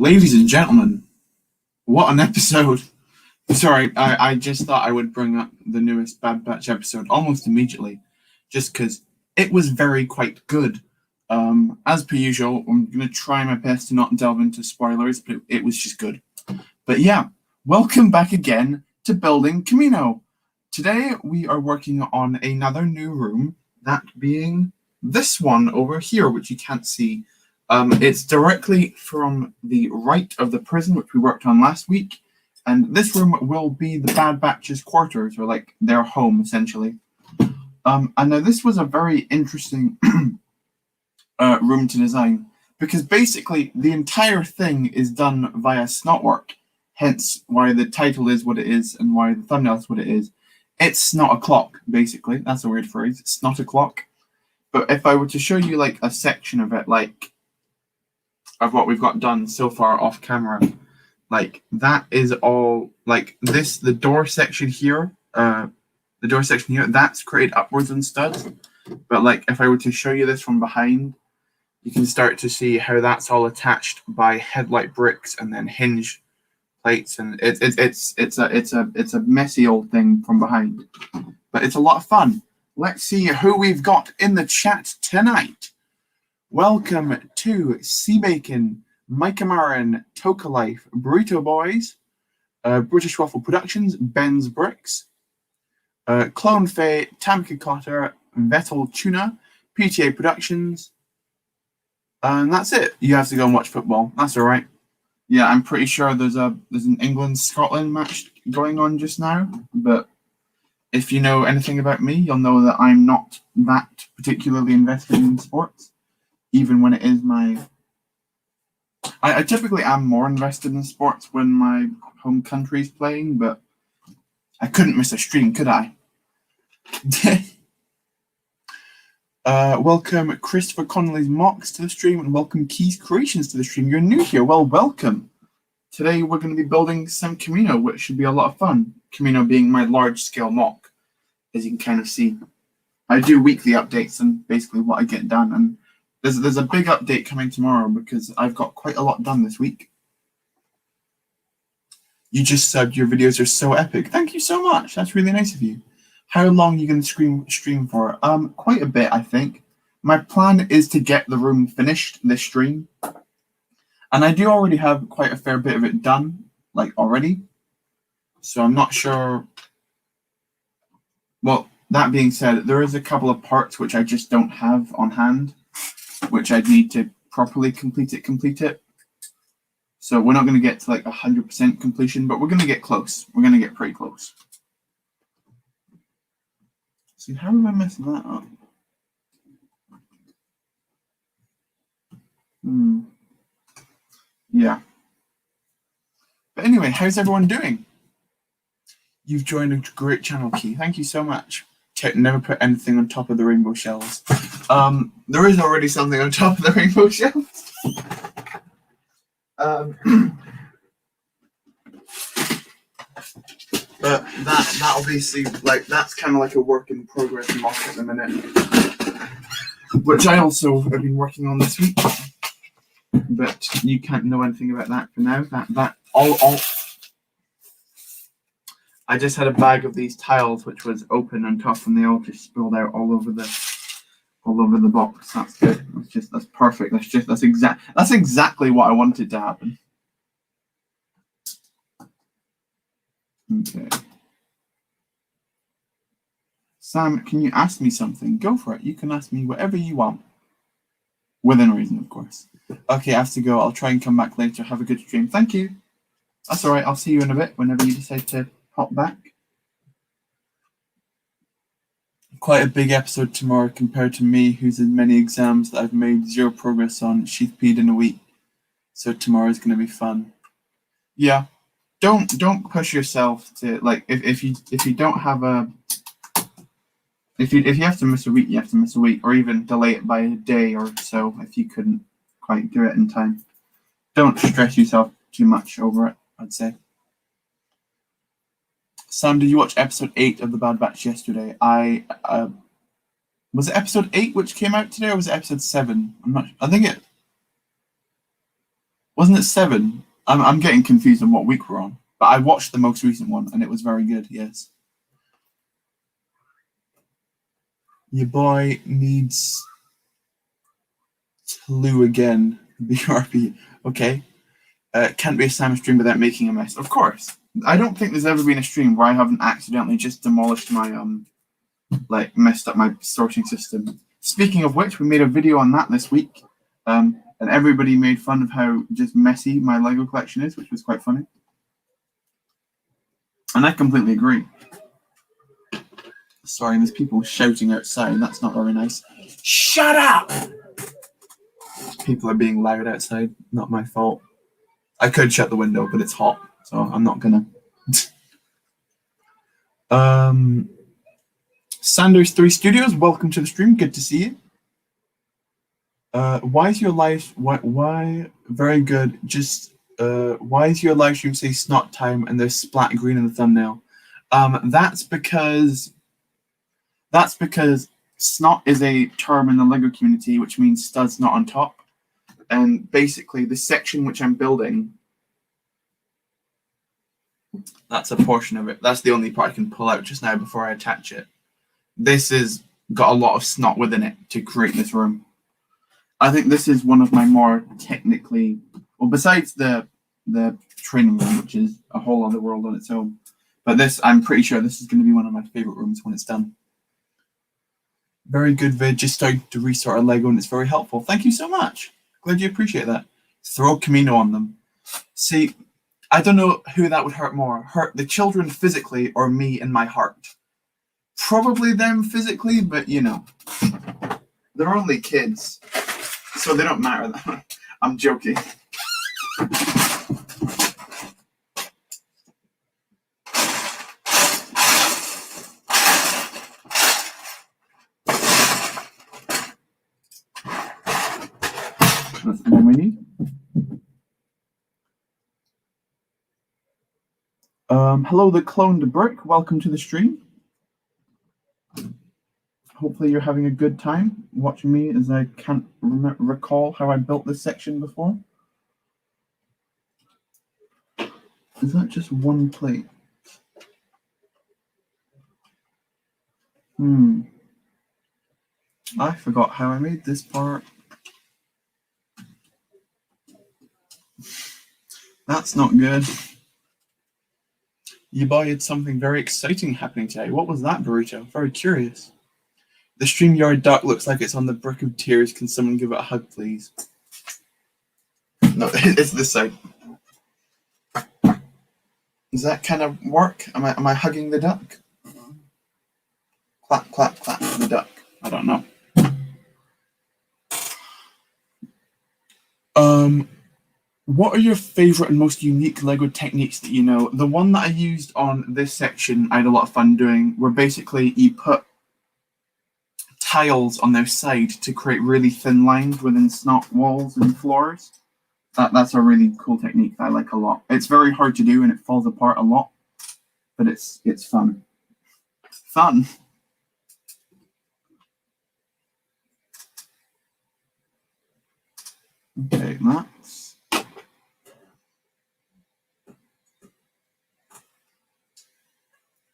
Ladies and gentlemen, what an episode. Sorry, I just thought I would bring up the newest Bad Batch episode almost immediately, just because it was quite good. As per usual, I'm going to try my best to not delve into spoilers, but it was just good. But yeah, welcome back again to Building Kamino. Today we are working on another new room, that being this one over here, which you can't see. It's directly from the right of the prison, which we worked on last week. And this room will be the Bad Batch's quarters, or like their home, essentially. And now this was a very interesting room to design, because basically the entire thing is done via SNOT work, hence why the title is what it is and why the thumbnail is what it is. It's snot o'clock, basically. That's a weird phrase. It's snot o'clock. But if I were to show you like a section of it, like of what we've got done so far off camera, like that is all like this, the door section here, that's created upwards in studs. But like if I were to show you this from behind, you can start to see how that's all attached by headlight bricks and then hinge plates, and it's a messy old thing from behind, but it's a lot of fun. Let's see who we've got in the chat tonight. Welcome to Sea Bacon, Micah Marin, Toka Life, Burrito Boys, British Waffle Productions, Ben's Bricks, Clone Faye, Tamika Cotter, Vettel Tuna, PTA Productions, and that's it. You have to go and watch football. That's all right. Yeah, I'm pretty sure there's an England-Scotland match going on just now, but if you know anything about me, you'll know that I'm not that particularly invested in sports, even when it is my... I typically am more invested in sports when my home country's playing, but I couldn't miss a stream, could I? Welcome Christopher Connolly's Mocks to the stream, and welcome Keys Creations to the stream. You're new here, well, welcome. Today we're going to be building some Kamino, which should be a lot of fun. Kamino being my large-scale mock, as you can kind of see. I do weekly updates and basically what I get done, and there's a big update coming tomorrow because I've got quite a lot done this week. You just said your videos are so epic. Thank you so much. That's really nice of you. How long are you going to stream for? Quite a bit, I think. My plan is to get the room finished this stream. And I do already have quite a fair bit of it done, like already. So I'm not sure. Well, that being said, there is a couple of parts which I just don't have on hand, which I'd need to properly complete it. So we're not going to get to like 100% completion, but we're going to get close. We're going to get pretty close. See, how have I messed that up? Yeah. But anyway, how's everyone doing? You've joined a great channel, Key. Thank you so much. Never put anything on top of the rainbow shells. There is already something on top of the rainbow shells. But that obviously, like, that's kind of like a work in progress mock at the minute, which I also have been working on this week. But you can't know anything about that for now. I just had a bag of these tiles which was open on top, and they all just spilled out all over the box. That's good. That's perfect. That's exactly what I wanted to happen. Okay. Sam, can you ask me something? Go for it. You can ask me whatever you want. Within reason, of course. Okay, I have to go. I'll try and come back later. Have a good stream. Thank you. That's all right. I'll see you in a bit whenever you decide to hop back. Quite a big episode tomorrow compared to me, who's in many exams that I've made zero progress on. Sheath peed in a week. So tomorrow's going to be fun. Yeah. Don't push yourself to, like, if you don't have a... If you have to miss a week, you have to miss a week, or even delay it by a day or so if you couldn't quite do it in time. Don't stress yourself too much over it, I'd say. Sam, did you watch episode 8 of The Bad Batch yesterday? Was it episode 8 which came out today, or was it episode 7? I'm not. I think it Wasn't it 7? I'm getting confused on what week we're on. But I watched the most recent one, and it was very good, yes. Your boy needs Lou again. BRB. Okay. Can't be a Sam stream without making a mess. Of course. I don't think there's ever been a stream where I haven't accidentally just demolished my, messed up my sorting system. Speaking of which, we made a video on that this week. And everybody made fun of how just messy my Lego collection is, which was quite funny. And I completely agree. Sorry, there's people shouting outside. That's not very nice. Shut up! People are being loud outside. Not my fault. I could shut the window, but it's hot, so I'm not gonna. Sanders 3 Studios, welcome to the stream. Good to see you. Why is your live? Why? Very good. Just why is your live stream say SNOT time and there's splat green in the thumbnail? That's because SNOT is a term in the Lego community which means studs not on top. And basically, the section which I'm building, that's a portion of it. That's the only part I can pull out just now before I attach it. This has got a lot of SNOT within it to create this room. I think this is one of my more technically, well, besides the training room, which is a whole other world on its own. But this, I'm pretty sure this is going to be one of my favorite rooms when it's done. Very good vid. Just started to restart a Lego and it's very helpful. Thank you so much. Glad you appreciate that. Throw Kamino on them. See, I don't know who that would hurt more. Hurt the children physically or me in my heart. Probably them physically, but you know. They're only kids. So they don't matter that much. I'm joking. That's the one we need. Hello, the cloned brick. Welcome to the stream. Hopefully you're having a good time watching me, as I can't recall how I built this section before. Is that just one plate? I forgot how I made this part. That's not good. You boy had something very exciting happening today. What was that, Burrito? Very curious. The StreamYard duck looks like it's on the brick of tears. Can someone give it a hug, please? No, it's this side. Does that kind of work? Am I hugging the duck? Clap, clap, clap the duck. I don't know. What are your favorite and most unique Lego techniques that you know? The one that I used on this section, I had a lot of fun doing, where basically you put tiles on their side to create really thin lines within SNOT walls and floors. That's a really cool technique that I like a lot. It's very hard to do and it falls apart a lot, but it's fun. Fun. Okay,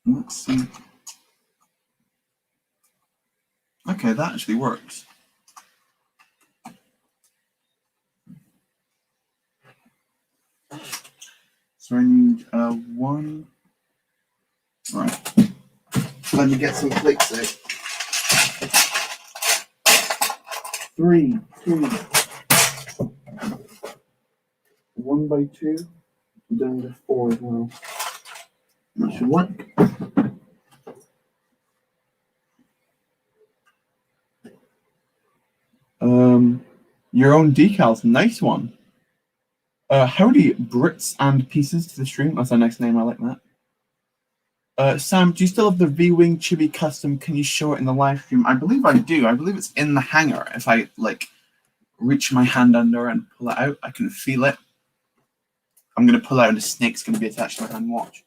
let's see. Okay, that actually works. So I need one. All right. Let me get some plates out. 3. 1 by 2. Down to 4 as well. That should work. Your own decals, nice one. Howdy, Brits and Pieces to the stream. That's a nice name, I like that. Sam, do you still have the V-Wing Chibi custom? Can you show it in the live stream? I believe I do. I believe it's in the hanger. If I reach my hand under and pull it out, I can feel it. I'm gonna pull out and a snake's gonna be attached to my hand. Watch.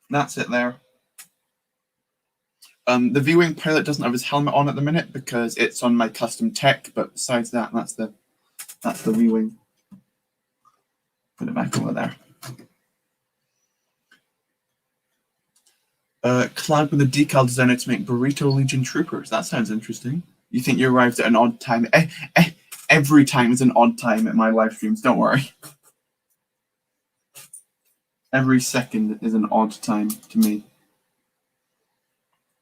That's it there. The V-Wing pilot doesn't have his helmet on at the minute because it's on my custom tech, but besides that, that's the V-Wing. Put it back over there. Collab with a decal designer to make Burrito Legion Troopers. That sounds interesting. You think you arrived at an odd time? Every time is an odd time at my live streams. Don't worry. Every second is an odd time to me.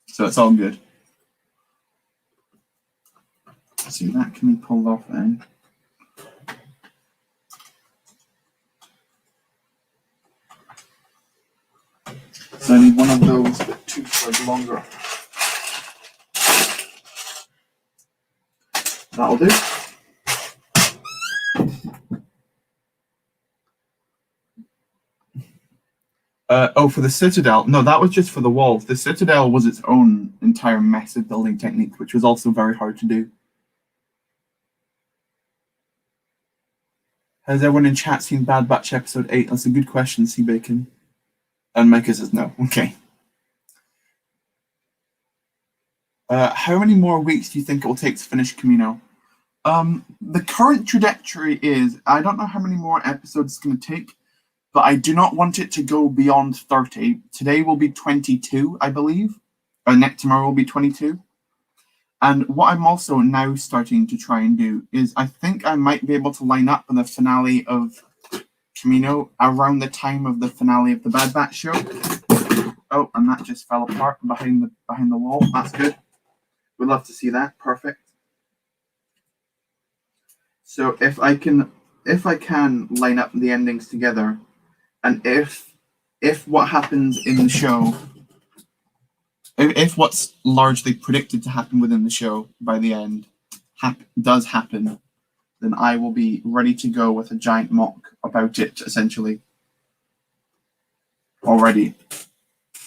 So it's all good. So that can be pulled off then. So I need one of those, but 2 threads longer. That'll do. For the Citadel. No, that was just for the walls. The Citadel was its own entire massive building technique, which was also very hard to do. Has everyone in chat seen Bad Batch episode 8? That's a good question, C Bacon. And Micah says no. Okay. How many more weeks do you think it will take to finish Kamino? The current trajectory is, I don't know how many more episodes it's going to take, but I do not want it to go beyond 30. Today will be 22, I believe. Tomorrow will be 22. And what I'm also now starting to try and do is I think I might be able to line up the finale of Kamino around the time of the finale of the Bad Batch show. Oh, and that just fell apart behind the wall. That's good. We'd love to see that. Perfect. So if I can line up the endings together, and if what happens in the show, if what's largely predicted to happen within the show by the end does happen, then I will be ready to go with a giant mock about it, essentially, already.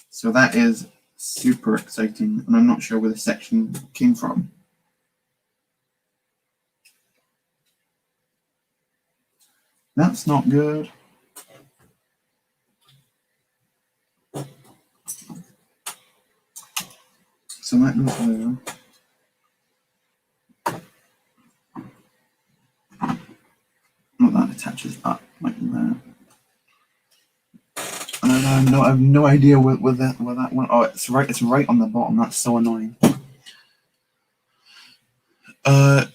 So that is super exciting, and I'm not sure where the section came from. That's not good. So that goes there. Oh, that attaches up like that. And I have no idea where that went. Oh, it's right on the bottom. That's so annoying. Hi,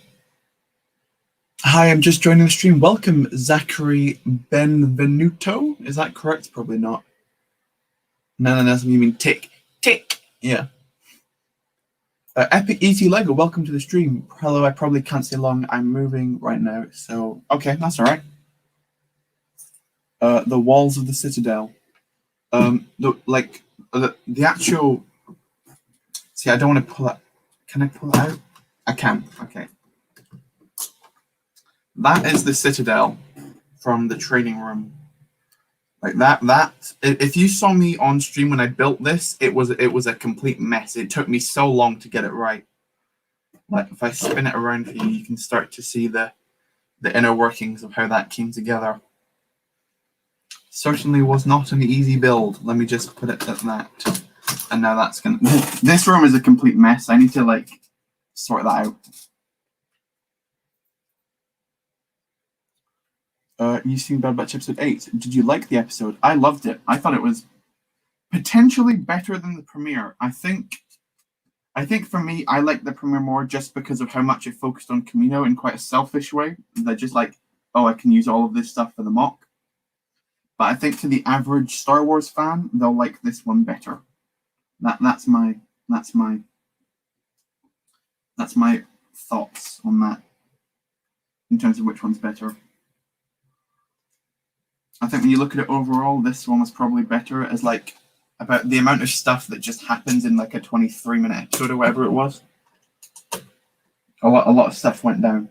I'm just joining the stream. Welcome, Zachary Benvenuto. Is that correct? Probably not. No, you mean tick. Yeah. Epic Easy Lego, welcome to the stream. Hello, I probably can't stay long. I'm moving right now, so okay, that's all right. The walls of the Citadel. The actual. See, I don't want to pull it. Can I pull it out? I can. Okay. That is the Citadel from the training room. Like that. If you saw me on stream when I built this, it was a complete mess. It took me so long to get it right. Like if I spin it around for you, you can start to see the inner workings of how that came together. Certainly was not an easy build. Let me just put it at that. And now that's gonna. This room is a complete mess. I need to sort that out. You seen Bad Batch episode 8. Did you like the episode? I loved it. I thought it was potentially better than the premiere. I think for me, I like the premiere more just because of how much it focused on Kamino in quite a selfish way. They're just like, oh, I can use all of this stuff for the mock. But I think to the average Star Wars fan, they'll like this one better. That's my thoughts on that in terms of which one's better. I think when you look at it overall, this one was probably better as about the amount of stuff that just happens in a 23-minute episode or whatever it was. A lot of stuff went down.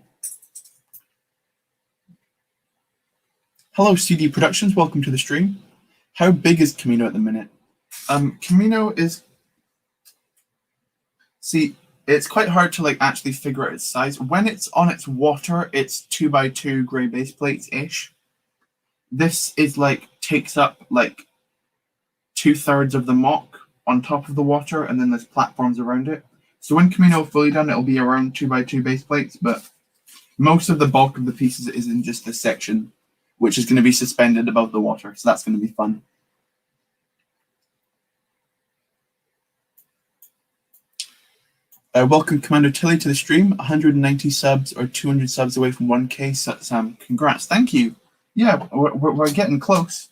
Hello, CD Productions. Welcome to the stream. How big is Kamino at the minute? Kamino is... See, it's quite hard to actually figure out its size. When it's on its water, it's 2x2 grey base plates-ish. This is takes up 2/3 of the mock on top of the water, and then there's platforms around it. So when Kamino fully done, it'll be around 2x2 base plates, but most of the bulk of the pieces is in just this section. which is going to be suspended above the water. So that's going to be fun. Welcome Commander Tilly to the stream. 190 subs or 200 subs away from 1K. Sam, congrats. Thank you. Yeah, we're getting close.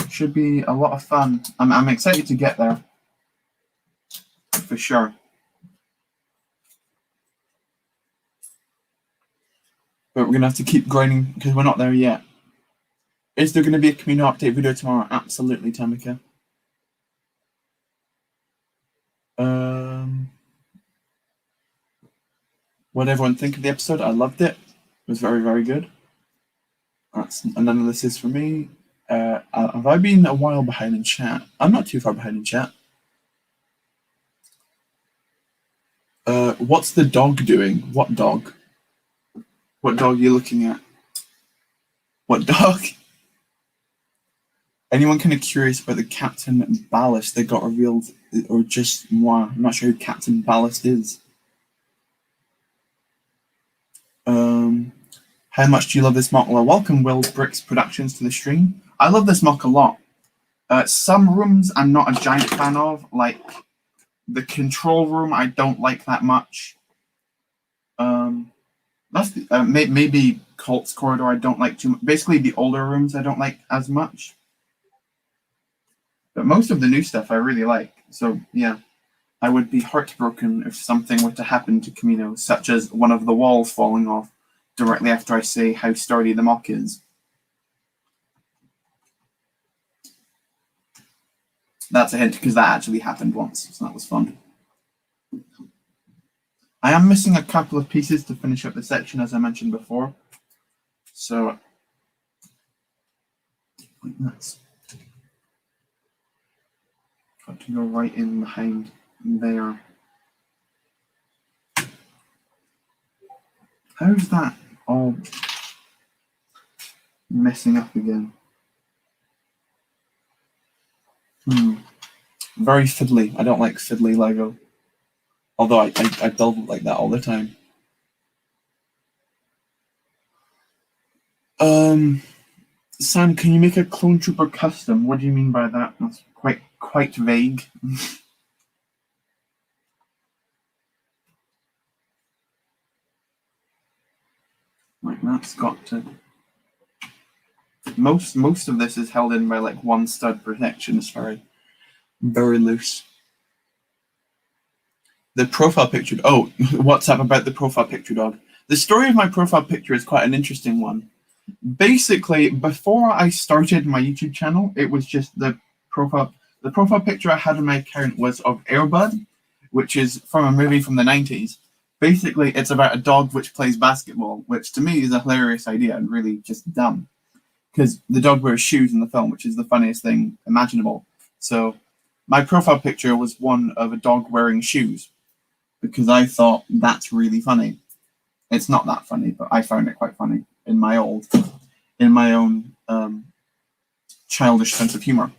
Should be a lot of fun. I'm excited to get there. For sure. But we're going to have to keep grinding because we're not there yet. Is there going to be a Kamino update video tomorrow? Absolutely, Tamika. What did everyone think of the episode? I loved it. It was very, very good. None of this is for me. Have I been a while behind in chat? I'm not too far behind in chat. What's the dog doing? What dog? What dog are you looking at? What dog? Anyone kind of curious about the Captain Ballast that got revealed, or just moi? I'm not sure who Captain Ballast is. How much do you love this mock? Well, welcome Will's Bricks Productions to the stream. I love this mock a lot. Some rooms I'm not a giant fan of, like the control room. I don't like that much. That's maybe Cult's Corridor. I don't like too much. Basically, the older rooms I don't like as much. But most of the new stuff I really like. So yeah, I would be heartbroken if something were to happen to Kamino, such as one of the walls falling off directly after I say how sturdy the mock is. That's a hint because that actually happened once, so that was fun. I am missing a couple of pieces to finish up the section, as I mentioned before. So, like that's got to go right in behind there. How's that all messing up again? Very fiddly. I don't like fiddly Lego. Although I build it like that all the time. Sam, can you make a Clone Trooper custom? What do you mean by that? That's quite vague. Like that's got to. Most of this is held in by like one stud protection. It's very loose. The profile picture. Oh, what's up about the profile picture, dog? The story of my profile picture is quite an interesting one. Basically, before I started my YouTube channel, it was just the profile picture I had on my account was of Air Bud, which is from a movie from the 90s. Basically, it's about a dog which plays basketball, which to me is a hilarious idea and really just dumb. Because the dog wears shoes in the film, which is the funniest thing imaginable. So my profile picture was one of a dog wearing shoes because I thought that's really funny. It's not that funny, but I found it quite funny in my own childish sense of humor.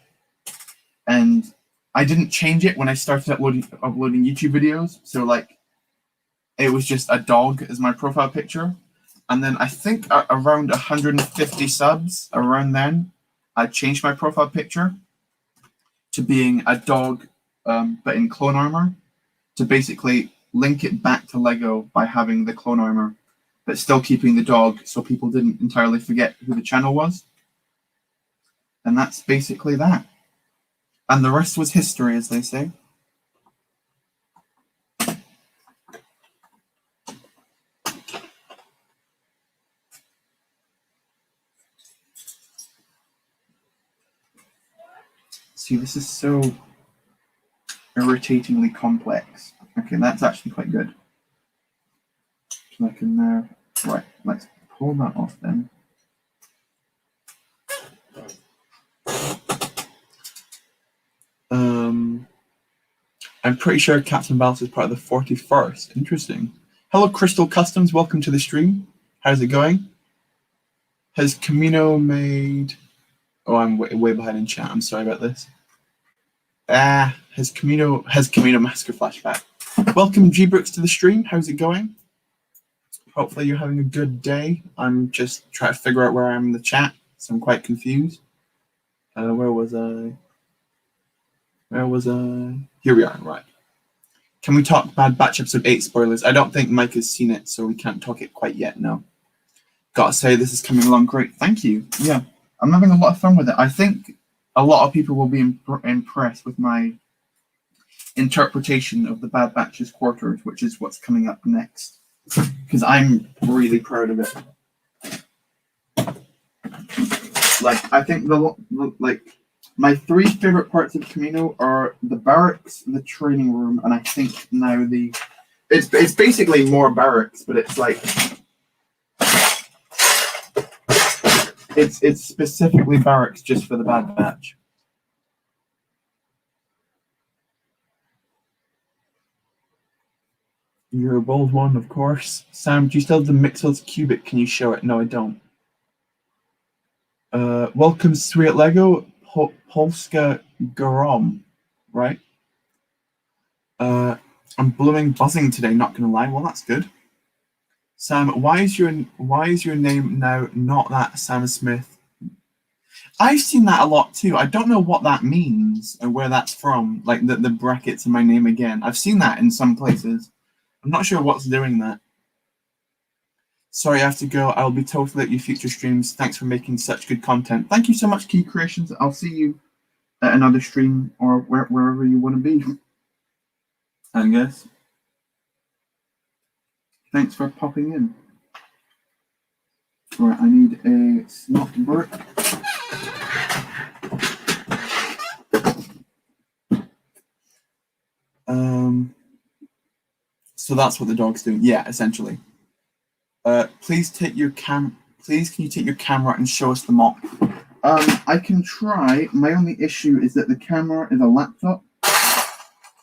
And I didn't change it when I started uploading YouTube videos. So like, it was just a dog as my profile picture. And then I think around 150 subs, around then, I changed my profile picture to being a dog, but in clone armor, to basically link it back to Lego by having the clone armor, but still keeping the dog so people didn't entirely forget who the channel was. And that's basically that. And the rest was history, as they say. See, this is so irritatingly complex. Okay, that's actually quite good. So I can now, right, let's pull that off then. I'm pretty sure Captain Balance is part of the 41st. Interesting. Hello, Crystal Customs. Welcome to the stream. How's it going? Has Kamino made... Oh, I'm way behind in chat. I'm sorry about this. Has Kamino Massacre flashback. Welcome, G-Brooks, to the stream. How's it going? Hopefully you're having a good day. I'm just trying to figure out where I am in the chat, so I'm quite confused. Where was I? Here we are, right. Can we talk Bad Batch episode 8 spoilers? I don't think Mike has seen it, so we can't talk it quite yet, no. Gotta say, this is coming along great. Thank you. Yeah, I'm having a lot of fun with it. I think a lot of people will be impressed with my interpretation of the Bad Batch's quarters, which is what's coming up next, because I'm really proud of it. Like, I think my 3 favorite parts of Kamino are the barracks, the training room, and I think now it's basically more barracks, but it's like it's specifically barracks just for the Bad Batch. You're a bold one, of course. Sam, do you still have the Mixels cubic? Can you show it? No, I don't. Welcome, Sweet Lego, Polska Gorom, right? I'm buzzing today, not gonna lie. Well, that's good. Sam, why is your name now not that Sam Smith? I've seen that a lot too. I don't know what that means and where that's from, like the brackets in my name again. I've seen that in some places. I'm not sure what's doing that. Sorry, I have to go. I'll be totally at your future streams. Thanks for making such good content. Thank you so much, Key Creations. I'll see you at another stream or wherever you want to be, I guess. Thanks for popping in. Right, I need a SNOT brick. So that's what the dog's doing. Yeah, essentially. Please can you take your camera and show us the mock? I can try. My only issue is that the camera is a laptop,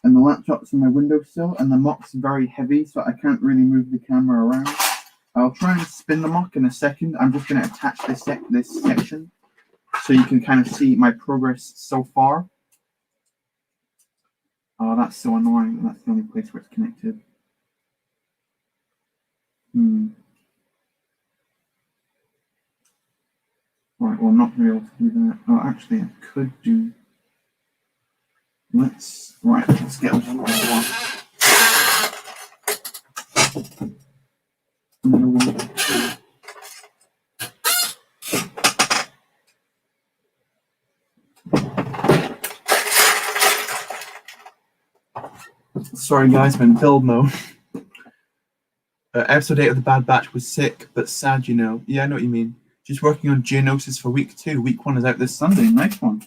and the laptop's on my windowsill, and the mock's very heavy, so I can't really move the camera around. I'll try and spin the mock in a second. I'm just going to attach this section so you can kind of see my progress so far. Oh, that's so annoying. That's the only place where it's connected. Right, well, not be able to do that. Oh, actually, I could do. Let's get one by one. Another one. Sorry, guys, I'm in build mode. Episode 8 of the Bad Batch was sick, but sad, you know. Yeah, I know what you mean. Just working on Geonosis for week 2. Week 1 is out this Sunday. Nice one.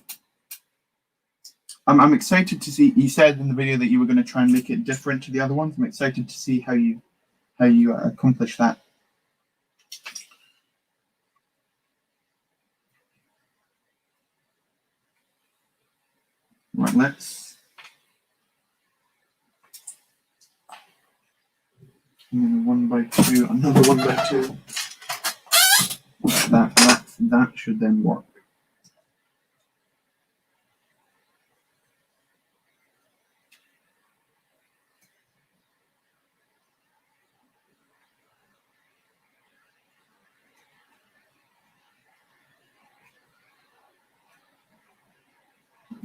I'm excited to see. You said in the video that you were going to try and make it different to the other ones. I'm excited to see how you accomplish that. Right, let's. And then 1x2, another 1x2. That should then work.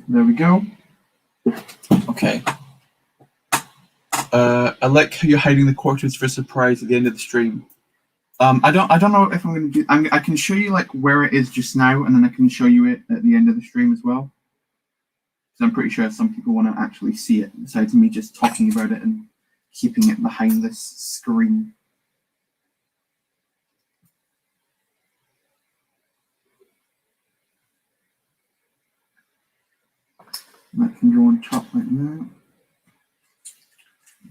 There we go. Okay. I like how you're hiding the quarters for a surprise at the end of the stream. I don't know if I'm going to do. I can show you like where it is just now, and then I can show you it at the end of the stream as well. Because I'm pretty sure some people want to actually see it, besides me just talking about it and keeping it behind this screen. That can go on top like that.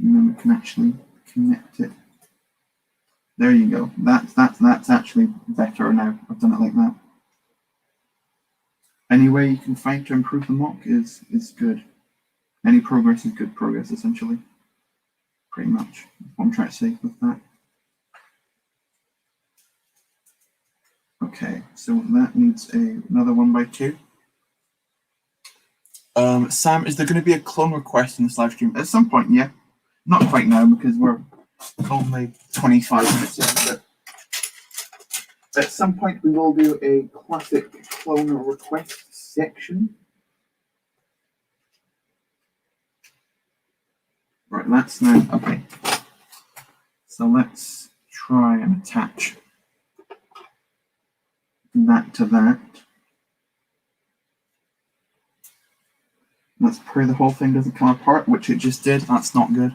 And then we can actually connect it. There you go. That's actually better now. I've done it like that. Any way you can find to improve the mock is good. Any progress is good progress, essentially. Pretty much. That's what I'm trying to say with that. Okay, so that needs another 1x2. Sam, is there going to be a clone request in this live stream? At some point, yeah. Not quite now, because only 25 minutes in, but at some point we will do a classic cloner request section. Right, that's now, okay. So let's try and attach that to that. Let's pray the whole thing doesn't come apart, which it just did. That's not good.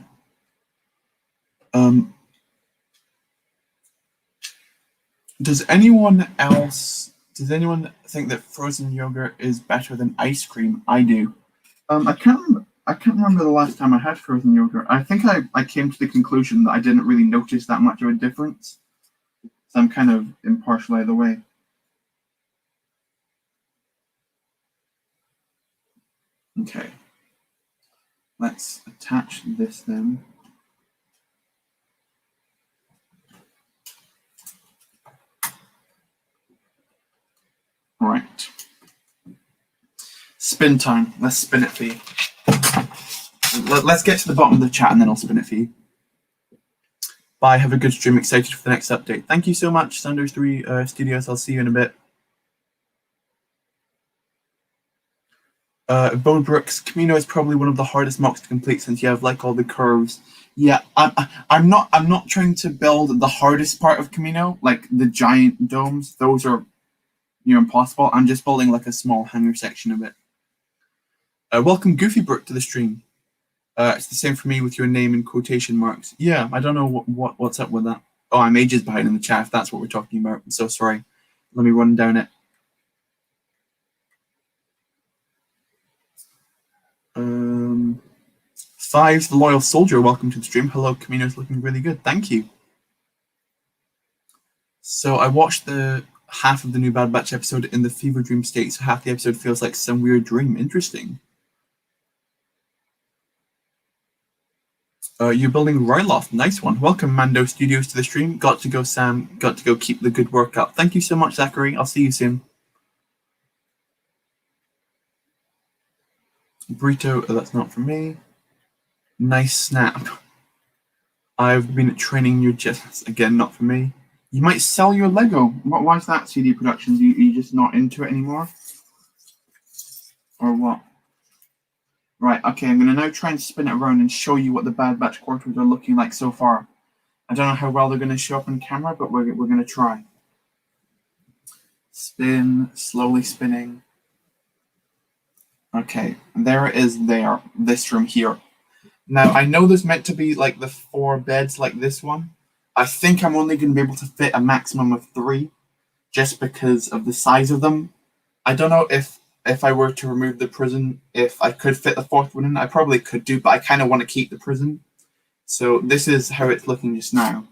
Does anyone think that frozen yogurt is better than ice cream? I do. I can't remember the last time I had frozen yogurt. I think I came to the conclusion that I didn't really notice that much of a difference. So I'm kind of impartial either way. Okay. Let's attach this then. All right. Spin time. Let's spin it for you. Let's get to the bottom of the chat and then I'll spin it for you. Bye. Have a good stream. Excited for the next update. Thank you so much, Sanders3 Studios. I'll see you in a bit. Bo Brooks, Kamino is probably one of the hardest mocks to complete since you have like all the curves. Yeah, I'm not trying to build the hardest part of Kamino, like the giant domes. Those are impossible. I'm just building like a small hangar section of it. Welcome Goofy Brook to the stream. It's the same for me with your name in quotation marks. Yeah, I don't know what's up with that. Oh, I'm ages behind in the chat if that's what we're talking about. I'm so sorry. Let me run down it. Fives, the loyal soldier, welcome to the stream. Hello, Kamino's looking really good. Thank you. So I watched the half of the new Bad Batch episode in the fever dream state, so half the episode feels like some weird dream. Interesting. You're building Ryloth. Nice one. Welcome, Mando Studios, to the stream. Got to go, Sam. Got to go keep the good work up. Thank you so much, Zachary. I'll see you soon. Burrito, that's not for me. Nice snap. I've been training your jets. Again, not for me. You might sell your Lego. Why is that, CD Productions? Are you just not into it anymore? Or what? Right, okay, I'm going to now try and spin it around and show you what the Bad Batch quarters are looking like so far. I don't know how well they're going to show up on camera, but we're going to try. Spin, slowly spinning. Okay, there it is there, this room here. Now, I know there's meant to be like the 4 beds like this one. I think I'm only going to be able to fit a maximum of 3 just because of the size of them. I don't know if I were to remove the prison, if I could fit the 4th one in. I probably could do, but I kind of want to keep the prison. So this is how it's looking just now.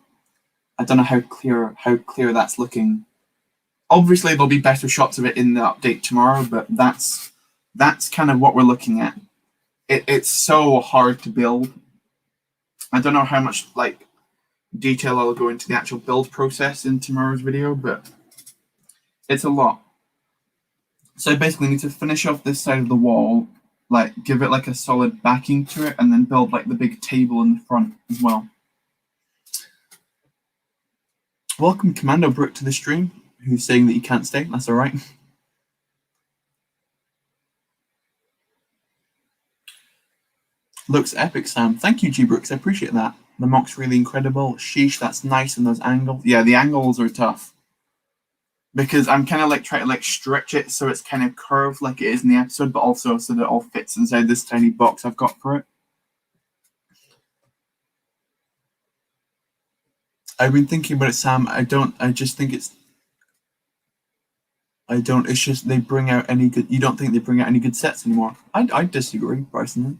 I don't know how clear that's looking. Obviously, there'll be better shots of it in the update tomorrow, but that's kind of what we're looking at. It's so hard to build. I don't know how much like detail I'll go into the actual build process in tomorrow's video, but it's a lot. So I basically need to finish off this side of the wall, like give it like a solid backing to it, and then build like the big table in the front as well. Welcome Commando Brook to the stream, who's saying that you can't stay. That's all right. Looks epic, Sam. Thank you, G Brooks. I appreciate that. The mock's really incredible. Sheesh, that's nice. And those angles. Yeah, the angles are tough. Because I'm kind of like trying to like stretch it so it's kind of curved like it is in the episode, but also so that it all fits inside this tiny box I've got for it. I've been thinking about it, Sam. It's just they bring out any good. You don't think they bring out any good sets anymore? I disagree, personally.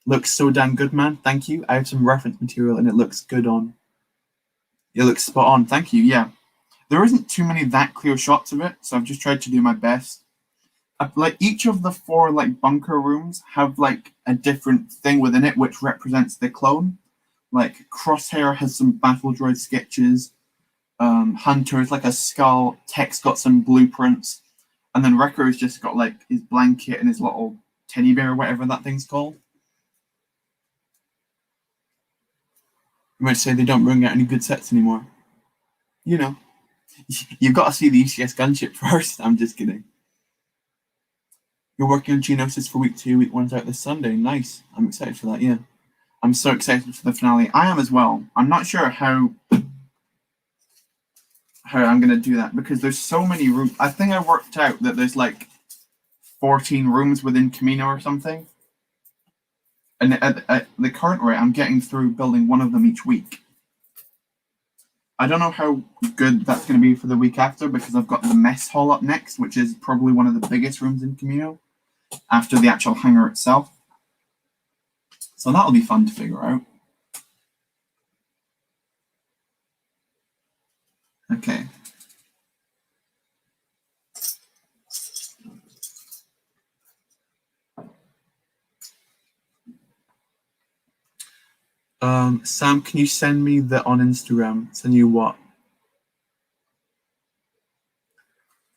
Looks so damn good, man. Thank you. I have some reference material and it looks good on. It looks spot on. Thank you. Yeah. There isn't too many that clear shots of it, so I've just tried to do my best. Like each of the 4 like bunker rooms have like a different thing within it which represents the clone. Like Crosshair has some battle droid sketches. Hunter's like a skull. Tech's got some blueprints, and then Wrecker's just got like his blanket and his little teddy bear, whatever that thing's called. You might say they don't bring out any good sets anymore. You know, you've got to see the ECS gunship first. I'm just kidding. You're working on Geonosis for week 2. Week 1's out this Sunday. Nice. I'm excited for that, yeah. I'm so excited for the finale. I am as well. I'm not sure how I'm going to do that because there's so many rooms. I think I worked out that there's like 14 rooms within Kamino or something. And at the current rate, I'm getting through building one of them each week. I don't know how good that's going to be for the week after because I've got the mess hall up next, which is probably one of the biggest rooms in Kamino after the actual hangar itself. So that'll be fun to figure out. Okay. Sam, can you send me the on Instagram? Send you what?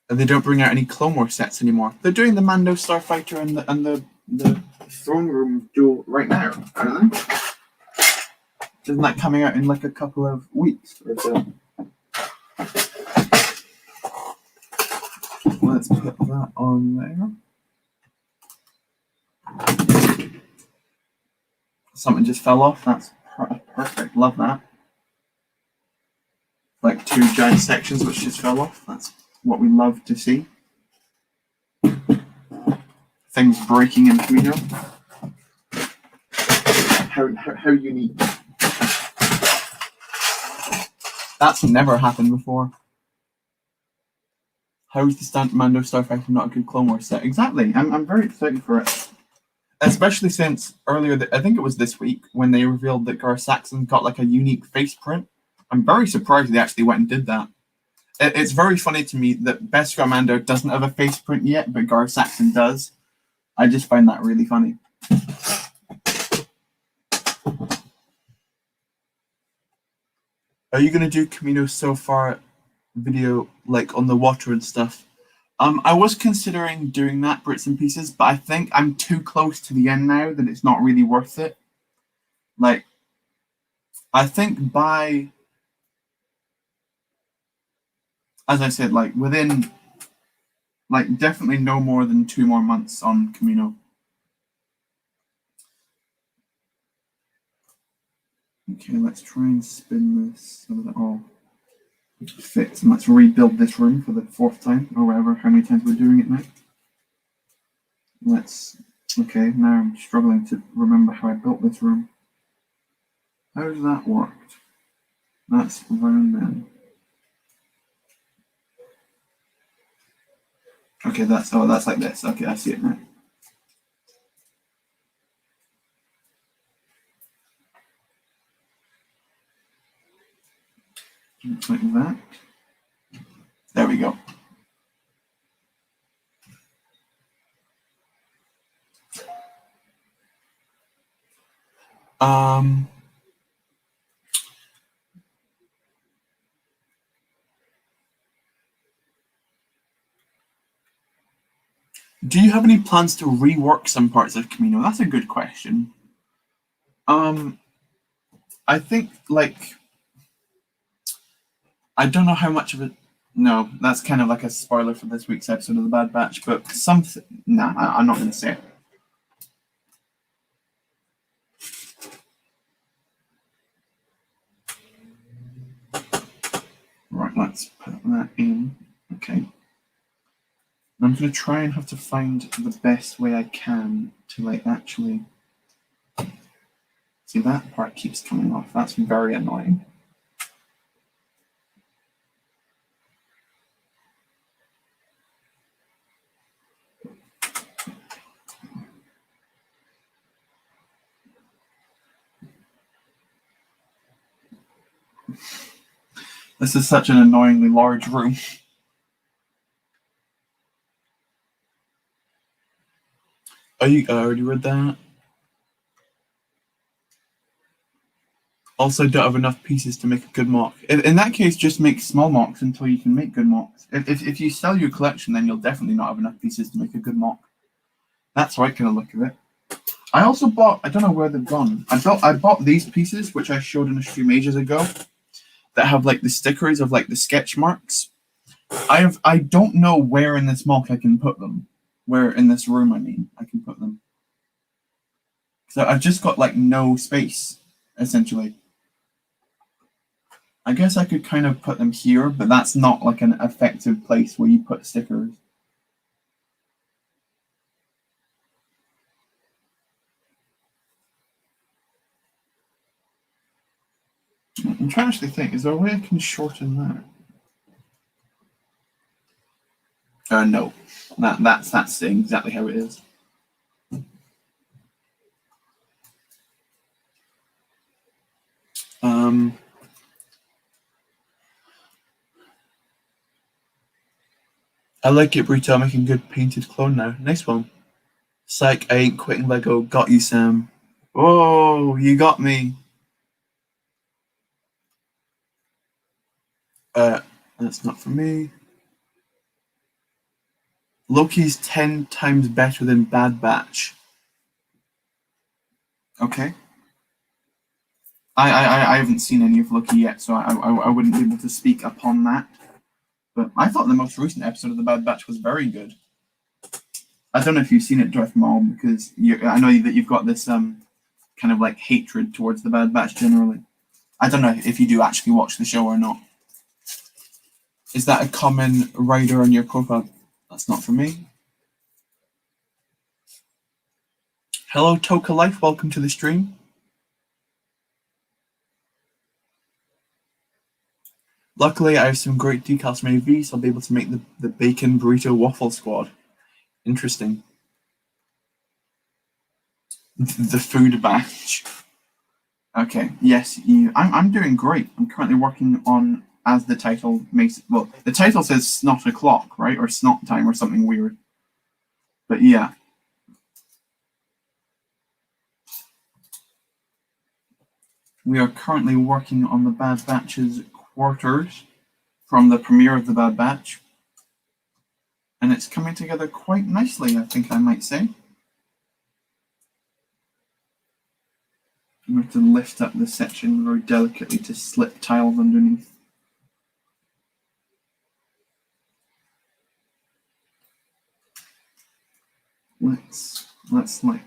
And they don't bring out any Clone Wars sets anymore. They're doing the Mando Starfighter and the throne room duel right now, aren't they? Isn't that coming out in like a couple of weeks or so? Let's put that on there. Something just fell off. That's perfect. Love that. Like 2 giant sections which just fell off. That's what we love to see. Things breaking in Kamino. How unique. That's never happened before. How is the Mando Starfighter not a good Clone Wars set? Exactly. I'm very excited for it. Especially since earlier, I think it was this week, when they revealed that Gar Saxon got like a unique face print. I'm very surprised they actually went and did that. It's very funny to me that Beskar Mando doesn't have a face print yet, but Gar Saxon does. I just find that really funny. Are you going to do Kamino so far video like on the water and stuff? I was considering doing that, bits and pieces, but I think I'm too close to the end now that it's not really worth it. Like, I think by, as I said, like within, like definitely no more than 2 more months on Kamino. Okay, let's try and spin this so that it all fits, and let's rebuild this room for the 4th time, or whatever, how many times we're doing it now. Okay, now I'm struggling to remember how I built this room. How's that worked? That's round then. Okay, that's like this. Okay, I see it now. Looks like that. There we go. Do you have any plans to rework some parts of Kamino? That's a good question. I think, like, I don't know how much of it. No, that's kind of like a spoiler for this week's episode of The Bad Batch, but something. Nah, I'm not going to say it. Right, let's put that in. Okay. I'm going to try and have to find the best way I can to, like, actually. See, that part keeps coming off. That's very annoying. This is such an annoyingly large room. Oh, you already read that? Also, don't have enough pieces to make a good mock. In that case, just make small mocks until you can make good mocks. If you sell your collection, then you'll definitely not have enough pieces to make a good mock. That's how I kind of look at it. I also bought, I don't know where they've gone. I bought these pieces, which I showed in a stream ages ago, that have like the stickers of like the sketch marks. I don't know where in this MOC I can put them. Where in this room, I mean, I can put them. So I've just got like no space, essentially. I guess I could kind of put them here, but that's not like an effective place where you put stickers. I'm trying to actually think, is there a way I can shorten that? No. That's staying exactly how it is. I like it, Brito, making good painted clone now. Nice one. Psych, I ain't quitting Lego. Got you, Sam. Oh, you got me. That's not for me. Loki's 10 times better than Bad Batch. Okay. I haven't seen any of Loki yet, so I wouldn't be able to speak upon that. But I thought the most recent episode of the Bad Batch was very good. I don't know if you've seen it, Darth Maul, because I know that you've got this kind of like hatred towards the Bad Batch generally. I don't know if you do actually watch the show or not. Is that a common rider on your profile? That's not for me. Hello, Toka Life. Welcome to the stream. Luckily, I have some great decals from AV, so I'll be able to make the bacon burrito waffle squad. Interesting. The food batch. Okay, yes, I'm doing great. I'm currently working on, as the title makes it, well, the title says SNOT o'clock, right? Or SNOT time or something weird. But yeah. We are currently working on the Bad Batch's quarters from the premiere of the Bad Batch. And it's coming together quite nicely, I think I might say. I'm going to lift up the section very delicately to slip tiles underneath. Let's like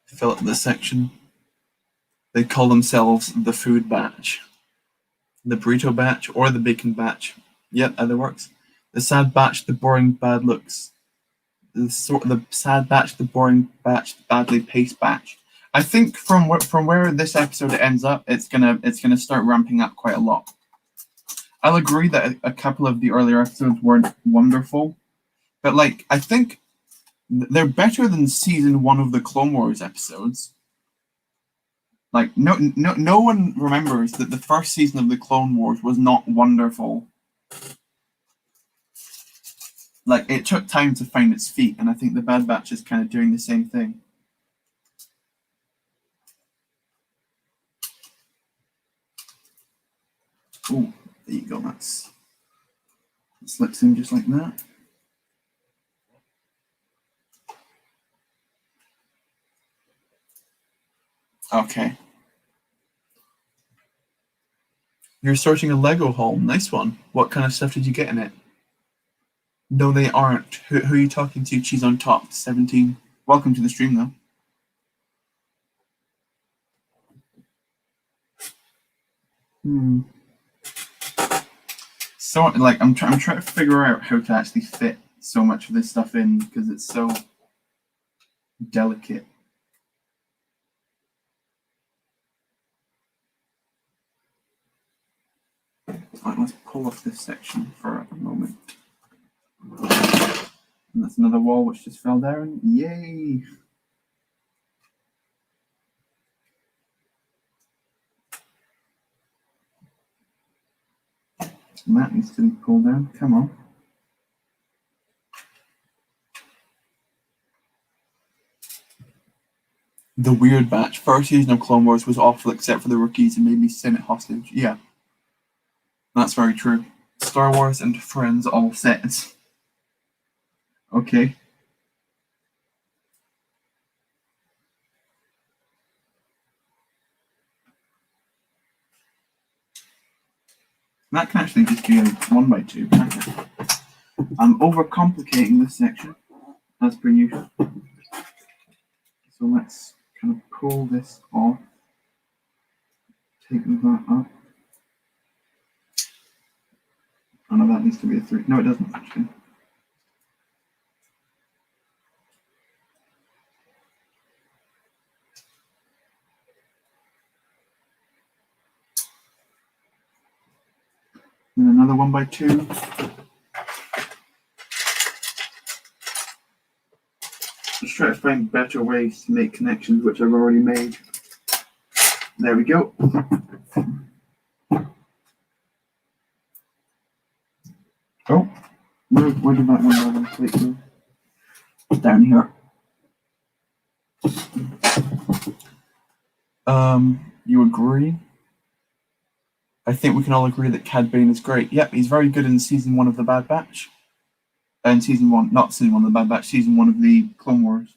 fill up this section. They call themselves the food batch, the burrito batch, or the bacon batch. Yep, either works. The sad batch, the boring bad looks. The sad batch, the boring batch, the badly paced batch. I think from where this episode ends up, it's gonna start ramping up quite a lot. I'll agree that a couple of the earlier episodes weren't wonderful, but like I think they're better than season 1 of the Clone Wars episodes. Like no one remembers that the first season of the Clone Wars was not wonderful. Like it took time to find its feet, and I think the Bad Batch is kind of doing the same thing. Oh, there you go. That's slips in just like that. Okay. You're sorting a Lego haul. Nice one. What kind of stuff did you get in it? No, they aren't. Who are you talking to? Cheese on top, 17. Welcome to the stream, though. So, like, I'm trying to figure out how to actually fit so much of this stuff in because it's so delicate. Right, let's pull off this section for a moment. And that's another wall which just fell down. Yay! And that needs to be pulled down. Come on. The weird batch. First season of Clone Wars was awful except for the rookies and made me Senate hostage. Yeah. That's very true. Star Wars and Friends all set. Okay. That can actually just be a 1x2, can't it? I'm overcomplicating this section, as per usual. So let's kind of pull this off. Take that up. Oh no, that needs to be a 3. No, it doesn't actually. And another 1x2. Let's try to find better ways to make connections, which I've already made. There we go. Oh, where did that 1x1 go? Down here. You agree? I think we can all agree that Cad Bane is great. Yep, he's very good in season 1 of the Bad Batch. And season 1, not season 1 of the Bad Batch, season 1 of the Clone Wars.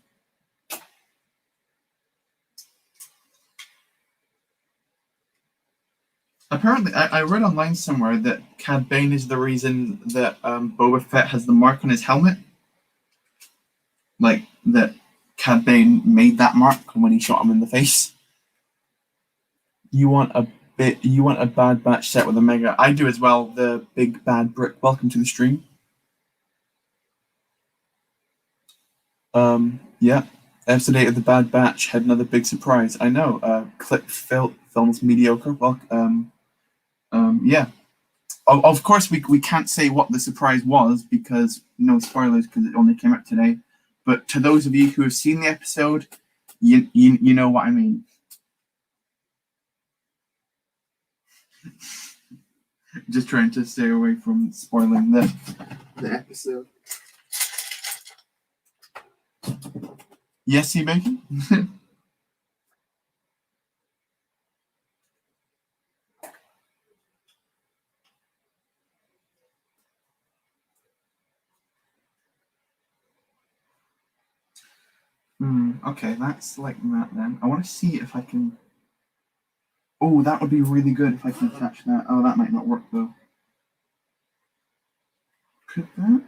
Apparently, I read online somewhere that Cad Bane is the reason that Boba Fett has the mark on his helmet. Like, that Cad Bane made that mark when he shot him in the face. You want a Bad Batch set with a mega. I do as well, the big bad brick. Welcome to the stream. Yeah. Episode 8 of the Bad Batch had another big surprise. I know. Clip films mediocre. Well, yeah. Of course, we can't say what the surprise was because no spoilers because it only came out today. But to those of you who have seen the episode, you know what I mean. Just trying to stay away from spoiling the episode. Yes, you making? Okay, that's like that then. I want to see if I can... Oh, that would be really good if I can attach that. Oh, that might not work though. Could that?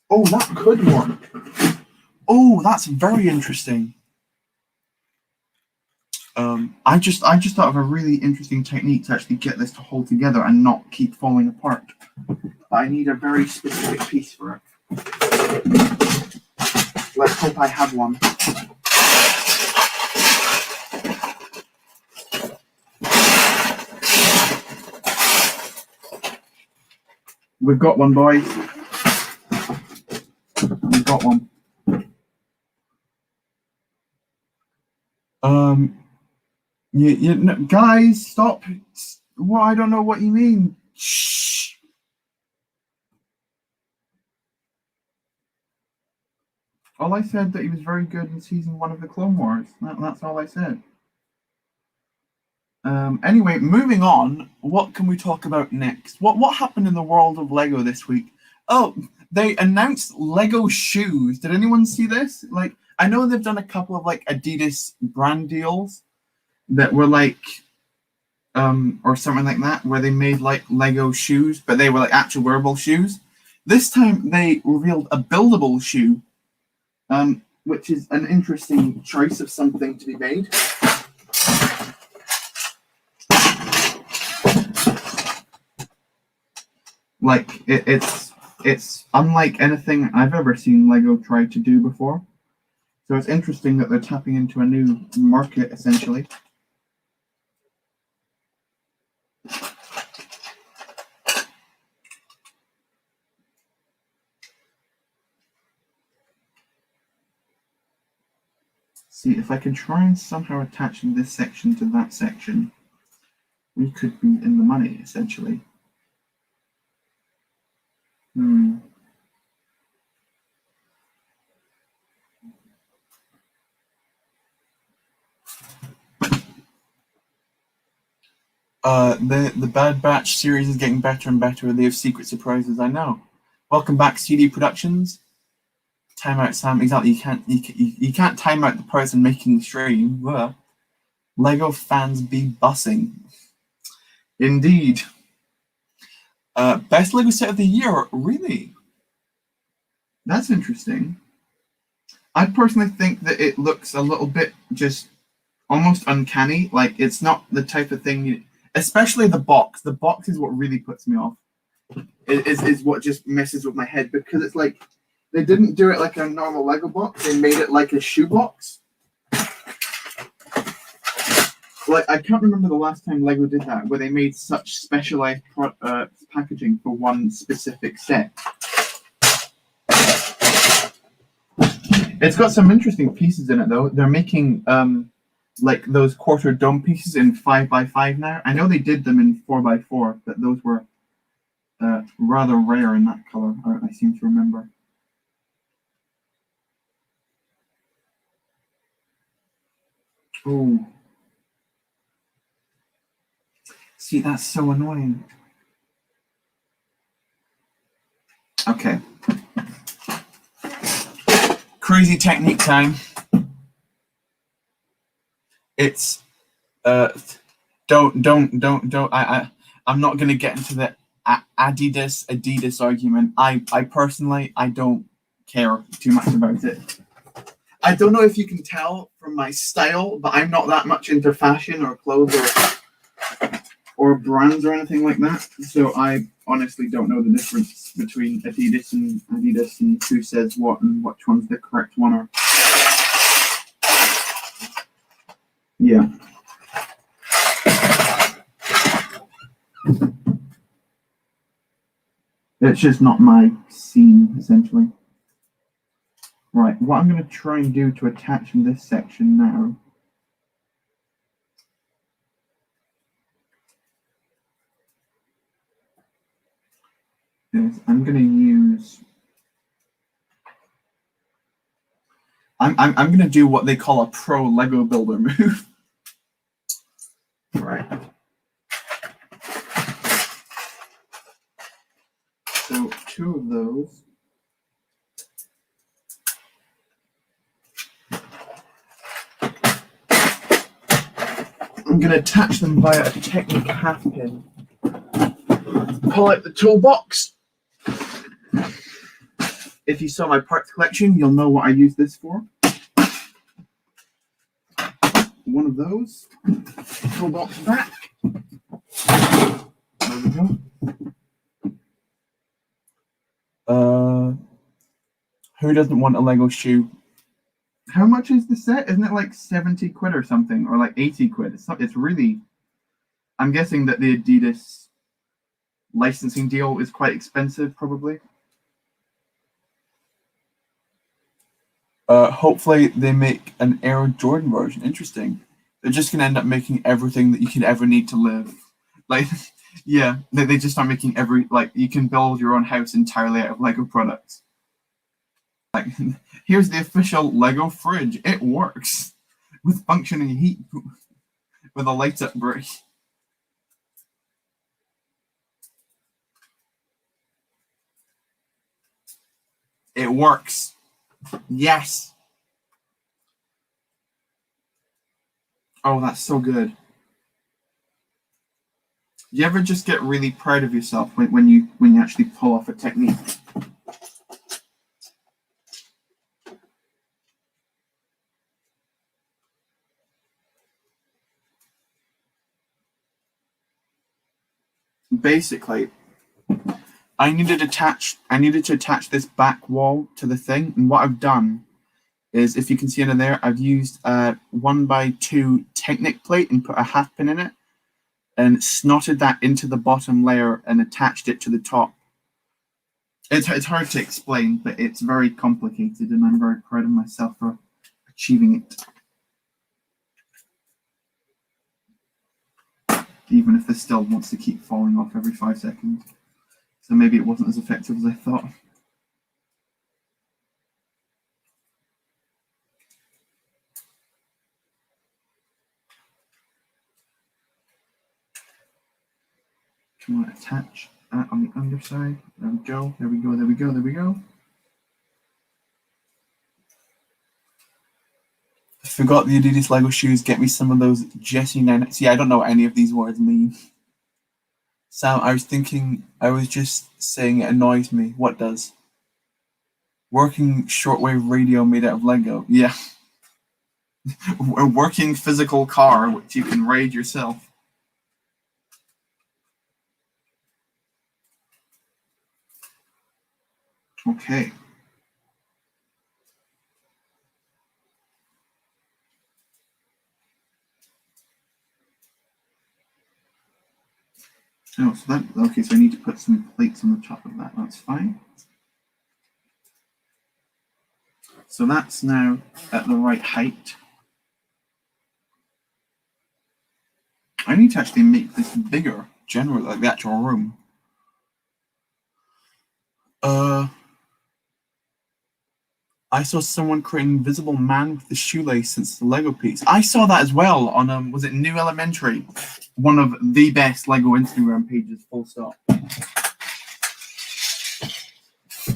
Oh, that could work. Oh, that's very interesting. I just thought of a really interesting technique to actually get this to hold together and not keep falling apart. I need a very specific piece for it. Let's hope I have one. We've got one, boys. We've got one. Guys, stop. Well, I don't know what you mean. Shh. All I said that he was very good in season 1 of the Clone Wars. That's all I said. Anyway, moving on. What can we talk about next? What happened in the world of Lego this week? Oh, they announced Lego shoes. Did anyone see this? Like, I know they've done a couple of like Adidas brand deals that were like, or something like that, where they made like Lego shoes, but they were like actual wearable shoes. This time they revealed a buildable shoe, which is an interesting choice of something to be made. Like it's unlike anything I've ever seen Lego try to do before. So it's interesting that they're tapping into a new market essentially. See, if I can try and somehow attach this section to that section, we could be in the money, essentially. The Bad Batch series is getting better and better. They have secret surprises, I know. Welcome back, CD Productions. Timeout Sam. Exactly. You can't time out the person making the stream. Lego fans be bussing. Indeed. Best Lego set of the year. Really? That's interesting. I personally think that it looks a little bit just almost uncanny. Like it's not the type of thing. Especially the box. The box is what really puts me off. Is what just messes with my head because it's like they didn't do it like a normal Lego box. They made it like a shoebox. Like I can't remember the last time Lego did that, where they made such specialized packaging for one specific set. It's got some interesting pieces in it, though. They're making like those quarter dome pieces in 5x5 now. I know they did them in 4x4, but those were rather rare in that color. I seem to remember. Oh. See, that's so annoying. Okay. Crazy technique time. It's don't. I'm not gonna get into the Adidas argument. I personally I don't care too much about it. I don't know if you can tell from my style, but I'm not that much into fashion or clothes or brands or anything like that. So I honestly don't know the difference between Adidas and who says what and which one's the correct one. Or yeah. It's just not my scene, essentially. Right, what I'm going to try and do to attach in this section now is I'm going to use... I'm going to do what they call a pro Lego builder move. Right. So 2 of those. I'm going to attach them via a Technic half pin. Pull out the toolbox. If you saw my parts collection, you'll know what I use this for. One of those. Toolbox back. There we go. Who doesn't want a Lego shoe? How much is the set? Isn't it like 70 quid or something? Or like 80 quid? It's really... I'm guessing that the Adidas licensing deal is quite expensive, probably. Hopefully they make an Air Jordan version. Interesting. They're just going to end up making everything that you could ever need to live. Like, yeah, they just start making you can build your own house entirely out of Lego products. Like, here's the official Lego fridge. It works with functioning heat with a light up brick. It works. Yes. Oh, that's so good. Do you ever just get really proud of yourself when you actually pull off a technique? Basically, I needed to attach this back wall to the thing, and what I've done is, if you can see under there, I've used a 1x2 Technic plate and put a half pin in it, and snotted that into the bottom layer and attached it to the top. It's hard to explain, but it's very complicated, and I'm very proud of myself for achieving it. Even if this still wants to keep falling off every 5 seconds. So maybe it wasn't as effective as I thought. Do you want to attach? on the underside. There we go. There we go. There we go. There we go. I forgot the Adidas Lego shoes. Get me some of those Jesse 9. See, I don't know what any of these words mean. Sam, I was just saying it annoys me. What does? Working shortwave radio made out of Lego. Yeah. A working physical car which you can raid yourself. Okay. Oh, so that, okay, so I need to put some plates on the top of that. That's fine. So that's now at the right height. I need to actually make this bigger, generally, like the actual room. I saw someone create an invisible man with the shoelace since the Lego piece. I saw that as well on, was it New Elementary? One of the best Lego Instagram pages, full stop.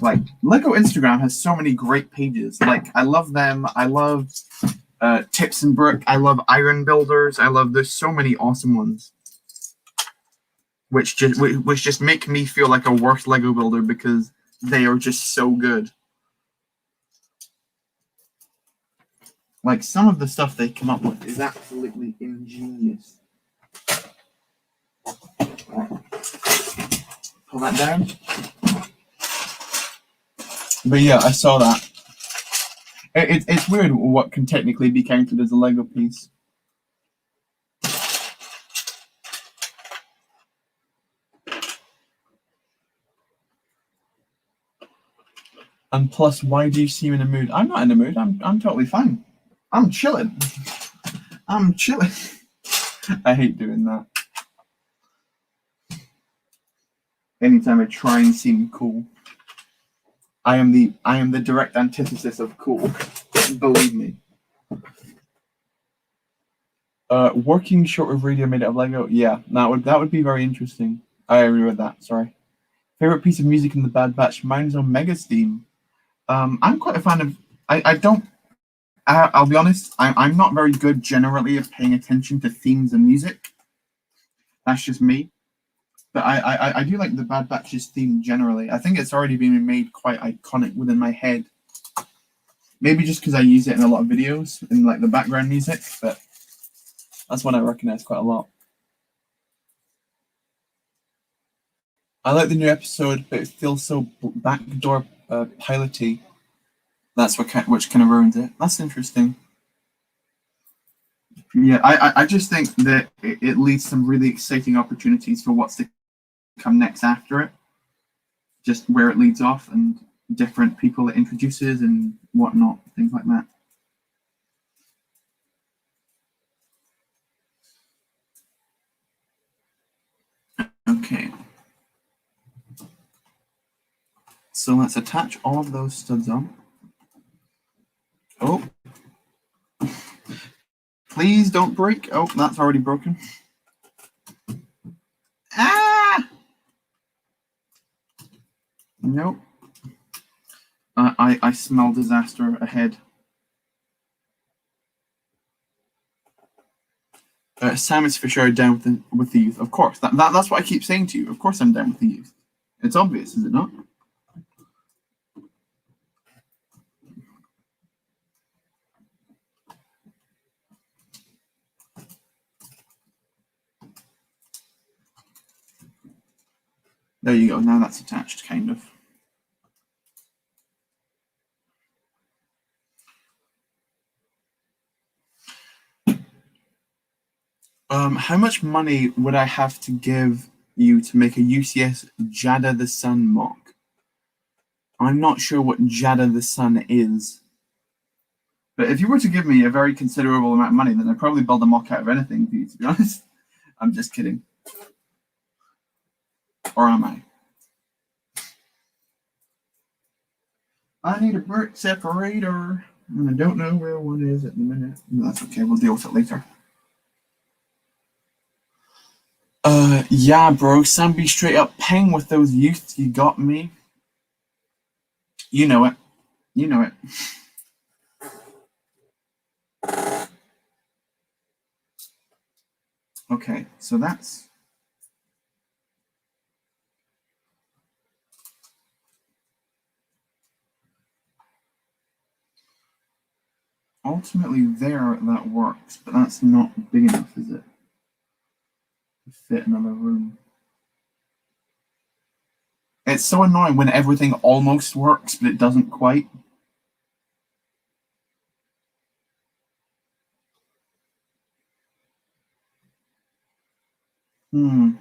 Like, Lego Instagram has so many great pages. Like, I love them. I love Tips and Brick. I love Iron Builders. There's so many awesome ones. Which just make me feel like a worse Lego builder because they are just so good. Like, some of the stuff they come up with is absolutely ingenious. Pull that down. But yeah, I saw that. It's weird what can technically be counted as a Lego piece. And plus, why do you seem in a mood? I'm not in a mood. I'm totally fine. I'm chilling. I'm chilling. I hate doing that. Anytime I try and seem cool, I am the direct antithesis of cool. Believe me. Working shortwave radio made out of Lego. Yeah, that would be very interesting. I agree with that. Sorry. Favorite piece of music in the Bad Batch? Mine's Omega's theme. I'm quite a fan of. I don't. I'll be honest. I'm not very good generally at paying attention to themes and music. That's just me. But I do like the Bad Batch's theme generally. I think it's already been made quite iconic within my head. Maybe just because I use it in a lot of videos in like the background music, but that's one I recognize quite a lot. I like the new episode, but it feels so backdoor piloty. That's which kind of ruins it. That's interesting. Yeah, I just think that it leads some really exciting opportunities for what's to come next after it. Just where it leads off and different people it introduces and whatnot, things like that. Okay. So let's attach all of those studs on. Oh. Please don't break. Oh, that's already broken. Ah! Nope. I smell disaster ahead. Sam is for sure down with the youth. Of course. That's what I keep saying to you. Of course I'm down with the youth. It's obvious, is it not? There you go. Now that's attached, kind of. How much money would I have to give you to make a UCS Jada the Sun mock? I'm not sure what Jada the Sun is. But if you were to give me a very considerable amount of money, then I'd probably build a mock out of anything for you, to be honest. I'm just kidding. Or am I? I need a brick separator. And I don't know where one is at the minute. No, that's okay. We'll deal with it later. Yeah, bro, Sam be straight up paying with those youths you got me. You know it. You know it. Okay, so that's... Ultimately there, that works, but that's not big enough, is it? To fit another room. It's so annoying when everything almost works, but it doesn't quite. Hmm.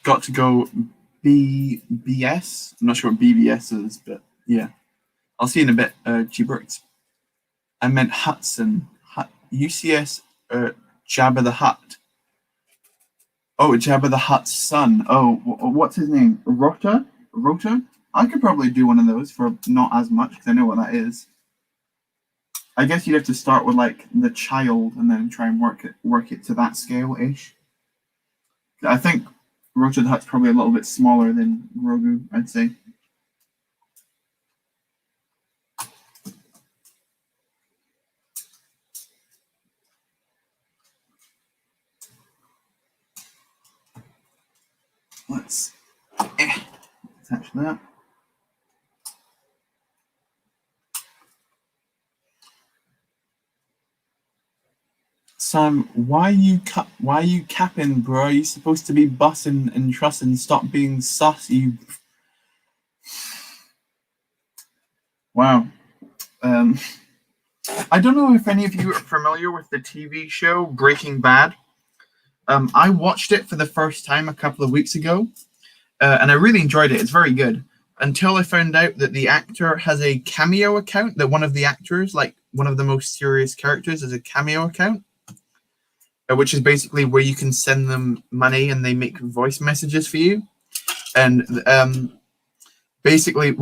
Got to go BBS. I'm not sure what BBS is, but yeah. I'll see you in a bit, G-Bricks. I meant Hudson. UCS Jabba the Hutt. Oh, Jabba the Hutt's son. Oh, what's his name? Rota? I could probably do one of those for not as much, because I know what that is. I guess you'd have to start with like the child and then try and work it to that scale-ish. I think Rota the Hutt's probably a little bit smaller than Grogu, I'd say. Let's attach that. Sam, why you capping, bro? You're supposed to be bussing and trussing. Stop being sus, you. Wow. I don't know if any of you are familiar with the TV show Breaking Bad. I watched it for the first time a couple of weeks ago, and I really enjoyed it. It's very good. Until I found out that the actor has a Cameo account, that one of the actors, like one of the most serious characters, has a Cameo account, which is basically where you can send them money and they make voice messages for you. And basically,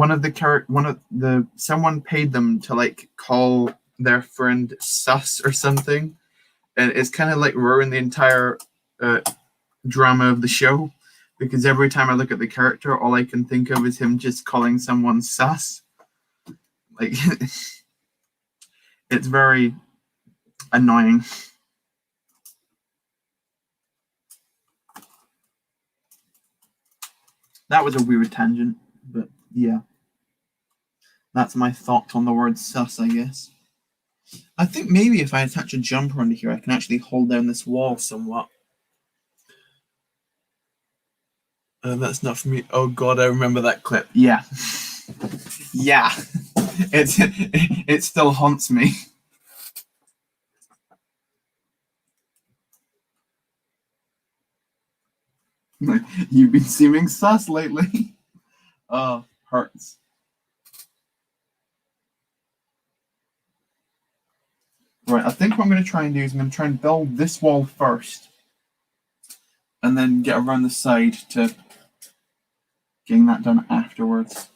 someone paid them to like call their friend sus or something, and it's kind of like ruined the entire drama of the show, because every time I look at the character, all I can think of is him just calling someone sus. Like, it's very annoying. That was a weird tangent, but yeah. That's my thought on the word sus, I guess. I think maybe if I attach a jumper under here, I can actually hold down this wall somewhat. That's not for me. Oh god, I remember that clip. Yeah. Yeah. It still haunts me. You've been seeming sus lately. Oh, hurts. Right, I think what I'm going to try and do is I'm going to try and build this wall first, and then get around the side to getting that done afterwards.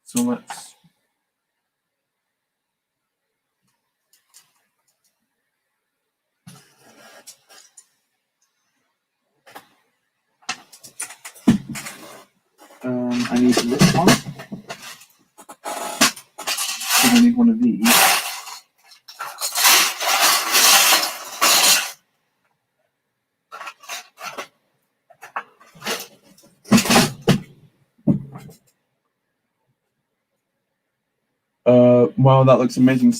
So let's... I need this one. I need one of these. Wow, that looks amazing,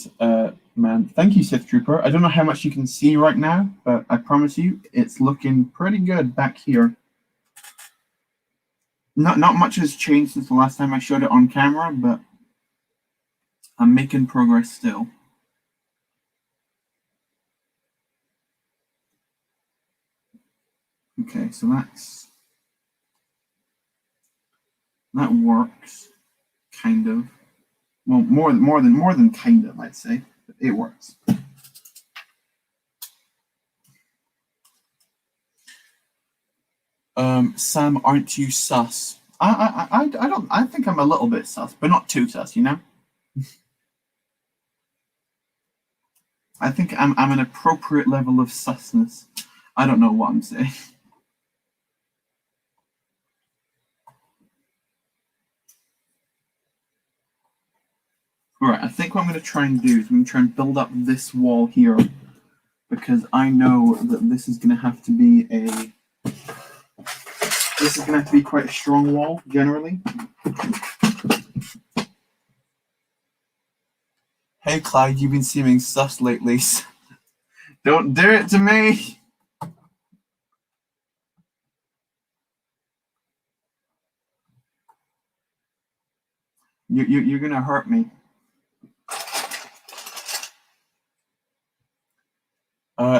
man. Thank you, Sith Trooper. I don't know how much you can see right now, but I promise you, it's looking pretty good back here. Not much has changed since the last time I showed it on camera, but I'm making progress still. Okay, so that works, kind of. Well, more than kind of, I'd say. But it works. Sam, aren't you sus? I don't. I think I'm a little bit sus, but not too sus, you know. I think I'm an appropriate level of susness. I don't know what I'm saying. All right, I think what I'm going to try and do is I'm going to try and build up this wall here, because I know that this is going to have to be quite a strong wall generally. Hey Clyde, you've been seeming sus lately. Don't do it to me. You're gonna hurt me.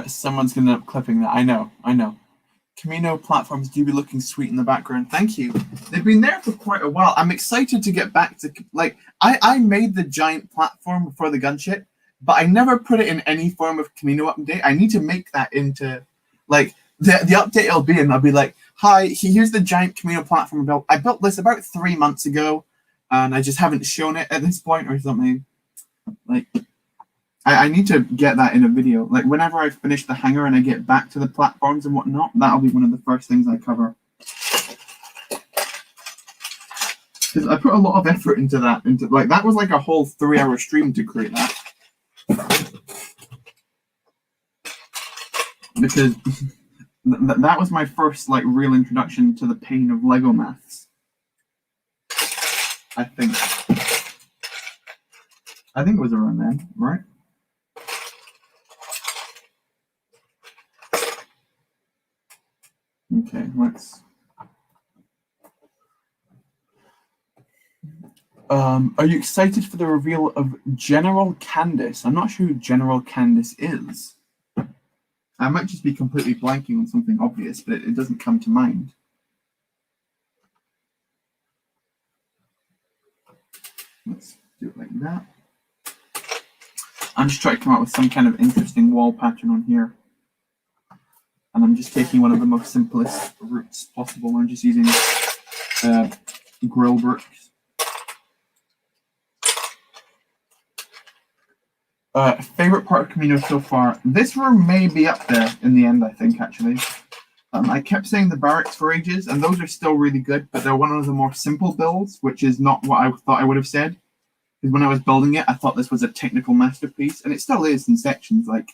Someone's gonna end up clipping that. I know. Kamino platforms do be looking sweet in the background. Thank you. They've been there for quite a while. I'm excited to get back to, like, I made the giant platform before the gunship, but I never put it in any form of Kamino update. I need to make that into, like, the update it'll be, and I'll be like, hi, here's the giant Kamino platform I built. I built this about 3 months ago, and I just haven't shown it at this point or something. Like, I need to get that in a video. Like, whenever I finish the hangar and I get back to the platforms and whatnot, that'll be one of the first things I cover. Because I put a lot of effort into that. That was like a whole 3-hour stream to create that. Because that was my first, like, real introduction to the pain of Lego maths. I think it was around then, right? Okay, let's. Are you excited for the reveal of General Candace? I'm not sure who General Candace is. I might just be completely blanking on something obvious, but it doesn't come to mind. Let's do it like that. I'm just trying to come up with some kind of interesting wall pattern on here. And I'm just taking one of the most simplest routes possible. I'm just using grill bricks. Favorite part of Kamino so far? This room may be up there in the end, I think, actually. I kept saying the barracks for ages, and those are still really good, but they're one of the more simple builds, which is not what I thought I would have said. Because when I was building it, I thought this was a technical masterpiece, and it still is in sections. Like,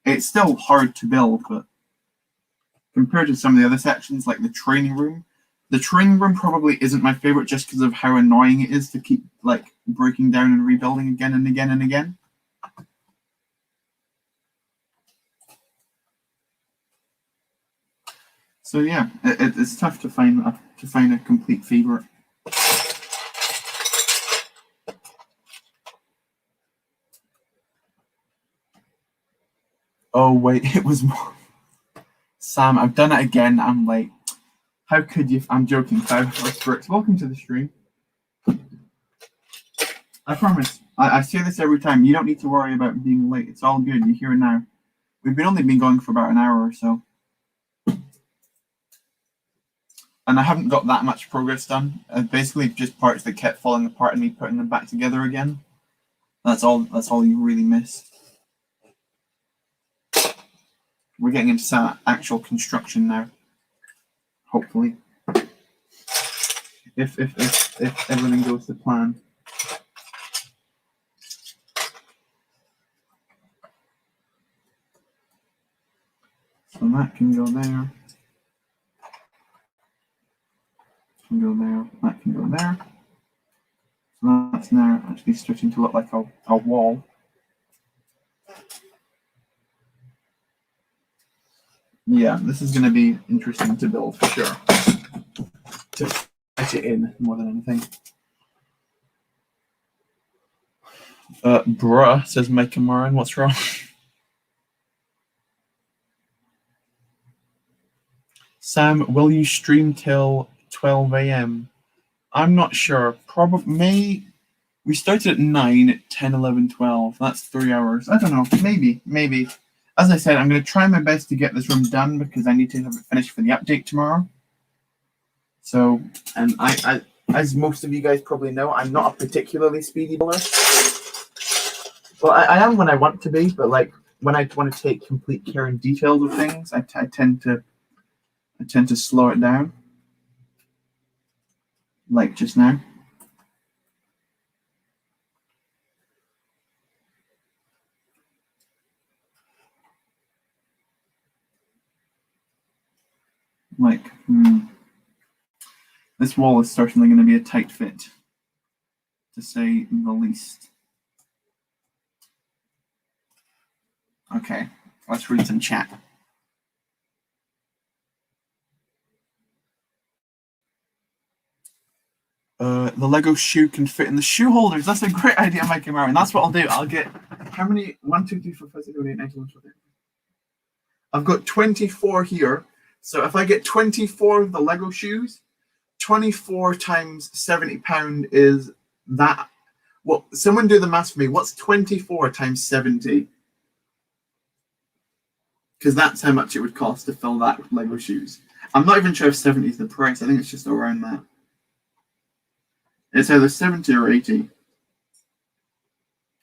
it's still hard to build, but compared to some of the other sections, like the training room probably isn't my favorite just because of how annoying it is to keep, like, breaking down and rebuilding again and again and again. So yeah, it's tough to find a complete favorite. Oh wait, it was more. Sam, I've done it again. I'm like, how could you? I'm joking. Bricks. Welcome to the stream. I promise. I say this every time. You don't need to worry about being late. It's all good. You're here now. We've only been going for about an hour or so. And I haven't got that much progress done. Basically, just parts that kept falling apart and me putting them back together again. That's all you really miss. We're getting into some actual construction now. Hopefully, if everything goes to plan. So that can go there. Can go there. That can go there. So that's now actually starting to look like a wall. Yeah, this is going to be interesting to build for sure. To fit it in more than anything. Bruh, says Mike and Moran. What's wrong? Sam, will you stream till 12 a.m.? I'm not sure. Probably. We started at 9, 10, 11, 12. That's 3 hours. I don't know. Maybe. As I said, I'm going to try my best to get this room done because I need to have it finished for the update tomorrow. So, and I, as most of you guys probably know, I'm not a particularly speedy bowler. Well, I am when I want to be, but like when I want to take complete care and details of things, I tend to slow it down. Like just now. Like, this wall is certainly going to be a tight fit, to say the least. Okay, let's read some chat. The Lego shoe can fit in the shoe holders. That's a great idea, Mike and Marion. That's what I'll do. I'll get how many? 1, 2, 3, 4, 5, 6, 7, 8, 9, 10, 11, 12, 13. I've got 24 here. So if I get 24 of the Lego shoes, 24 times £70 is that. Well, someone do the math for me. What's 24 times 70? Because that's how much it would cost to fill that with Lego shoes. I'm not even sure if 70 is the price. I think it's just around that. It's either 70 or 80.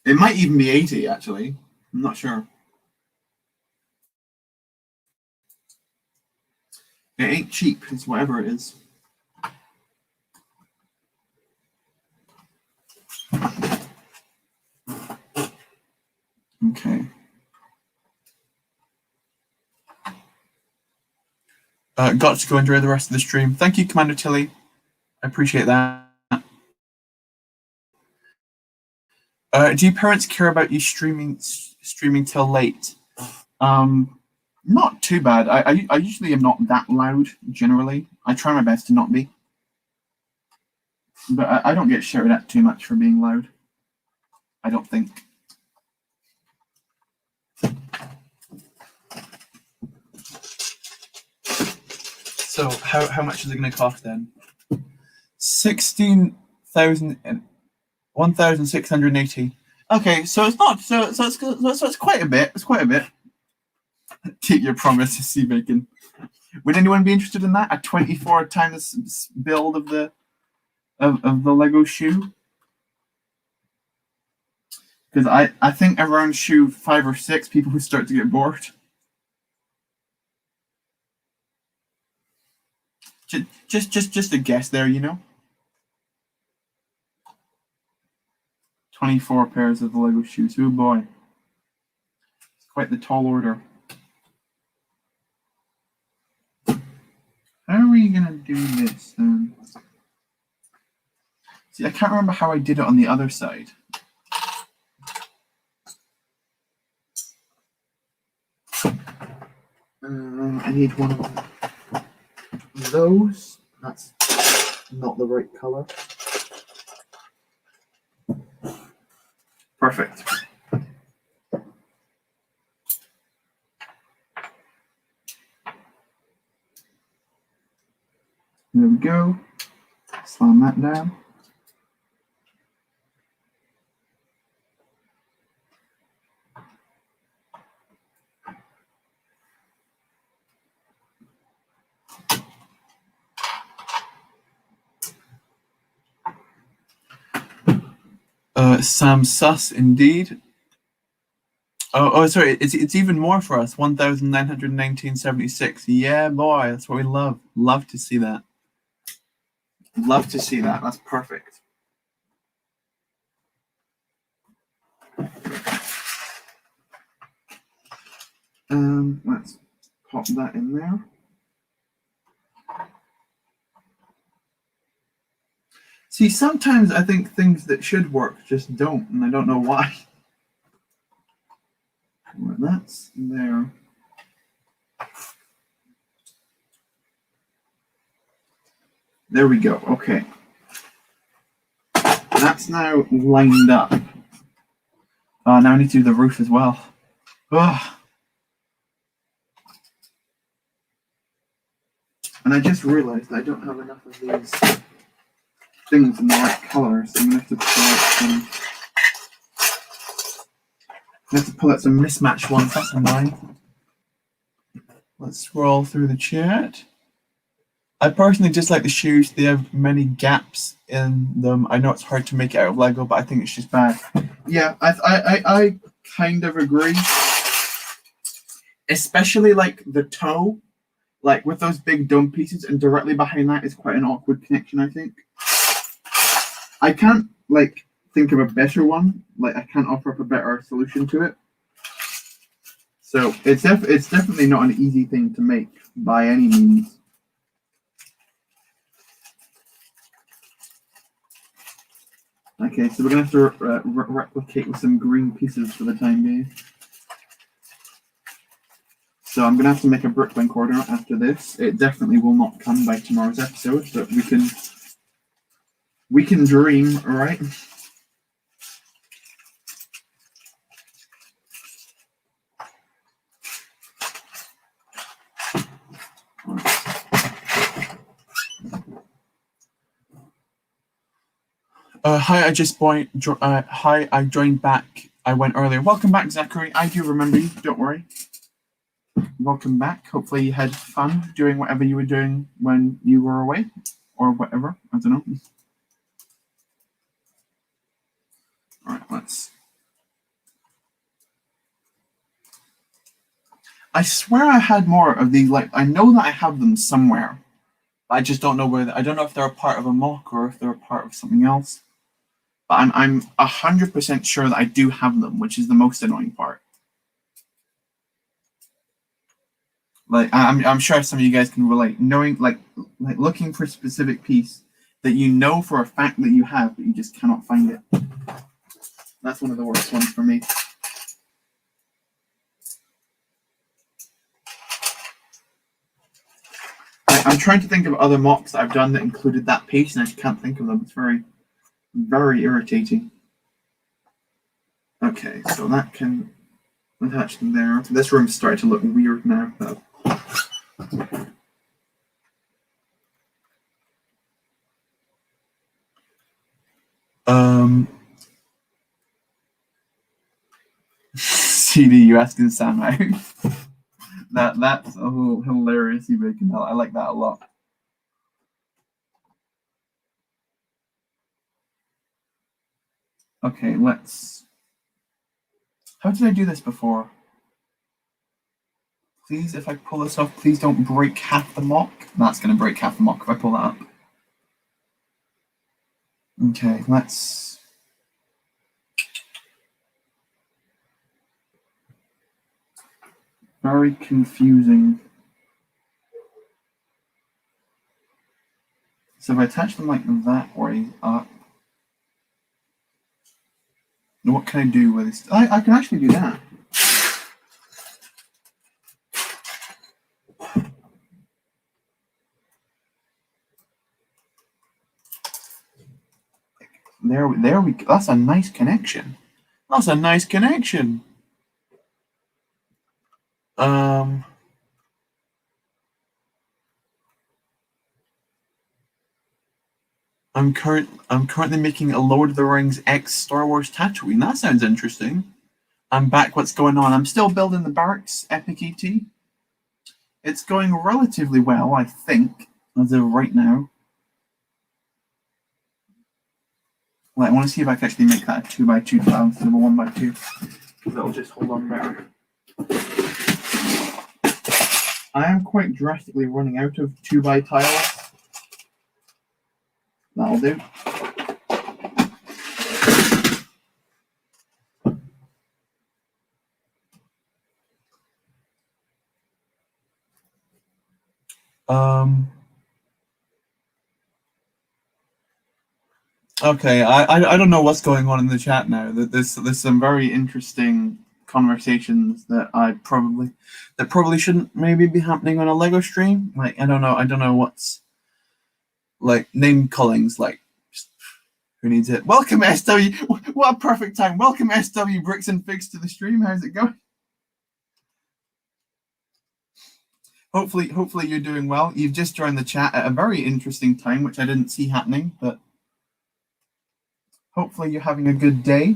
It might even be 80, actually. I'm not sure. It ain't cheap. It's whatever it is. Okay. Got to go enjoy the rest of the stream. Thank you, Commander Tilly. I appreciate that. Do your parents care about you streaming till late? Not too bad. I usually am not that loud, generally. I try my best to not be. But I don't get shouted at too much for being loud. I don't think. So how much is it going to cost then? 1,680. Okay, so it's not so it's quite a bit. It's quite a bit. Keep your promise, sea bacon. Would anyone be interested in that? A 24 times build of the Lego shoe? Because I think around shoe 5 or 6, people would start to get bored. Just a guess there, you know. 24 pairs of the Lego shoes. Oh boy, it's quite the tall order. How are we gonna do this then? See, I can't remember how I did it on the other side. I need one of those. That's not the right color. Perfect. There we go. Slam that down. Sam Suss, indeed. Oh, sorry. It's even more for us. 1,919.76. Yeah, boy, that's what we love. Love to see that. Love to see that. That's perfect. Let's pop that in there. See, sometimes I think things that should work just don't, and I don't know why. Well, that's there. There we go. Okay. That's now lined up. Now I need to do the roof as well. Ugh. And I just realized I don't have enough of these things in the right color, so I'm going to have to pull out some mismatched ones. That's annoying. Let's scroll through the chat. I personally just like the shoes. They have many gaps in them. I know it's hard to make it out of Lego, but I think it's just bad. Yeah, I kind of agree. Especially like the toe, like with those big dome pieces, and directly behind that is quite an awkward connection, I think. I can't like think of a better one. Like I can't offer up a better solution to it. So it's definitely not an easy thing to make by any means. Okay, so we're gonna have to replicate with some green pieces for the time being. So I'm gonna have to make a bricklink order after this. It definitely will not come by tomorrow's episode, but we can dream, all right? Hi, I just hi, I joined back. I went earlier. Welcome back, Zachary. I do remember you. Don't worry. Welcome back. Hopefully you had fun doing whatever you were doing when you were away, or whatever. I don't know. All right, let's. I swear I had more of these. Like I know that I have them somewhere. I just don't know where. I don't know if they're a part of a mock or if they're a part of something else. But I'm 100% sure that I do have them, which is the most annoying part. Like I'm sure some of you guys can relate, knowing like looking for a specific piece that you know for a fact that you have, but you just cannot find it. That's one of the worst ones for me. I'm trying to think of other mocks that I've done that included that piece, and I just can't think of them. It's very, very irritating. Okay, so that can attach them there. This room's starting to look weird now, though. CD, you asking Sam out? That's a little hilarious, you making that. I like that a lot. Okay, let's. How did I do this before? Please, if I pull this off, please don't break half the mock. That's going to break half the mock if I pull that up. Okay, let's. Very confusing. So if I attach them like that way up, what can I do with this? I can actually do that. There we go. That's a nice connection. That's a nice connection. I'm currently making a Lord of the Rings X Star Wars Tatooine. That sounds interesting. I'm back. What's going on? I'm still building the barracks Epic ET. It's going relatively well, I think, as of right now. Well, I want to see if I can actually make that a 2x2 tile instead of a 1x2, because that'll just hold on better. I am quite drastically running out of 2x tiles. That'll do. Okay, I don't know what's going on in the chat now. There's some very interesting conversations that probably shouldn't maybe be happening on a Lego stream. Like I don't know what's like name callings like. Who needs it? Welcome SW. What a perfect time. Welcome SW Bricks and Figs to the stream. How's it going? Hopefully you're doing well. You've just joined the chat at a very interesting time, which I didn't see happening, but hopefully you're having a good day.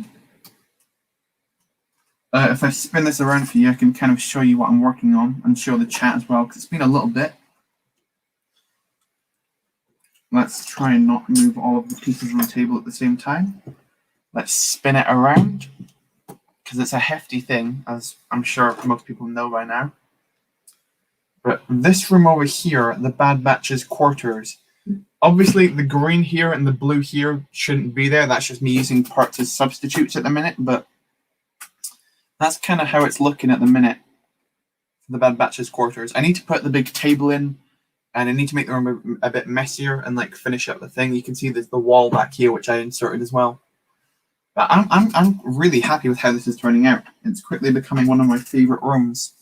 If I spin this around for you, I can kind of show you what I'm working on and show the chat as well, because it's been a little bit. Let's try and not move all of the pieces on the table at the same time. Let's spin it around, because it's a hefty thing, as I'm sure most people know by now. But this room over here, the Bad Batch's quarters, obviously the green here and the blue here shouldn't be there. That's just me using parts as substitutes at the minute, but that's kind of how it's looking at the minute for the Bad Batch's quarters. I need to put the big table in, and I need to make the room a bit messier and like finish up the thing. You can see there's the wall back here, which I inserted as well. But I'm really happy with how this is turning out. It's quickly becoming one of my favorite rooms.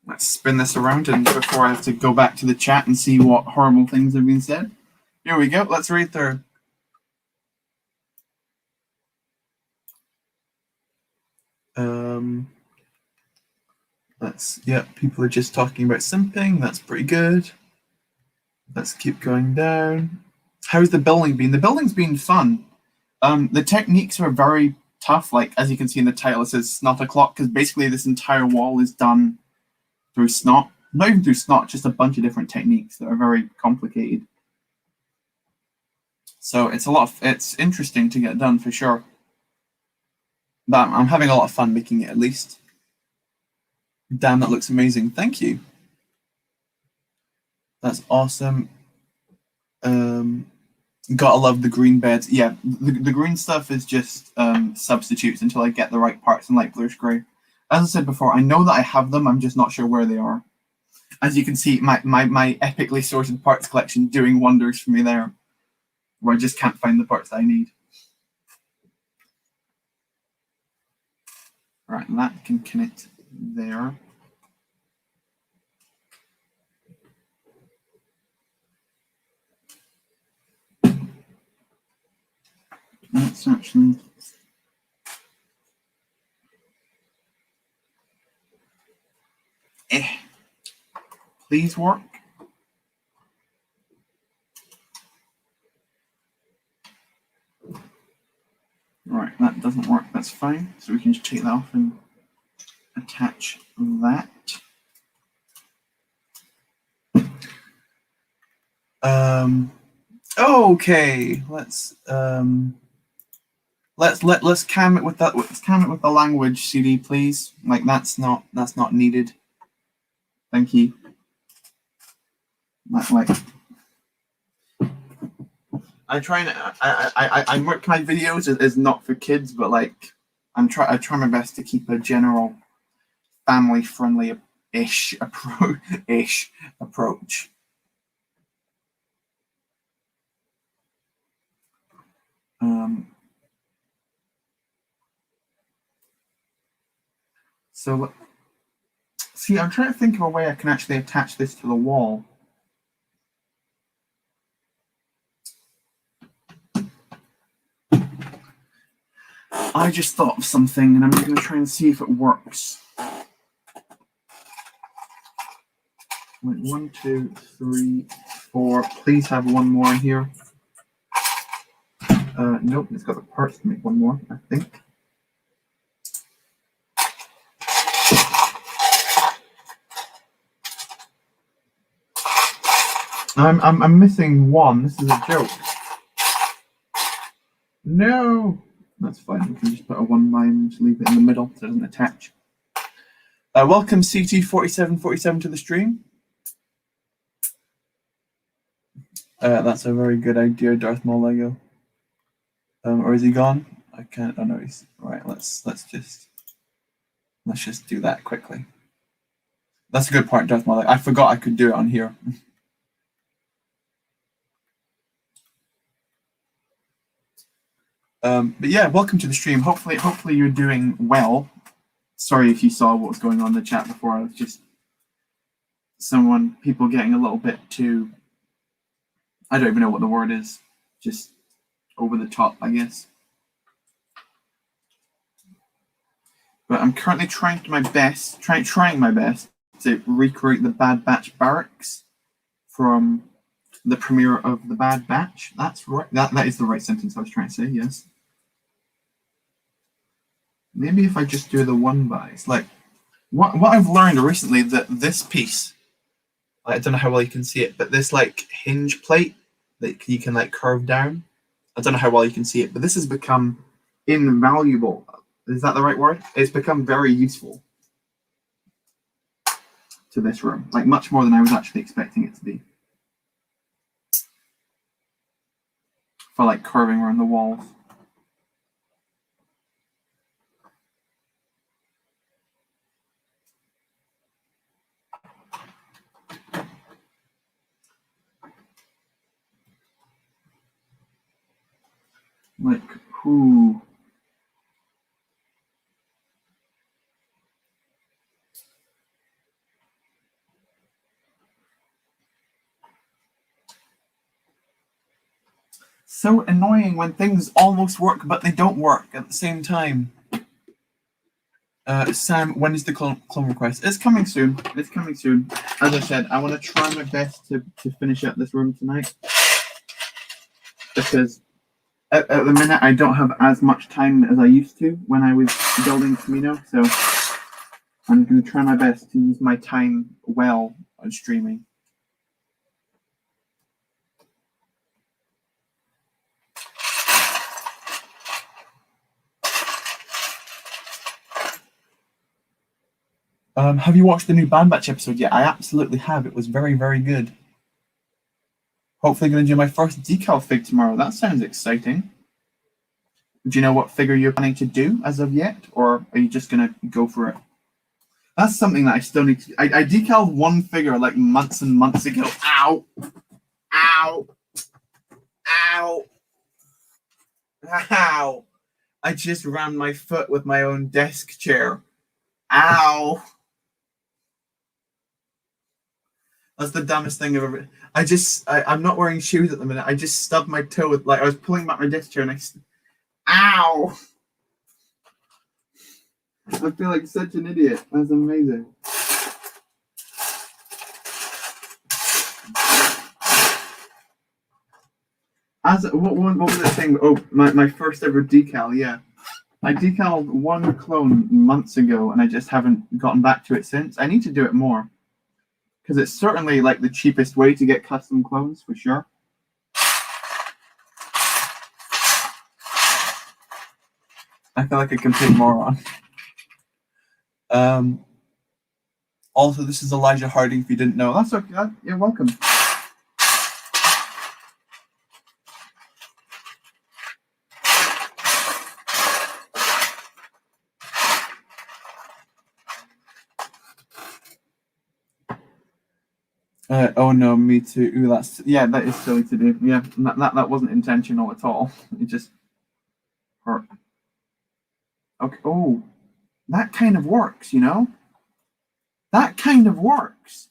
Let's spin this around, and before I have to go back to the chat and see what horrible things have been said. Here we go. Let's read through. People are just talking about simping. That's pretty good. Let's keep going down. How's the building been? The building's been fun. The techniques are very tough. Like, as you can see in the title, it says SNOT o'clock, because basically this entire wall is done through SNOT. Not even through SNOT, just a bunch of different techniques that are very complicated. So it's interesting to get done for sure. But I'm having a lot of fun making it, at least. Damn, that looks amazing. Thank you. That's awesome. Gotta love the green beds. Yeah, the green stuff is just substitutes until I get the right parts in light bluish grey. As I said before, I know that I have them, I'm just not sure where they are. As you can see, my epically sorted parts collection doing wonders for me there, where I just can't find the parts that I need. Right, and that can connect there. That's actually... Please work. Right, that doesn't work, that's fine. So we can just take that off and attach that. Okay, let's cam it with that. Let's cam it with the language CD, please. Like that's not needed. Thank you. Like I try and I work my videos as not for kids, but like I try my best to keep a general family friendly ish approach. So see, I'm trying to think of a way I can actually attach this to the wall. I just thought of something, and I'm going to try and see if it works. Wait, 1, 2, 3, 4. Please have one more in here. Nope, it's got the parts to make one more, I think. I'm missing one. This is a joke. No, that's fine. We can just put a 1 by and just leave it in the middle so it doesn't attach. Welcome CT4747 to the stream. That's a very good idea, Darth Maul Lego. Or is he gone? I can't. Oh no, he's right. Let's just do that quickly. That's a good point, Darth Maul. I forgot I could do it on here. But yeah, welcome to the stream. Hopefully you're doing well. Sorry if you saw what was going on in the chat before. I was just people getting a little bit too, I don't even know what the word is, just over the top, I guess. But I'm currently trying my best to recreate the Bad Batch barracks from the premiere of the Bad Batch. That's right. That is the right sentence I was trying to say. Yes. Maybe if I just do the 1 bys, like what I've learned recently, that this piece I don't know how well you can see it, but this like hinge plate that you can like curve down. I don't know how well you can see it, but this has become invaluable. Is that the right word? It's become very useful to this room, like much more than I was actually expecting it to be. For like curving around the walls. Like, whoo. So annoying when things almost work, but they don't work at the same time. Sam, when is the clone request? It's coming soon. It's coming soon. As I said, I want to try my best to finish up this room tonight. Because at the minute, I don't have as much time as I used to when I was building Kamino. So I'm going to try my best to use my time well on streaming. Have you watched the new Bad Batch episode yet? I absolutely have. It was very, very good. Hopefully going to do my first decal fig tomorrow. That sounds exciting. Do you know what figure you're planning to do as of yet? Or are you just going to go for it? That's something that I still need to... I decaled one figure like months and months ago. Ow! Ow! Ow! Ow! I just ran my foot with my own desk chair. Ow! That's the dumbest thing I've ever... I'm not wearing shoes at the minute. I just stubbed my toe with... Like, I was pulling back my desk chair and I... Ow! I feel like such an idiot. That's amazing. What was the thing? Oh, my first ever decal, yeah. I decaled one clone months ago and I just haven't gotten back to it since. I need to do it more. Because it's certainly like the cheapest way to get custom clones, for sure. I feel like a complete moron. Also, this is Elijah Harding, if you didn't know. That's okay. You're welcome. Oh no, me too. Ooh, that is silly to do. Yeah, that wasn't intentional at all. It just hurt. Okay. Oh, that kind of works, you know. That kind of works.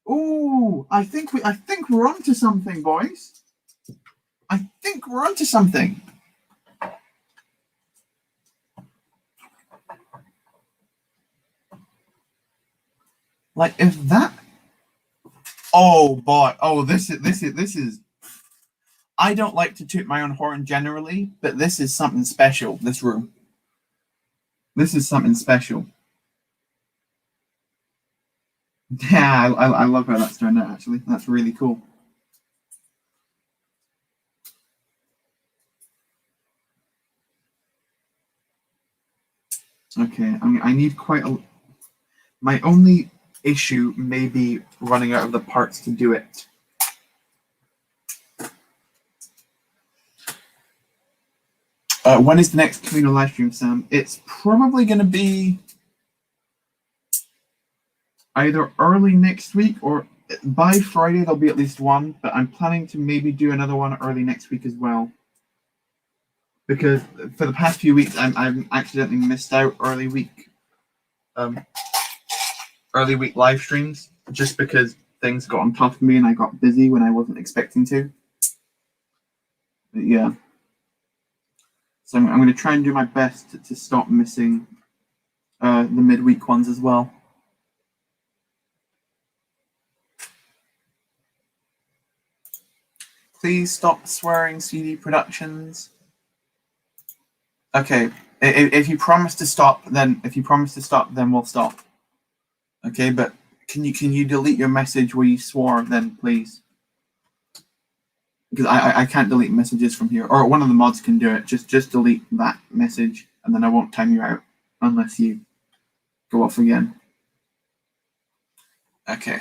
Ooh, I think we're onto something, boys. I think we're onto something. Like if that. Oh boy! Oh, this is. I don't like to toot my own horn generally, but this is something special. This room. This is something special. Yeah, I love how that's turned out. Actually, that's really cool. Okay, I need quite a. My only issue may be running out of the parts to do it. When is the next Kamino live stream, Sam? It's probably going to be either early next week or by Friday there'll be at least one, but I'm planning to maybe do another one early next week as well. Because for the past few weeks I've accidentally missed out early week live streams just because things got on top of me and I got busy when I wasn't expecting to. But yeah. So I'm going to try and do my best to stop missing the midweek ones as well. Please stop swearing, CD Productions. Okay, if you promise to stop, then we'll stop. Okay, but Can you delete your message where you swore then, please? Because I can't delete messages from here, or one of the mods can do it. Just delete that message, and then I won't time you out unless you go off again. Okay.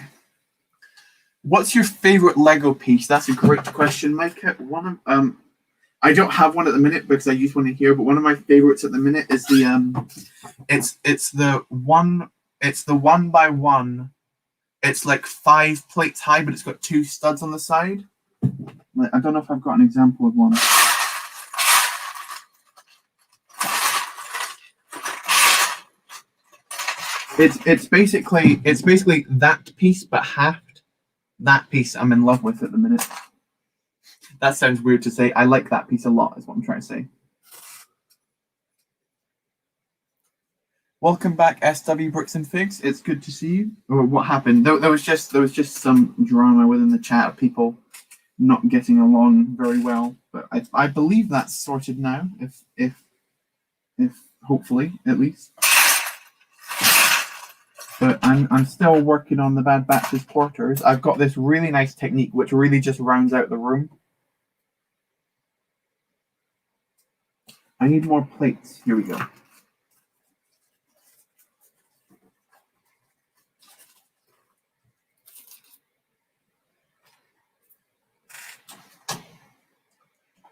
What's your favorite Lego piece? That's a great question, Micah. I don't have one at the minute because I use one in here, but one of my favorites at the minute is the it's the 1x1. It's like 5 plates high, but it's got 2 studs on the side. Like, I don't know if I've got an example of one. It's basically that piece, but halved. That piece I'm in love with at the minute. That sounds weird to say. I like that piece a lot, is what I'm trying to say. Welcome back, SW Bricks and Figs. It's good to see you. Or what happened? There was just some drama within the chat of people not getting along very well, but I believe that's sorted now. If hopefully at least. But I'm still working on the Bad Batch's quarters. I've got this really nice technique which really just rounds out the room. I need more plates. Here we go.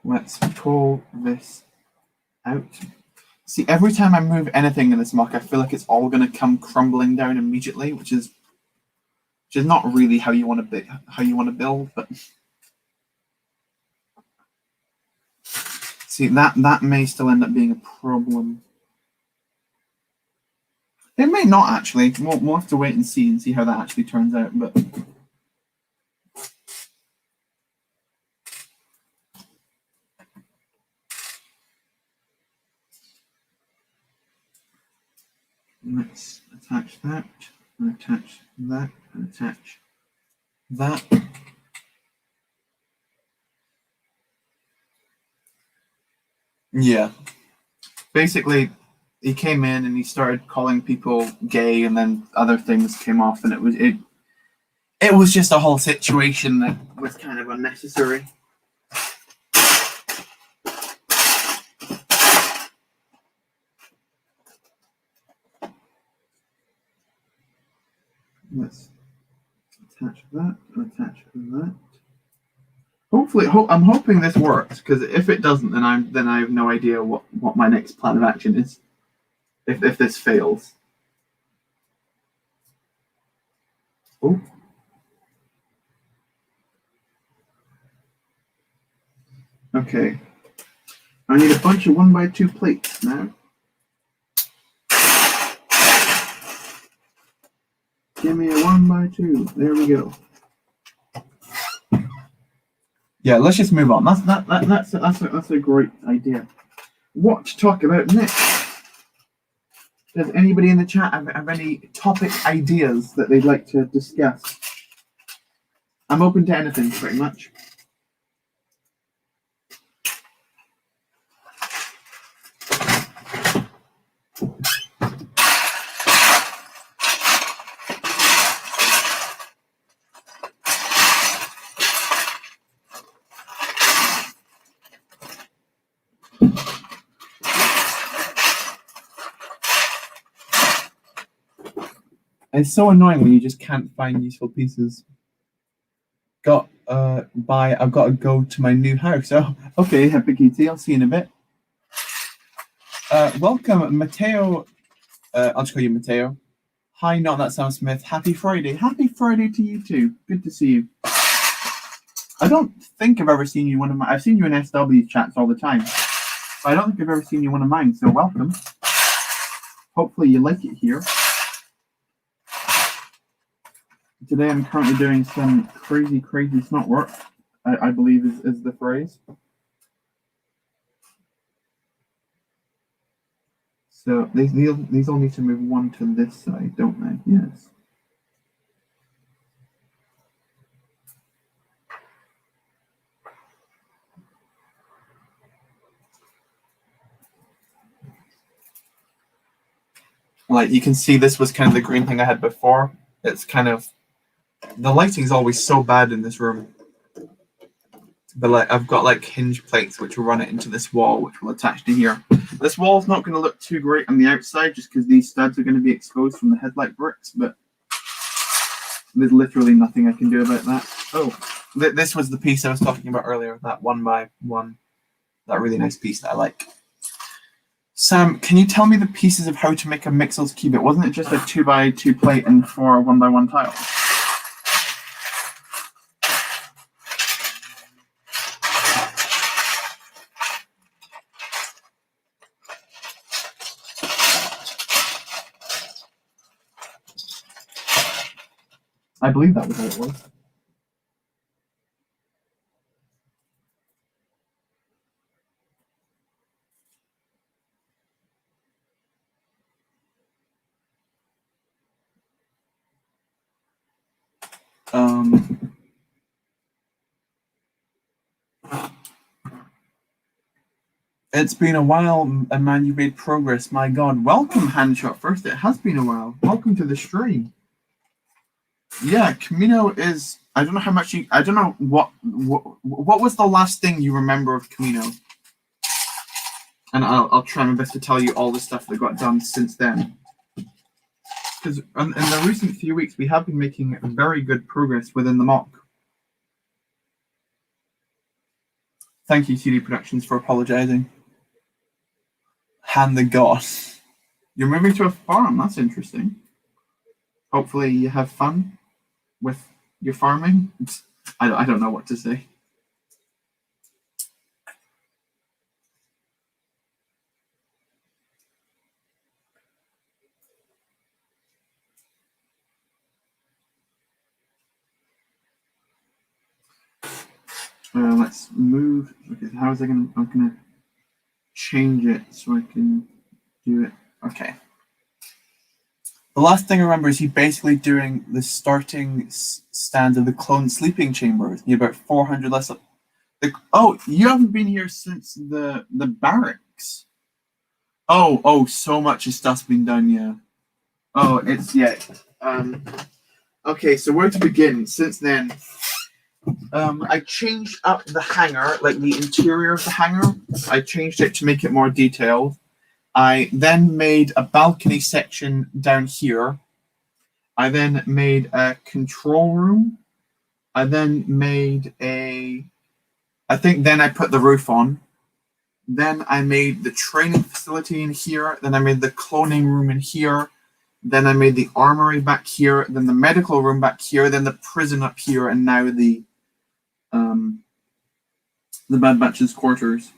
Let's pull this out. See, every time I move anything in this mock, I feel like it's all going to come crumbling down immediately, which is not really how you want to build. But see, that may still end up being a problem. It may not actually. We'll have to wait and see how that actually turns out. But let's attach that, and attach that, and attach that. Yeah. Basically, he came in and he started calling people gay, and then other things came off, and it was just a whole situation that was kind of unnecessary. Let's attach that and attach that. Hopefully, I'm hoping this works, because if it doesn't, then I have no idea what my next plan of action is. If this fails. Oh. Okay. I need a bunch of 1x2 plates now. Give me a 1x2. There we go. Yeah, let's just move on. That's a great idea. What to talk about next? Does anybody in the chat have any topic ideas that they'd like to discuss? I'm open to anything, pretty much. It's so annoying when you just can't find useful pieces. I've got to go to my new house. Oh, okay, Happy Kitty, I'll see you in a bit. Welcome, Mateo. I'll just call you Mateo. Hi, not that Sam Smith. Happy Friday. Happy Friday to you too. Good to see you. I don't think I've ever seen you in I've seen you in SW chats all the time, but I don't think I've ever seen you in one of mine, so welcome. Hopefully you like it here. Today I'm currently doing some crazy SNOT work, I believe is the phrase. So these all need to move one to this side, don't they? Yes. Like you can see, this was kind of the green thing I had before. It's kind of, the lighting's always so bad in this room. But like, I've got like hinge plates which will run it into this wall, which will attach to here. This wall's not going to look too great on the outside, just because these studs are going to be exposed from the headlight bricks. But there's literally nothing I can do about that. Oh, this was the piece I was talking about earlier. That 1x1, that really nice piece that I like. Sam, can you tell me the pieces of how to make a Mixels cube? It wasn't it just a 2x2 plate and 4 1x1 tiles? I believe that was how it was. It's been a while, and man, you made progress. My God, welcome, Handshot First. It has been a while. Welcome to the stream. Yeah, Kamino is. I don't know how much you. I don't know what was the last thing you remember of Kamino. And I'll try my best to tell you all the stuff that got done since then. Because in the recent few weeks, we have been making very good progress within the mock. Thank you, CD Productions, for apologizing. Hand the god. You're moving to a farm. That's interesting. Hopefully you have fun with your farming. I don't know what to say. Let's move. Okay, how is I gonna? I'm gonna change it so I can do it. Okay. The last thing I remember is you basically doing the starting stand of the clone sleeping chambers. You about 400 less. Oh, you haven't been here since the barracks. Oh, so much stuff's been done. Yeah. Oh, it's yeah. Okay, so where to begin? Since then, I changed up the hangar, like the interior of the hangar. I changed it to make it more detailed. I then made a balcony section down here. I then made a control room. I then made I think then I put the roof on. Then I made the training facility in here. Then I made the cloning room in here. Then I made the armory back here. Then the medical room back here. Then the prison up here. And now the Bad Batch's quarters.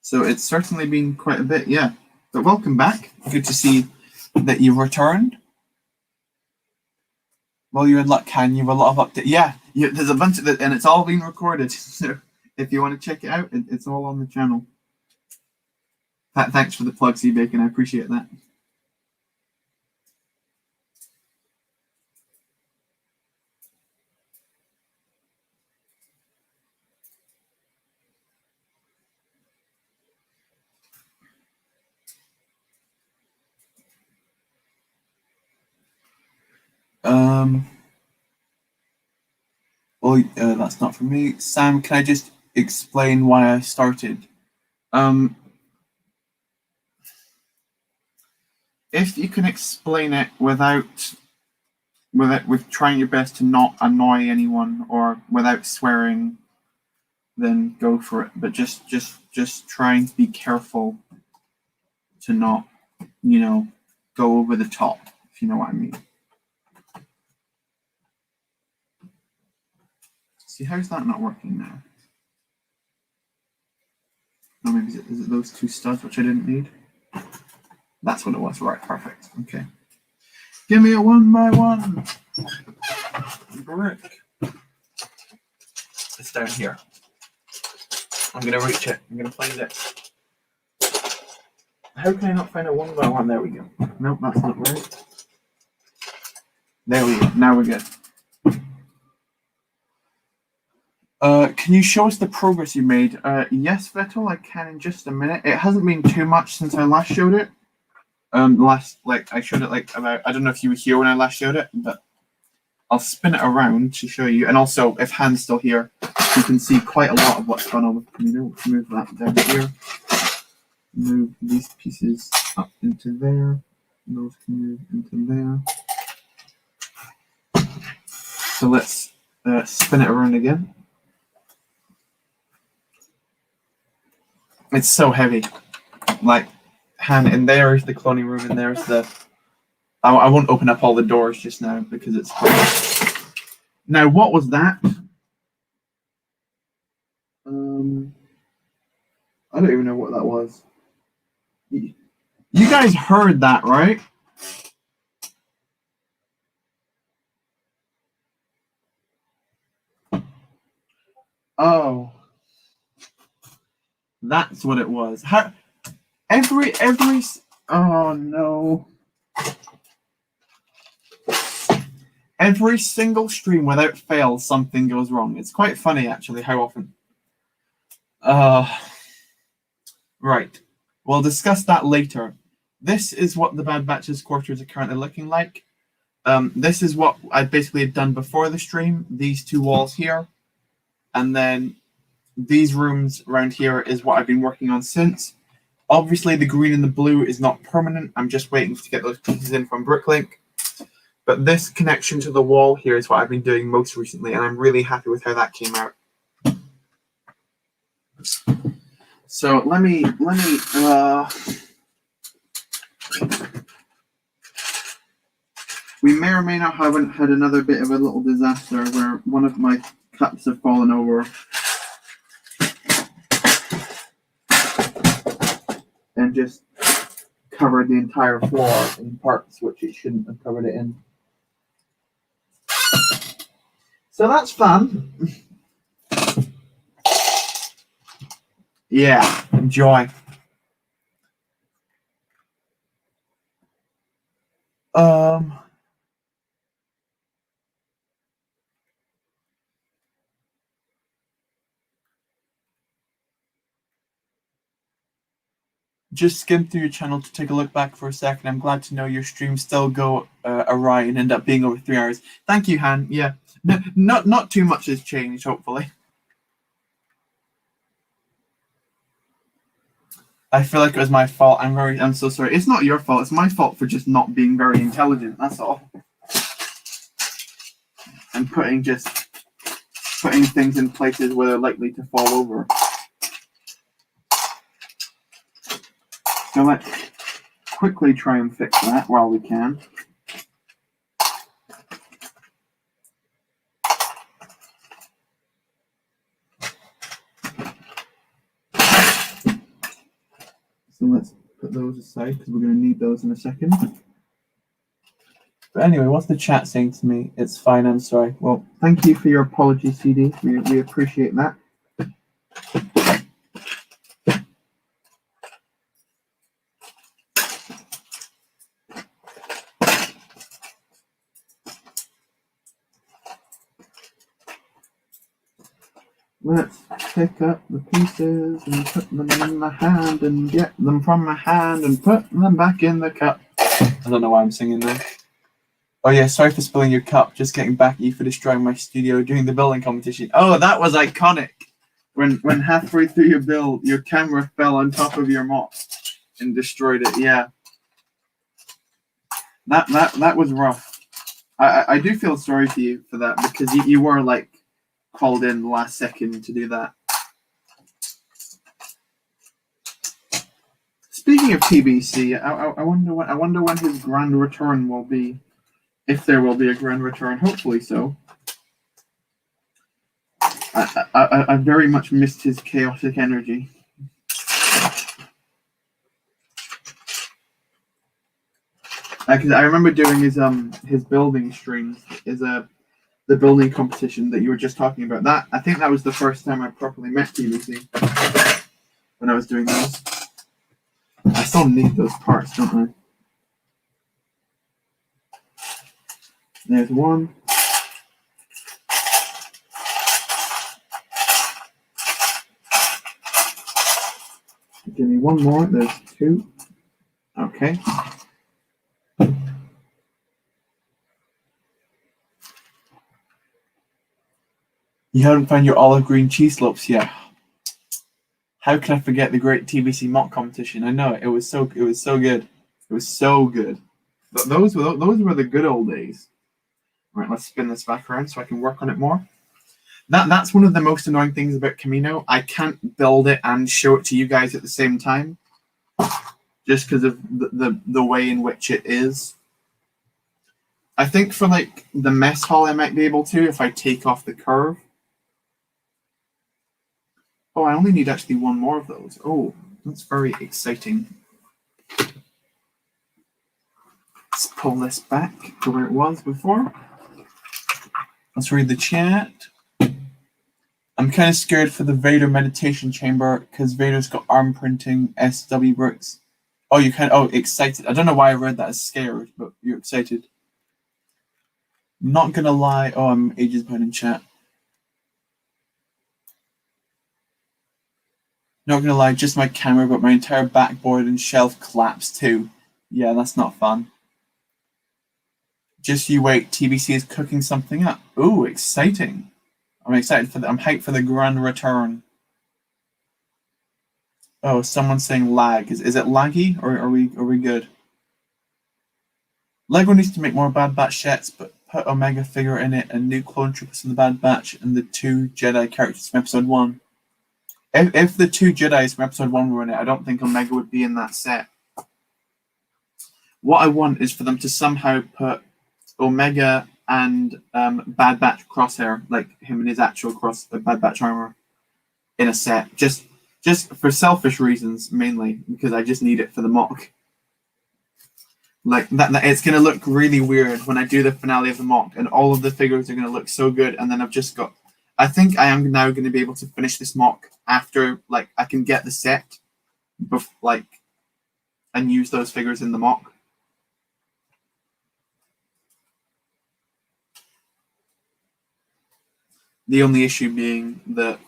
So it's certainly been quite a bit, yeah. But welcome back. Good to see that you've returned. Well, you're in luck, Can. You have a lot of updates. Yeah, there's a bunch of it, and it's all been recorded. So if you want to check it out, it's all on the channel. Thanks for the plug, C-Bacon. I appreciate that. Well, that's not for me. Sam, can I just explain why I started? If you can explain it with trying your best to not annoy anyone or without swearing, then go for it. But just trying to be careful to not, go over the top, if you know what I mean. See, how's that not working now? Oh, maybe is it those two studs which I didn't need? That's what it was. Right, perfect. Okay. Give me a 1x1 brick. It's down here. I'm gonna reach it. I'm gonna find it. How can I not find a 1x1? There we go. Nope, that's not right. There we go. Now we're good. Can you show us the progress you made? Yes, Vettel, I can in just a minute. It hasn't been too much since I last showed it. Last, like, I showed it like about, I don't know if you were here when I last showed it, but I'll spin it around to show you. And also, if Han's still here, you can see quite a lot of what's going on with Kamino. Move that down here. Move these pieces up into there. Those can move into there. So let's spin it around again. It's so heavy. Like, Han, and there is the cloning room, and there's the... I won't open up all the doors just now because it's hard. Now, what was that? I don't even know what that was. You guys heard that, right? Oh. That's what it was. How... Every... Oh, no. Every single stream, without fail, something goes wrong. It's quite funny, actually, how often. Right. We'll discuss that later. This is what the Bad Batch's quarters are currently looking like. This is what I basically had done before the stream. These two walls here. And then these rooms around here is what I've been working on since. Obviously, the green and the blue is not permanent. I'm just waiting to get those pieces in from Bricklink. But this connection to the wall here is what I've been doing most recently, and I'm really happy with how that came out. So let me we may or may not have had another bit of a little disaster where one of my cups have fallen over and just covered the entire floor in parts which it shouldn't have covered it in. So that's fun. Yeah, enjoy. Just skimmed through your channel to take a look back for a second. I'm glad to know your streams still go awry and end up being over 3 hours. Thank you, Han. Yeah, no, not too much has changed, hopefully. I feel like it was my fault. I'm so sorry. It's not your fault. It's my fault for just not being very intelligent. That's all. And putting things in places where they're likely to fall over. So let's quickly try and fix that while we can. So let's put those aside because we're going to need those in a second. But anyway, what's the chat saying to me? It's fine, I'm sorry. Well, thank you for your apology, CD. We appreciate that. Let's pick up the pieces and put them in my hand and get them from my hand and put them back in the cup. I don't know why I'm singing there. Oh yeah, sorry for spilling your cup. Just getting back at you for destroying my studio during the building competition. Oh, that was iconic. When halfway through your build, your camera fell on top of your mop and destroyed it. Yeah. That was rough. I do feel sorry for you for that because you were like called in the last second to do that. Speaking of TBC, I wonder when his grand return will be, if there will be a grand return. Hopefully so. I very much missed his chaotic energy. Because I remember doing his building streams, the building competition that you were just talking about. That I think that was the first time I properly met TBC when I was doing those. I still need those parts, don't I? There's one. Give me one more. There's two. Okay. You haven't found your olive green cheese slopes yet. How can I forget the great TBC mock competition? I know it was so good. It was so good. Those were the good old days. Right, let's spin this back around so I can work on it more. That's one of the most annoying things about Kamino. I can't build it and show it to you guys at the same time, just because of the way in which it is. I think for like the mess hall, I might be able to if I take off the curve. Oh, I only need actually one more of those. Oh, that's very exciting. Let's pull this back to where it was before. Let's read the chat. I'm kind of scared for the Vader meditation chamber because Vader's got arm printing SW bricks. Oh, you can. Oh, excited. I don't know why I read that as scared, but you're excited. Not gonna lie. Oh, I'm ages behind in chat. Not gonna lie, just my camera, but my entire backboard and shelf collapsed too. Yeah, that's not fun. Just you wait, TBC is cooking something up. Ooh, exciting. I'm excited for I'm hyped for the grand return. Oh, someone's saying lag. Is it laggy or are we good? Lego needs to make more Bad Batch sets, but put Omega figure in it and new clone troopers from the Bad Batch and the 2 Jedi characters from episode 1. If the 2 Jedis from episode 1 were in it, I don't think Omega would be in that set. What I want is for them to somehow put Omega and Bad Batch Crosshair, like him and his actual Bad Batch armor, in a set. Just for selfish reasons, mainly, because I just need it for the mock. Like that it's gonna look really weird when I do the finale of the mock, and all of the figures are gonna look so good, and then I've just got. I think I am now going to be able to finish this mock after, like, I can get the set, and use those figures in the mock. The only issue being that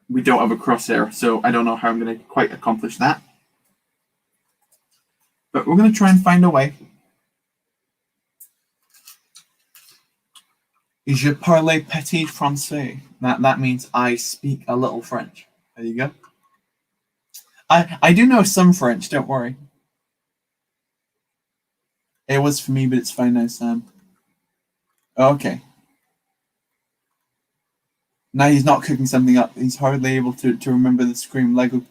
we don't have a crosshair, so I don't know how I'm going to quite accomplish that. But we're going to try and find a way. Je parle petit français. That means I speak a little French. There you go. I do know some French, don't worry. It was for me, but it's fine now, Sam. Okay. Now he's not cooking something up. He's hardly able to remember the stream Lego.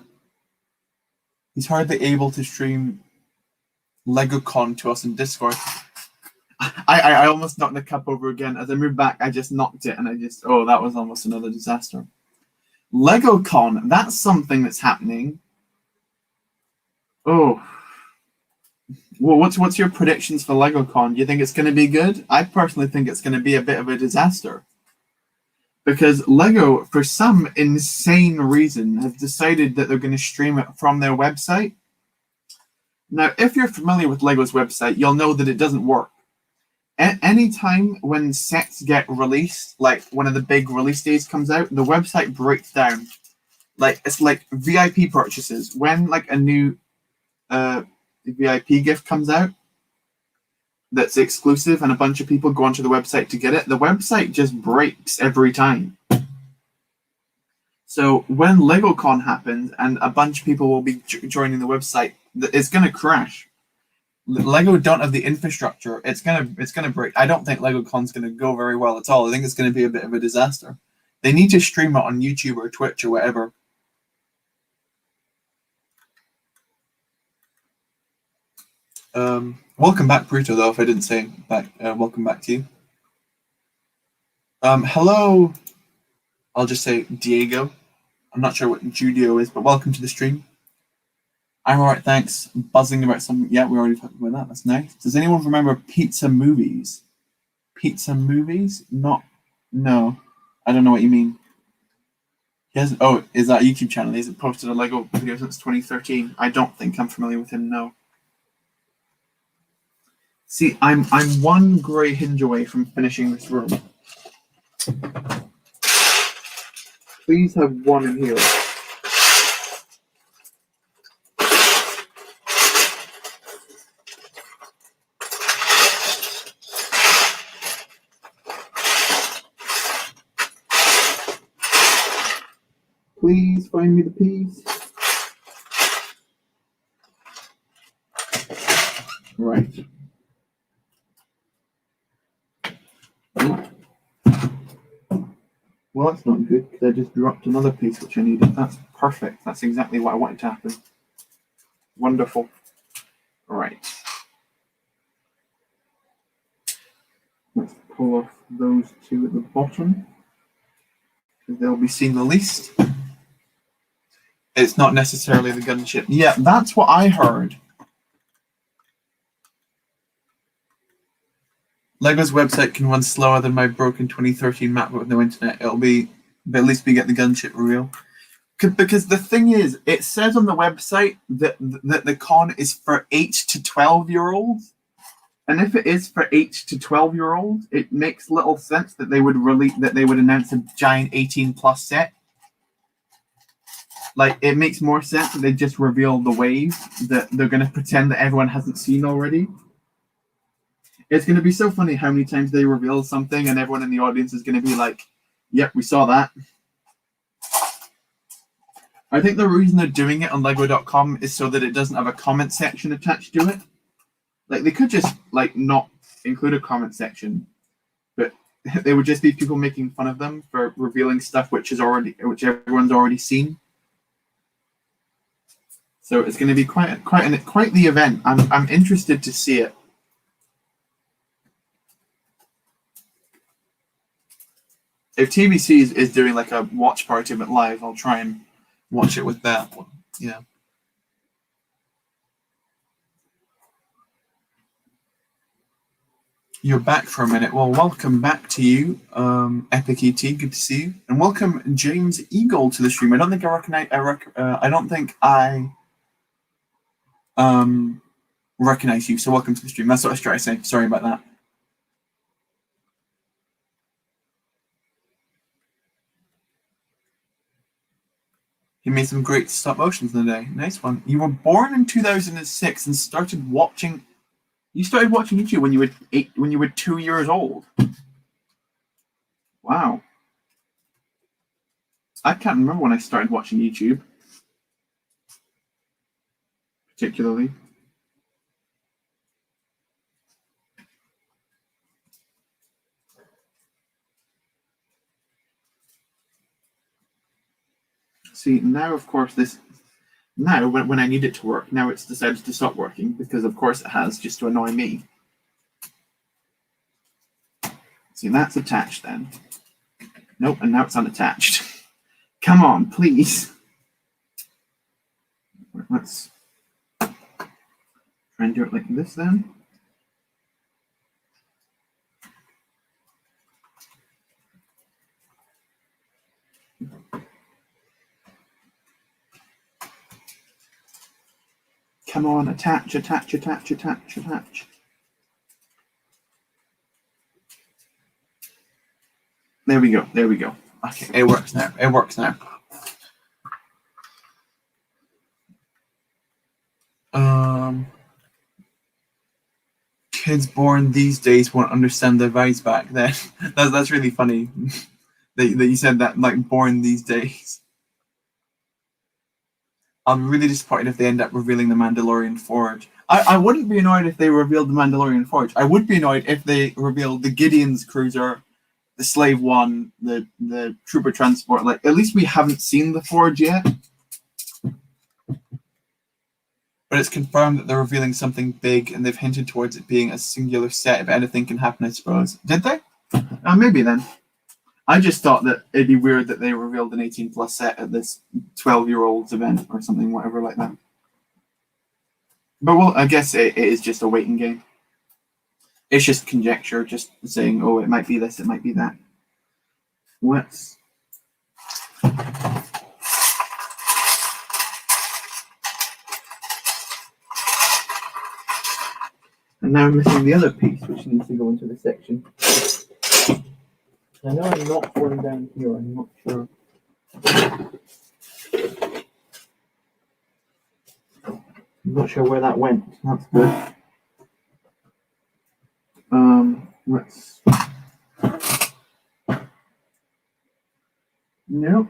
He's hardly able to stream LegoCon to us in Discord. I almost knocked the cup over again. As I moved back, I just knocked it, and that was almost another disaster. LegoCon, that's something that's happening. Oh. Well, what's your predictions for LegoCon? Do you think it's going to be good? I personally think it's going to be a bit of a disaster. Because Lego, for some insane reason, has decided that they're going to stream it from their website. Now, if you're familiar with Lego's website, you'll know that it doesn't work. Anytime when sets get released, like one of the big release days comes out, the website breaks down. Like, it's like VIP purchases. When like a new VIP gift comes out that's exclusive and a bunch of people go onto the website to get it, the website just breaks every time. So when LegoCon happens and a bunch of people will be joining the website, it's going to crash. Lego don't have the infrastructure. It's gonna break. I don't think LegoCon's going to go very well at all. I think it's going to be a bit of a disaster. They need to stream it on YouTube or Twitch or whatever. Welcome back, Bruto, though, if I didn't say back. Welcome back to you. Hello. I'll just say Diego. I'm not sure what Judio is, but welcome to the stream. I'm alright, thanks. Buzzing about something. Yeah, we already talked about that. That's nice. Does anyone remember Pizza Movies? Pizza Movies? No. I don't know what you mean. He hasn't. Oh, is that a YouTube channel? He hasn't posted a Lego video since 2013. I don't think I'm familiar with him, no. See, I'm one grey hinge away from finishing this room. Please have one in here. Please find me the piece. Right. Well, that's not good because I just dropped another piece which I needed. That's perfect. That's exactly what I wanted to happen. Wonderful. Right. Let's pull off those two at the bottom because they'll be seen the least. It's not necessarily the gunship. Yeah, that's what I heard. Lego's website can run slower than my broken 2013 MacBook with no internet. It'll be, but at least we get the gunship real. Because the thing is, it says on the website that the con is for 8 to 12-year-olds. And if it is for 8 to 12-year-olds, it makes little sense that they would announce a giant 18+ set. Like, it makes more sense that they just reveal the wave that they're going to pretend that everyone hasn't seen already. It's going to be so funny how many times they reveal something and everyone in the audience is going to be like, yep, we saw that. I think the reason they're doing it on Lego.com is so that it doesn't have a comment section attached to it. Like, they could just, like, not include a comment section, but there would just be people making fun of them for revealing stuff which everyone's already seen. So it's going to be quite the event. I'm interested to see it. If TBC is doing like a watch party of it live, I'll try and watch it with that one. Yeah. You're back for a minute. Well, welcome back to you, Epic ET. Good to see you, and welcome James Eagle to the stream. I don't think I recognize you. So welcome to the stream. That's what I was trying to say. Sorry about that. He made some great stop motions in the day. Nice one. You were born in 2006 and started watching. You started watching YouTube when you were 2 years old. Wow. I can't remember when I started watching YouTube, particularly. See, now, of course, now when I need it to work, now it's decided to stop working because, of course, it has, just to annoy me. See, that's attached then. Nope, and now it's unattached. Come on, please. Let's try and do it like this then. Come on, attach. There we go. Okay, it works now. Kids born these days won't understand the vibes back then. That's really funny that you said that, like, born these days. I'll be really disappointed if they end up revealing the Mandalorian Forge. I wouldn't be annoyed if they revealed the Mandalorian Forge. I would be annoyed if they revealed the Gideon's Cruiser, the Slave One, the Trooper Transport. Like, at least we haven't seen the Forge yet. But it's confirmed that they're revealing something big, and they've hinted towards it being a singular set. If anything can happen, I suppose. Did they? Maybe then. I just thought that it'd be weird that they revealed an 18+ set at this 12-year-olds event or something, whatever like that. But well, I guess it is just a waiting game. It's just conjecture, just saying, oh, it might be this, it might be that. Let's... And now I'm missing the other piece, which needs to go into the section. I know I'm not going down here, I'm not sure. I'm not sure where that went. That's good. Let's... Nope.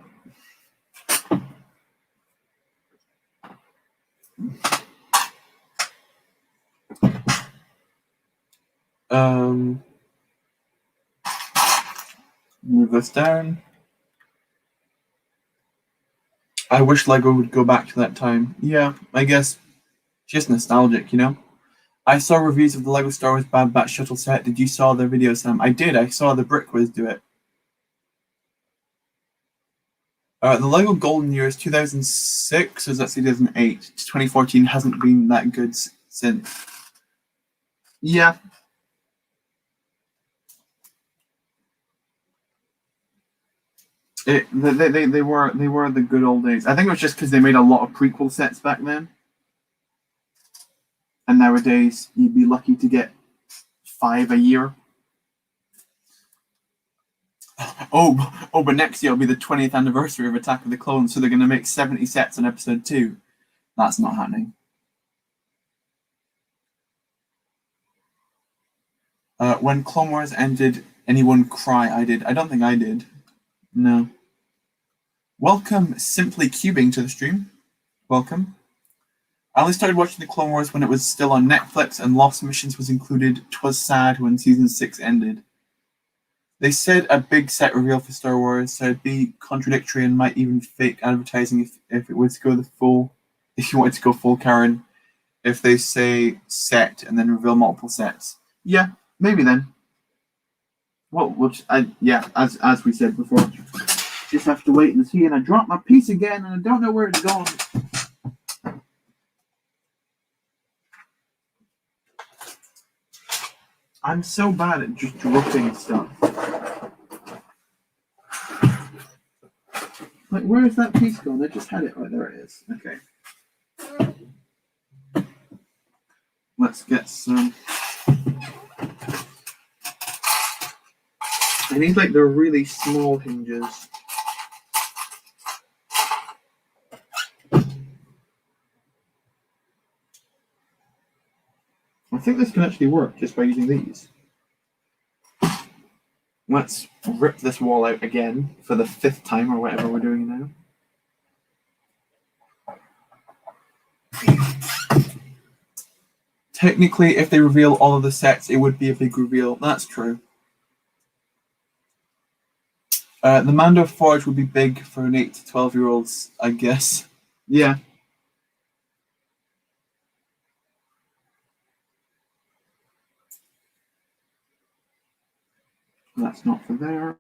Move this down. I wish Lego would go back to that time. Yeah, I guess just nostalgic, you know? I saw reviews of the Lego Star Wars Bad Batch shuttle set. Did you saw the video, Sam? I did. I saw the Brick Quiz do it. The Lego Golden Year is 2006, or is that 2008? 2014 hasn't been that good since. Yeah. They were the good old days. I think it was just because they made a lot of prequel sets back then. And nowadays, you'd be lucky to get 5 a year. But next year will be the 20th anniversary of Attack of the Clones, so they're going to make 70 sets on episode 2. That's not happening. When Clone Wars ended, anyone cry? I did. I don't think I did. No. Welcome, Simply Cubing, to the stream. Welcome. I only started watching the Clone Wars when it was still on Netflix and Lost Missions was included. 'Twas sad when season 6 ended. They said a big set reveal for Star Wars, so it'd be contradictory and might even fake advertising if it was to go the full. If you wanted to go full Karen, if they say set and then reveal multiple sets, yeah, maybe then. Well, as we said before, just have to wait and see. And I dropped my piece again, and I don't know where it's gone. I'm so bad at just dropping stuff. Like, where is that piece gone? I just had it. Oh, there it is. Okay. Let's get some. I need, like, the really small hinges. I think this can actually work just by using these. Let's rip this wall out again for the 5th time or whatever we're doing now. Technically, if they reveal all of the sets, it would be a big reveal. That's true. The Mando Forge would be big for an 8 to 12-year-olds, I guess. Yeah. That's not for there.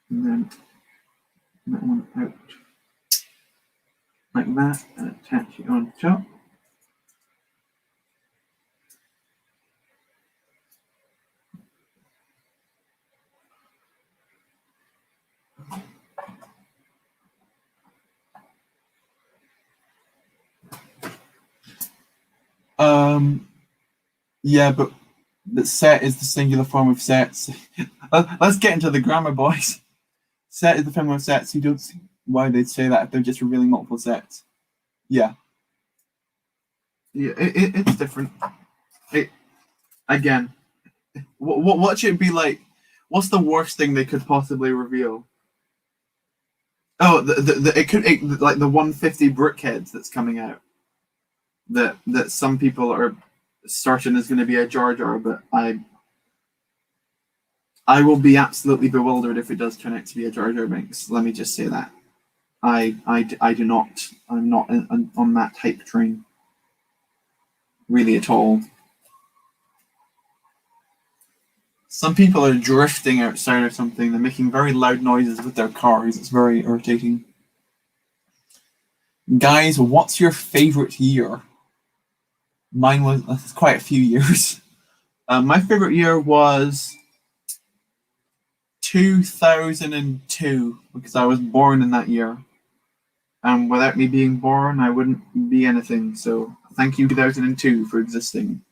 And then that one out like that and attach it on top. Yeah, but the set is the singular form of sets. Let's get into the grammar, boys. Set is the form of sets. You don't see why they'd say that if they're just revealing multiple sets. Yeah. Yeah, it's different. Again, what should it be like? What's the worst thing they could possibly reveal? Oh, like the 150 brickheads that's coming out. That some people are certain is going to be a Jar Jar, but I will be absolutely bewildered if it does turn out to be a Jar Jar Binks. Let me just say that. I do not. I'm not on that hype train. Really at all. Some people are drifting outside or something. They're making very loud noises with their cars. It's very irritating. Guys, what's your favorite year? Mine was quite a few years. My favorite year was 2002 because I was born in that year. And without me being born, I wouldn't be anything. So thank you, 2002, for existing.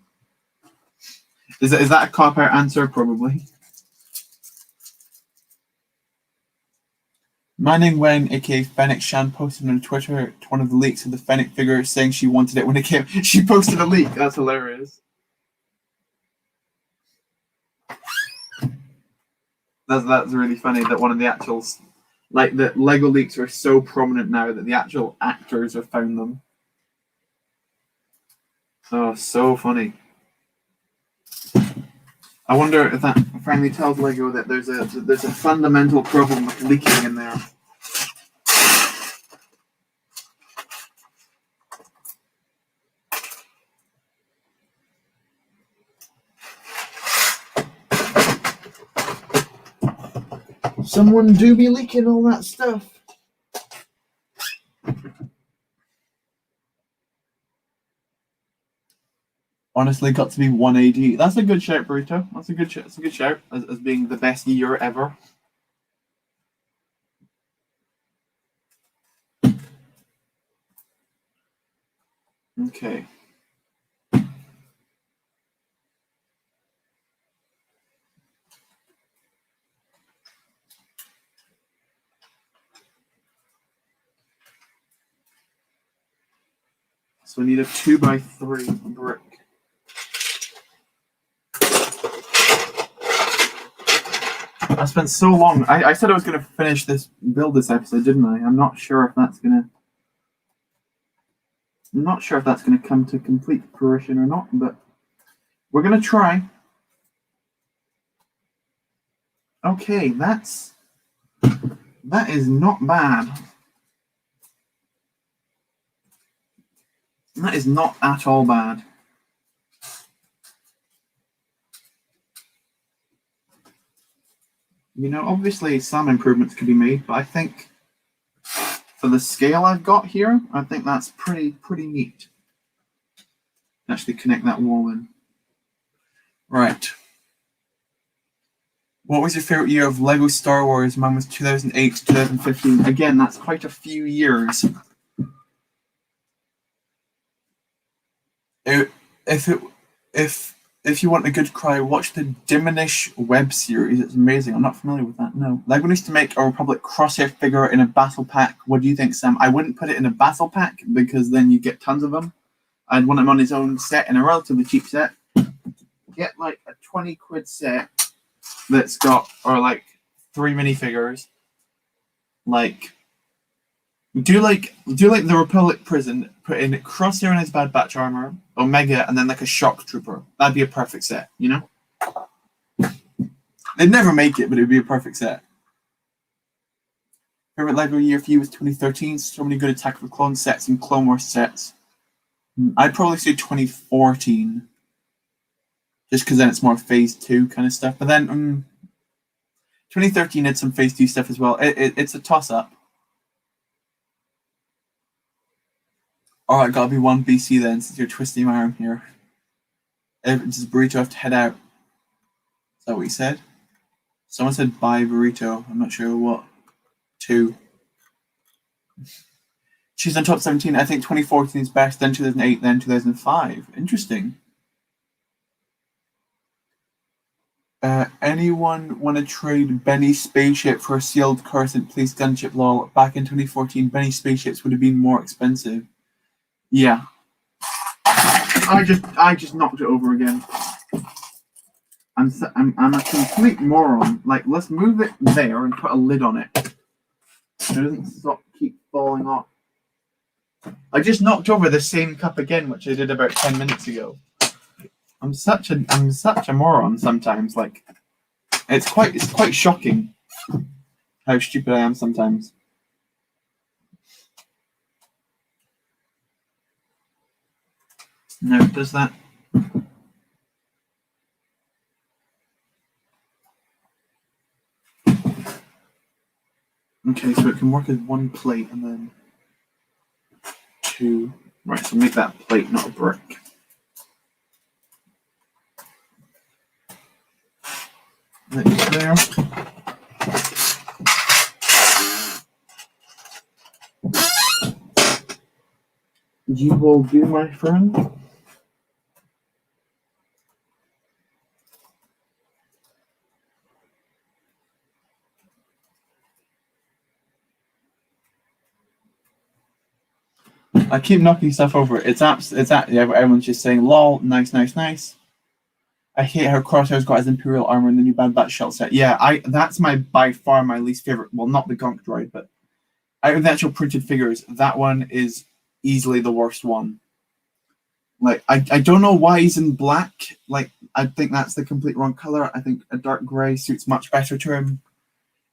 Is that a cop-out answer? Probably. Manning Wen, aka Fennec Shan, posted on Twitter one of the leaks of the Fennec figure saying she wanted it when it came. She posted a leak. That's hilarious. That's really funny that one of the actuals. Like, the Lego leaks are so prominent now that the actual actors have found them. Oh, so funny. I wonder if that finally tells Lego that there's a fundamental problem with leaking in there. Someone do be leaking all that stuff. Honestly, got to be 180. That's a good shout, Burrito. That's a good shout as being the best year ever. Okay. So we need a 2x3 brick. I spent so long. I said I was going to finish build this episode, didn't I? I'm not sure if that's going to come to complete fruition or not, but we're going to try. Okay, that is not bad. That is not at all bad. You know, obviously some improvements could be made, but I think for the scale I've got here, I think that's pretty neat. Actually connect that wall in. Right. What was your favorite year of Lego Star Wars? Mine was 2008 to 2015. Again, that's quite a few years. If you want a good cry, watch the Diminish web series. It's amazing. I'm not familiar with that. No. Lego needs to make a Republic Crosshair figure in a battle pack. What do you think, Sam? I wouldn't put it in a battle pack because then you get tons of them. I'd want him on his own set in a relatively cheap set. Get like a 20 quid set that's got, or like 3 minifigures. Like, do like the Republic prison, put in Crosshair in his Bad Batch armor, Omega, and then like a shock trooper. That'd be a perfect set, you know? They'd never make it, but it'd be a perfect set. Favorite Lego year for you was 2013. So many good Attack of the Clones sets and Clone Wars sets. I'd probably say 2014. Just because then it's more Phase 2 kind of stuff. But then 2013 had some Phase 2 stuff as well. It's a toss-up. Alright, gotta be 1 BC then, since you're twisting my arm here. Does Burrito have to head out? Is that what you said? Someone said bye, Burrito. I'm not sure what. 2. She's on top 17. I think 2014 is best, then 2008, then 2005. Interesting. Anyone want to trade Benny's spaceship for a sealed Coruscant Police gunship? Lol. Back in 2014, Benny's spaceships would have been more expensive. Yeah. I just knocked it over again. I'm a complete moron. Like, let's move it there and put a lid on it. It doesn't keep falling off. I just knocked over the same cup again, which I did about 10 minutes ago. I'm such a moron sometimes. Like, it's quite shocking how stupid I am sometimes. No, it does that. Okay, so it can work as 1 plate and then 2. Right, so make that plate, not a brick. That's there. You will do, my friend. I keep knocking stuff over. Yeah, everyone's just saying, lol, nice. I I hate how Crosshair's got his Imperial armor in the new Bad Batch shell set. Yeah, that's by far my least favorite. Well, not the Gonk droid, but out of the actual printed figures, that one is easily the worst one. Like, I don't know why he's in black. Like, I think that's the complete wrong color. I think a dark gray suits much better to him.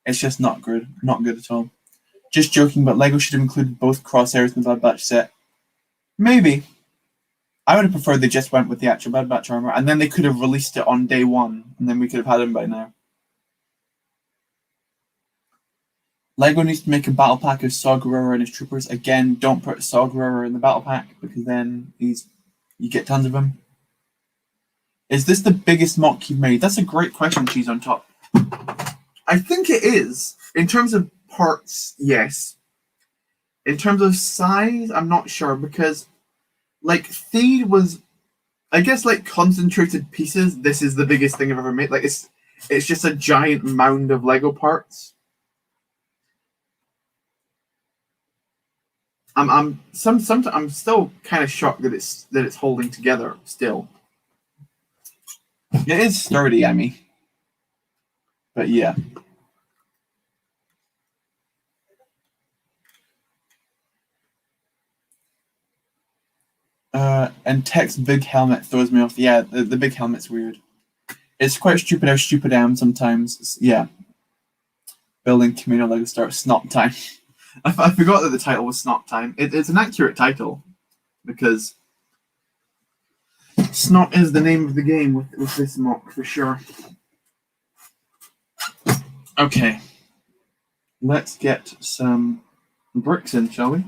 It's just not good. Not good at all. Just joking, but LEGO should have included both Crosshairs in the Bad Batch set. Maybe. I would have preferred they just went with the actual Bad Batch armor, and then they could have released it on day one, and then we could have had him by now. LEGO needs to make a battle pack of Saw Gerrera and his troopers. Again, don't put Saw Gerrera in the battle pack, because then you get tons of him. Is this the biggest mock you've made? That's a great question, Cheese on Top. I think it is. In terms of parts, yes. In terms of size, I'm not sure, because like Theed was, I guess, like concentrated pieces. This is the biggest thing I've ever made. Like it's just a giant mound of Lego parts. I'm still kind of shocked that it's holding together still. It is sturdy, I mean. But yeah. And Tech's big helmet throws me off. Yeah, the big helmet's weird. It's quite stupid how stupid I am sometimes. Yeah. Building Kamino Lego Star SNOT time. I forgot that the title was SNOT time. It's an accurate title because SNOT is the name of the game with this mock for sure. Okay. Let's get some bricks in, shall we?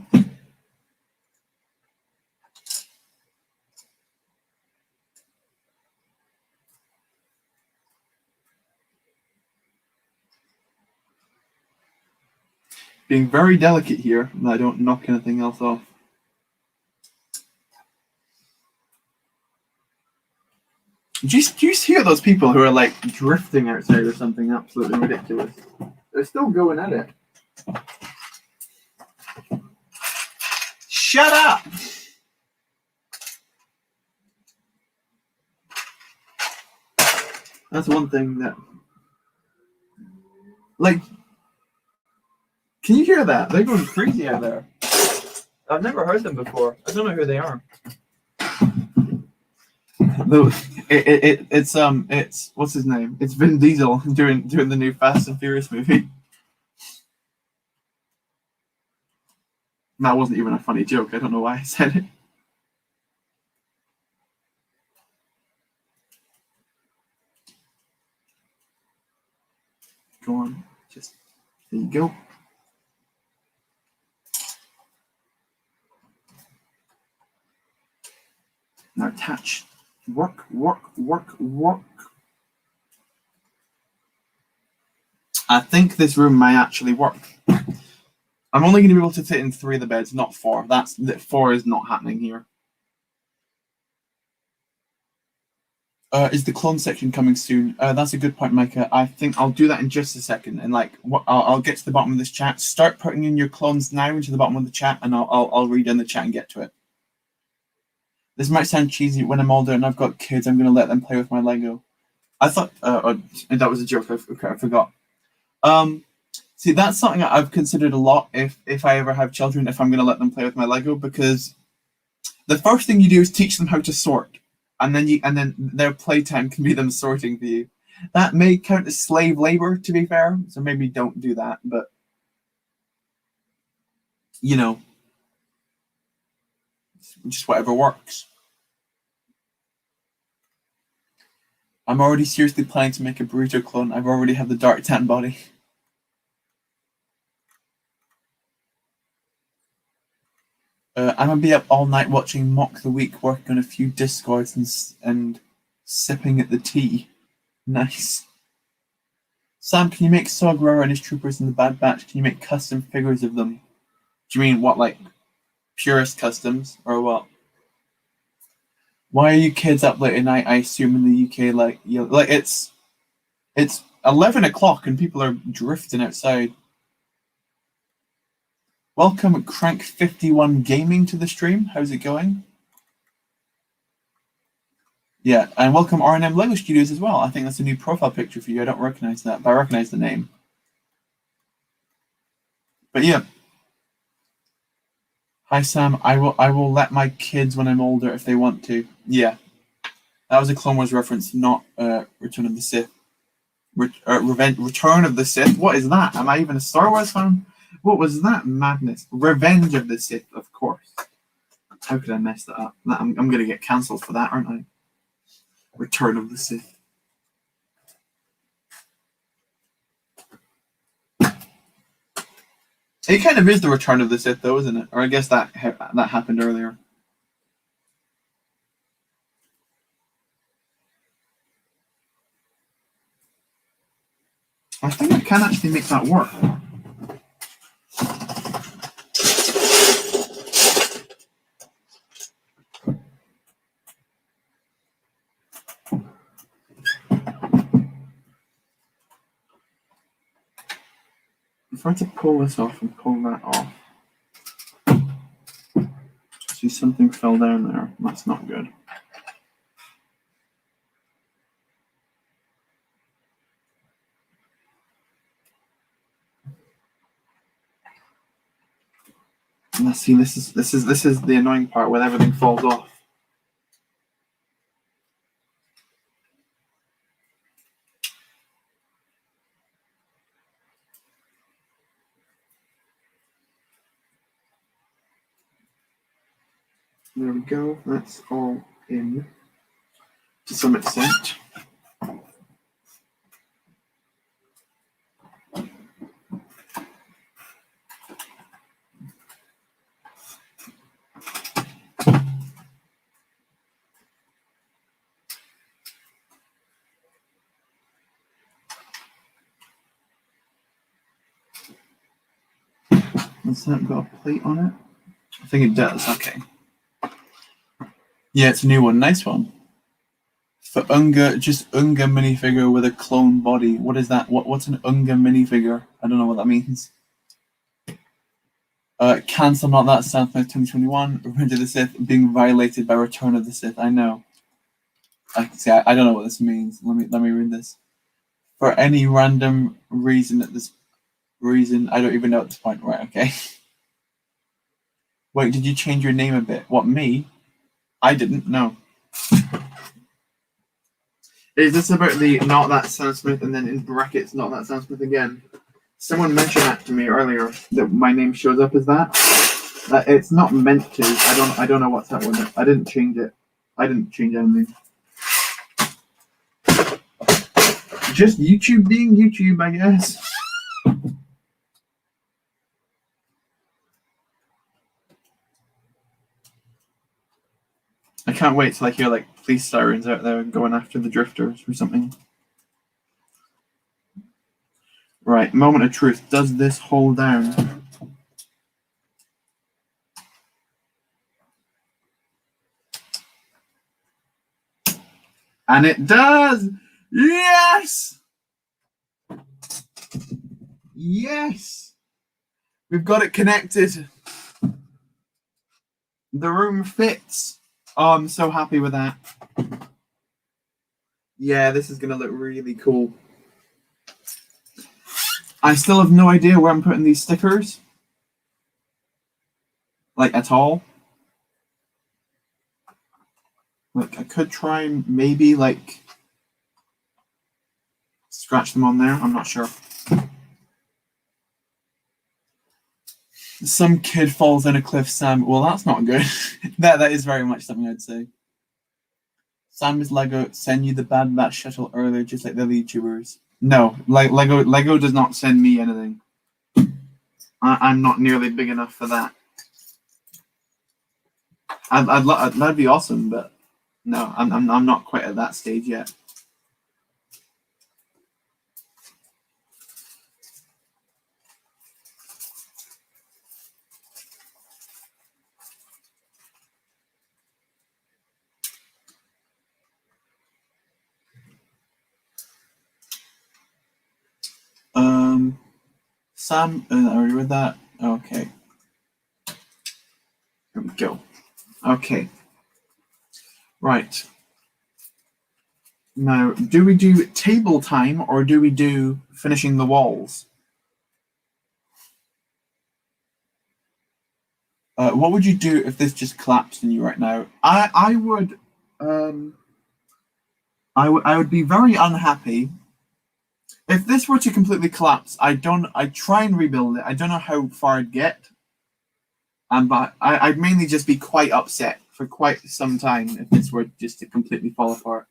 Being very delicate here, and I don't knock anything else off. Do you hear those people who are like drifting outside or something absolutely ridiculous? They're still going at it. Shut up! That's one thing that... Like... Can you hear that? They're going crazy out there. I've never heard them before. I don't know who they are. It's what's his name? It's Vin Diesel doing the new Fast and Furious movie. That wasn't even a funny joke. I don't know why I said it. Go on, just there you go. Now attach. Work. I think this room may actually work. I'm only going to be able to fit in 3 of the beds, not 4. 4 is not happening here. Is the clone section coming soon? That's a good point, Micah. I think I'll do that in just a second. And like, I'll get to the bottom of this chat. Start putting in your clones now into the bottom of the chat, and I'll read in the chat and get to it. This might sound cheesy. When I'm older and I've got kids, I'm going to let them play with my Lego. I thought, and that was a joke. I forgot. See, that's something I've considered a lot. If I ever have children, if I'm going to let them play with my Lego, because the first thing you do is teach them how to sort, and then their playtime can be them sorting for you. That may count as slave labor, to be fair. So maybe don't do that. But you know, just whatever works. I'm already seriously planning to make a burrito clone. I've already had the dark tan body. I'm gonna be up all night watching Mock the Week, working on a few Discords and sipping at the tea. Nice. Sam, can you make Saw Gerrera and his troopers in the Bad Batch? Can you make custom figures of them? Do you mean what, like purist customs, or what? Why are you kids up late at night? I assume in the UK, like it's 11 o'clock and people are drifting outside. Welcome Crank51 Gaming to the stream. How's it going? Yeah, and welcome R&M Lego Studios as well. I think that's a new profile picture for you. I don't recognize that, but I recognize the name. But yeah. Hi Sam, I will let my kids when I'm older if they want to. Yeah. That was a Clone Wars reference, not Return of the Sith. Return of the Sith? What is that? Am I even a Star Wars fan? What was that madness? Revenge of the Sith, of course. How could I mess that up? I'm going to get cancelled for that, aren't I? Return of the Sith. It kind of is the Return of the Sith, though, isn't it? Or I guess that happened earlier. I think I can actually make that work. If I were to pull this off and pull that off, see something fell down there. That's not good. And see, this is the annoying part when everything falls off. There we go. That's all in to some extent. Has that got a plate on it? I think it does. Okay. Yeah, it's a new one. Nice one. For Unga, just Unga minifigure with a clone body. What is that? What's an Unga minifigure? I don't know what that means. Cancel Not That Southwest 2021. Revenge of the Sith being violated by Return of the Sith. I know. I don't know what this means. Let me read this. For any random reason at this reason, I don't even know at this point. Right, okay. Wait, did you change your name a bit? What, me? I didn't know. Is this about the Not That Sam Smith and then in brackets Not That Sam Smith again? Someone mentioned that to me earlier, that my name shows up as that. It's not meant to. I don't know what's up with it. I didn't change it. I didn't change anything. Just YouTube being YouTube, I guess. I can't wait till I hear like police sirens out there going after the drifters or something. Right, moment of truth. Does this hold down? And it does! Yes! Yes! We've got it connected. The room fits. Oh, I'm so happy with that. Yeah, this is going to look really cool. I still have no idea where I'm putting these stickers. Like, at all. Like, I could try and maybe, like, scratch them on there. I'm not sure. Some kid falls in a cliff, Sam. Well, that's not good. that is very much something I'd say. Sam is Lego send you the Bad Batch shuttle earlier, just like the other YouTubers. No, like Lego does not send me anything. I'm not nearly big enough for that. That'd be awesome, but no, I'm not quite at that stage yet. Sam, are you with that? Okay. Here we go. Okay. Right. Now, do we do table time or do we do finishing the walls? What would you do if this just collapsed on you right now? I would be very unhappy if this were to completely collapse. I'd try and rebuild it. I don't know how far I'd get, but I'd mainly just be quite upset for quite some time if this were just to completely fall apart.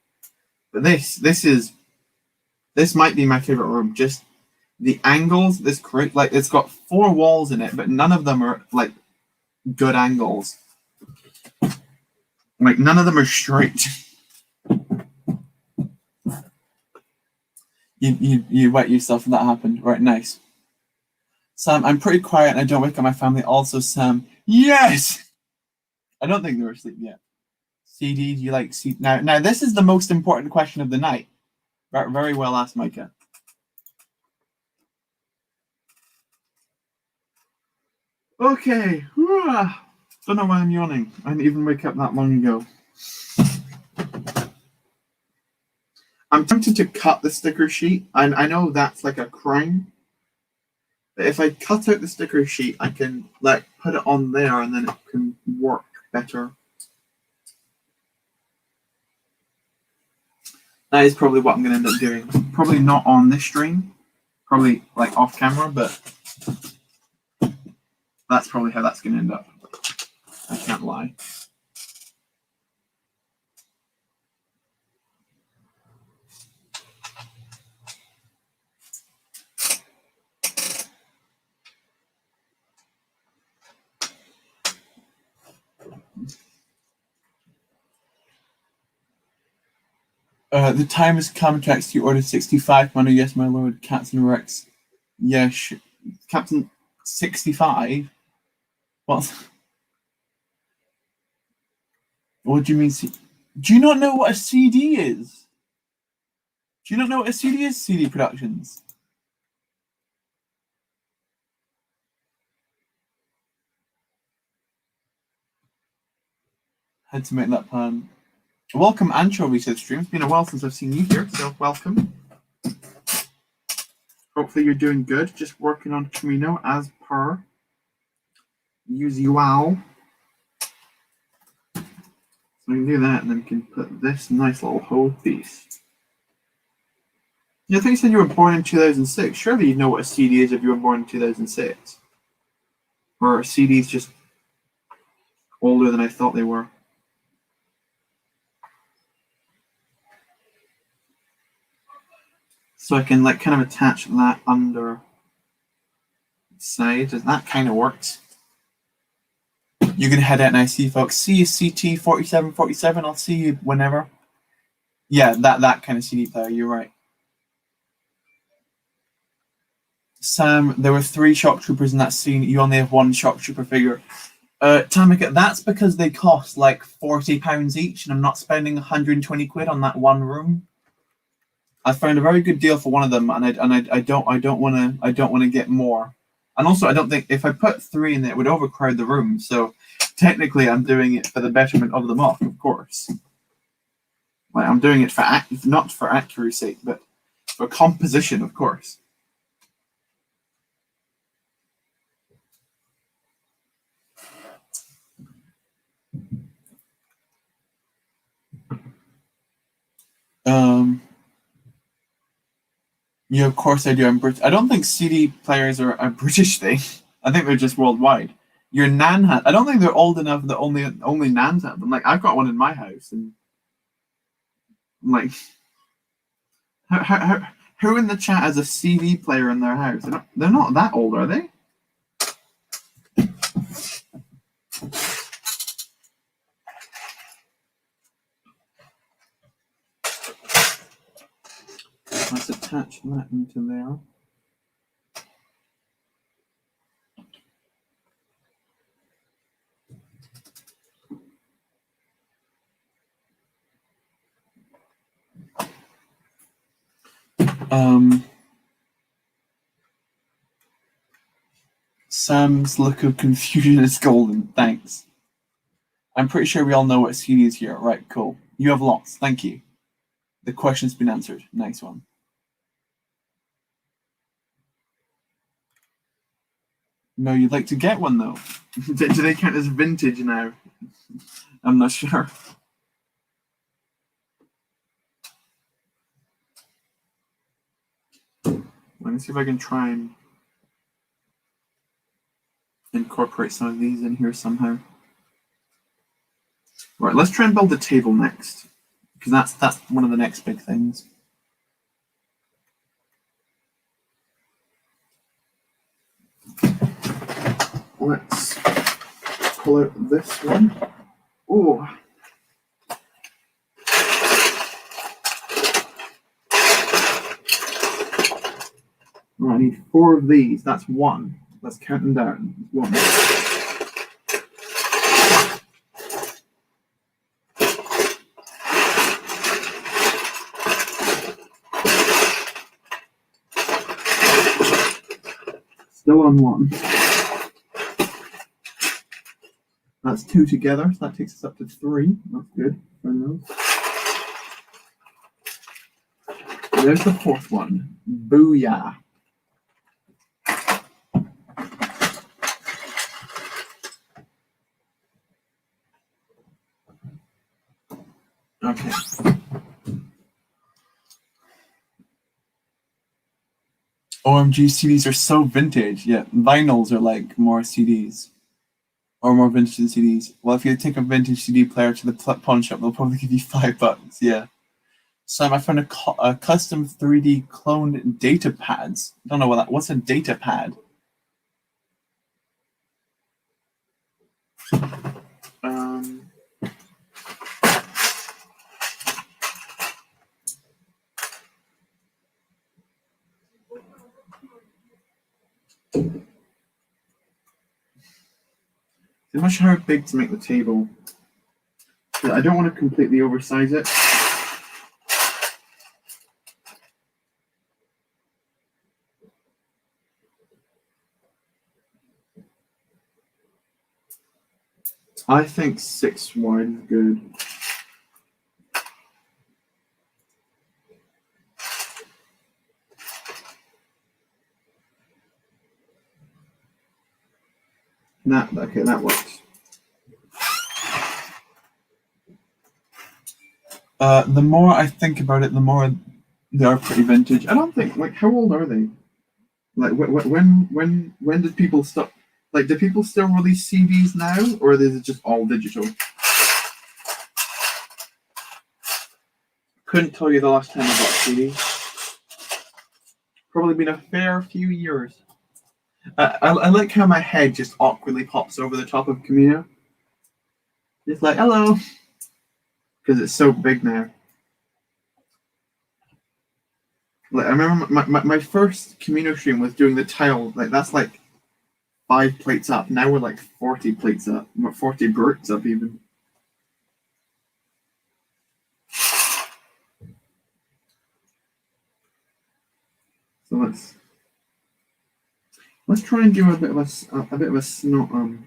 But this might be my favorite room. Just the angles. This great, like, it's got 4 walls in it, but none of them are like good angles. Like, none of them are straight. You wet yourself and that happened. Right, nice. Sam, I'm pretty quiet and I don't wake up my family. Also, Sam, yes! I don't think they were asleep yet. CD, do you like CD? Now, this is the most important question of the night. Very well asked, Micah. Okay. Don't know why I'm yawning. I didn't even wake up that long ago. I'm tempted to cut the sticker sheet. I know that's like a crime. But if I cut out the sticker sheet, I can like put it on there and then it can work better. That is probably what I'm going to end up doing. Probably not on this stream. Probably like off camera, but that's probably how that's going to end up. I can't lie. The time has come to execute Order 65. Manu, yes, my lord. Captain Rex. Yes. Captain 65? What do you mean? Do you not know what a CD is? Do you not know what a CD is? CD Productions. Had to make that plan. Welcome, Anchovy, to the stream. It's been a while since I've seen you here, so welcome. Hopefully you're doing good. Just working on Kamino as per usual. So we can do that, and then we can put this nice little whole piece. Yeah, I think you said you were born in 2006. Surely you know what a CD is if you were born in 2006. Or a CD is just older than I thought they were. So I can like kind of attach that under side. That kind of works. You can head out and I see folks. See you, CT 4747. I'll see you whenever. Yeah, that kind of CD player. You're right. Sam, there were 3 shock troopers in that scene. You only have 1 shock trooper figure. Tamika, that's because they cost like £40 each, and I'm not spending 120 quid on that one room. I found a very good deal for one of them, and I don't want to get more. And also, I don't think if I put 3 in there, it would overcrowd the room. So technically, I'm doing it for the betterment of the mock, of course. Like, I'm doing it for not for accuracy, but for composition, of course. Yeah, of course I do. I'm British. I don't think CD players are a British thing. I think they're just worldwide. Your nan hat. I don't think they're old enough that only nans have them. Like, I've got one in my house, and I'm like, who in the chat has a CD player in their house? They're not that old, are they? Let's attach that into there. Sam's look of confusion is golden. Thanks. I'm pretty sure we all know what CD is here. Right, cool. You have lots. Thank you. The question's been answered. Nice one. No, you'd like to get one though. Do they count as vintage now? I'm not sure. Let me see if I can try and incorporate some of these in here somehow. Right, let's try and build a table next, because that's one of the next big things. Let's pull out this one. Oh. Right, I need 4 of these. That's 1. Let's count them down. 1. Still on 1. That's 2 together, so that takes us up to 3. That's good. There's the 4th one. Booyah. Okay. OMG, CDs are so vintage. Yeah, vinyls are like more CDs. Or more vintage than CDs. Well, if you take a vintage CD player to the pawn shop, they'll probably give you $5. Yeah. Sam, I found a custom 3D cloned data pads. I don't know what's a data pad? I'm not sure how big to make the table. I don't want to completely oversize it. I think 6 wide is good. Okay, that works. The more I think about it, the more they are pretty vintage. I don't think, like, how old are they? Like, when did people stop? Like, do people still release CDs now, or is it just all digital? Couldn't tell you the last time I bought a CD. Probably been a fair few years. I like how my head just awkwardly pops over the top of Kamino. Just like, hello. Because it's so big now. Like, I remember my first Kamino stream was doing the tile. Like, that's like 5 plates up. Now we're like 40 plates up. 40 bricks up even. So let's try and do a bit of a SNOT.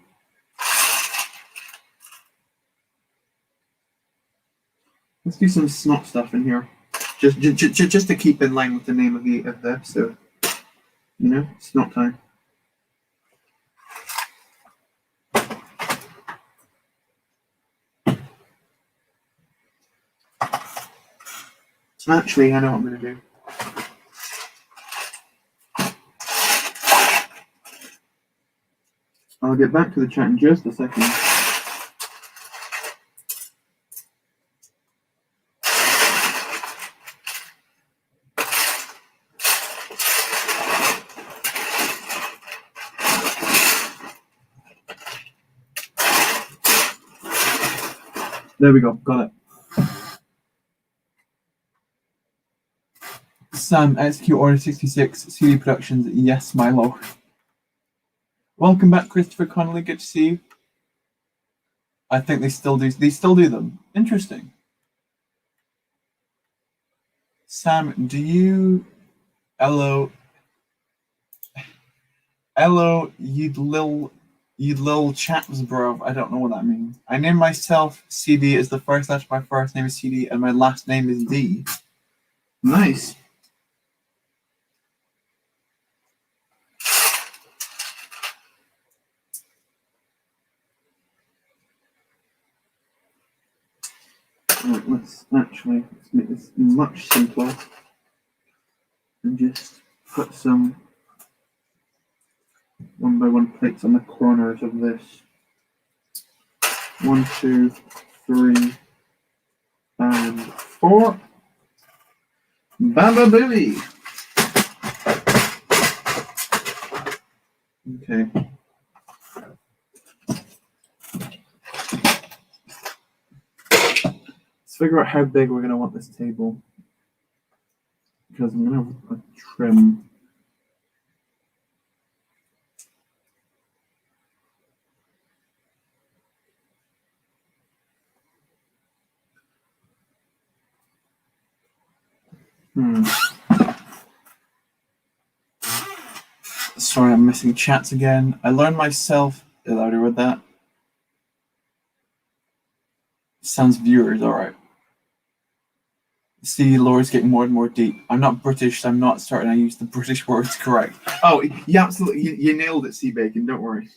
Let's do some SNOT stuff in here, just to keep in line with the name of the episode. You know, SNOT time. Actually, I know what I'm going to do. I'll get back to the chat in just a second. There we go, got it. Sam, execute order 66, CD Productions, yes, my lord. Welcome back, Christopher Connolly, good to see you. I think they still do them. Interesting. Sam, do you... Hello, you little chaps, bro. I don't know what that means. I name myself CD as the first letter of my first name is CD, and my last name is D. Nice. Right, let's make this much simpler and just put some 1x1 plates on the corners of this. 1, 2, 3, and 4. Baba Booey! Okay. Let's figure out how big we're going to want this table. Because I'm going to have a trim. Sorry, I'm missing chats again. I learned myself. Louder with that. Sans viewers, alright. See, Laura's getting more and more deep. I'm not British, so I'm not certain I use the British words correct. Oh, yeah, absolutely. You nailed it, Sea Bacon, don't worry.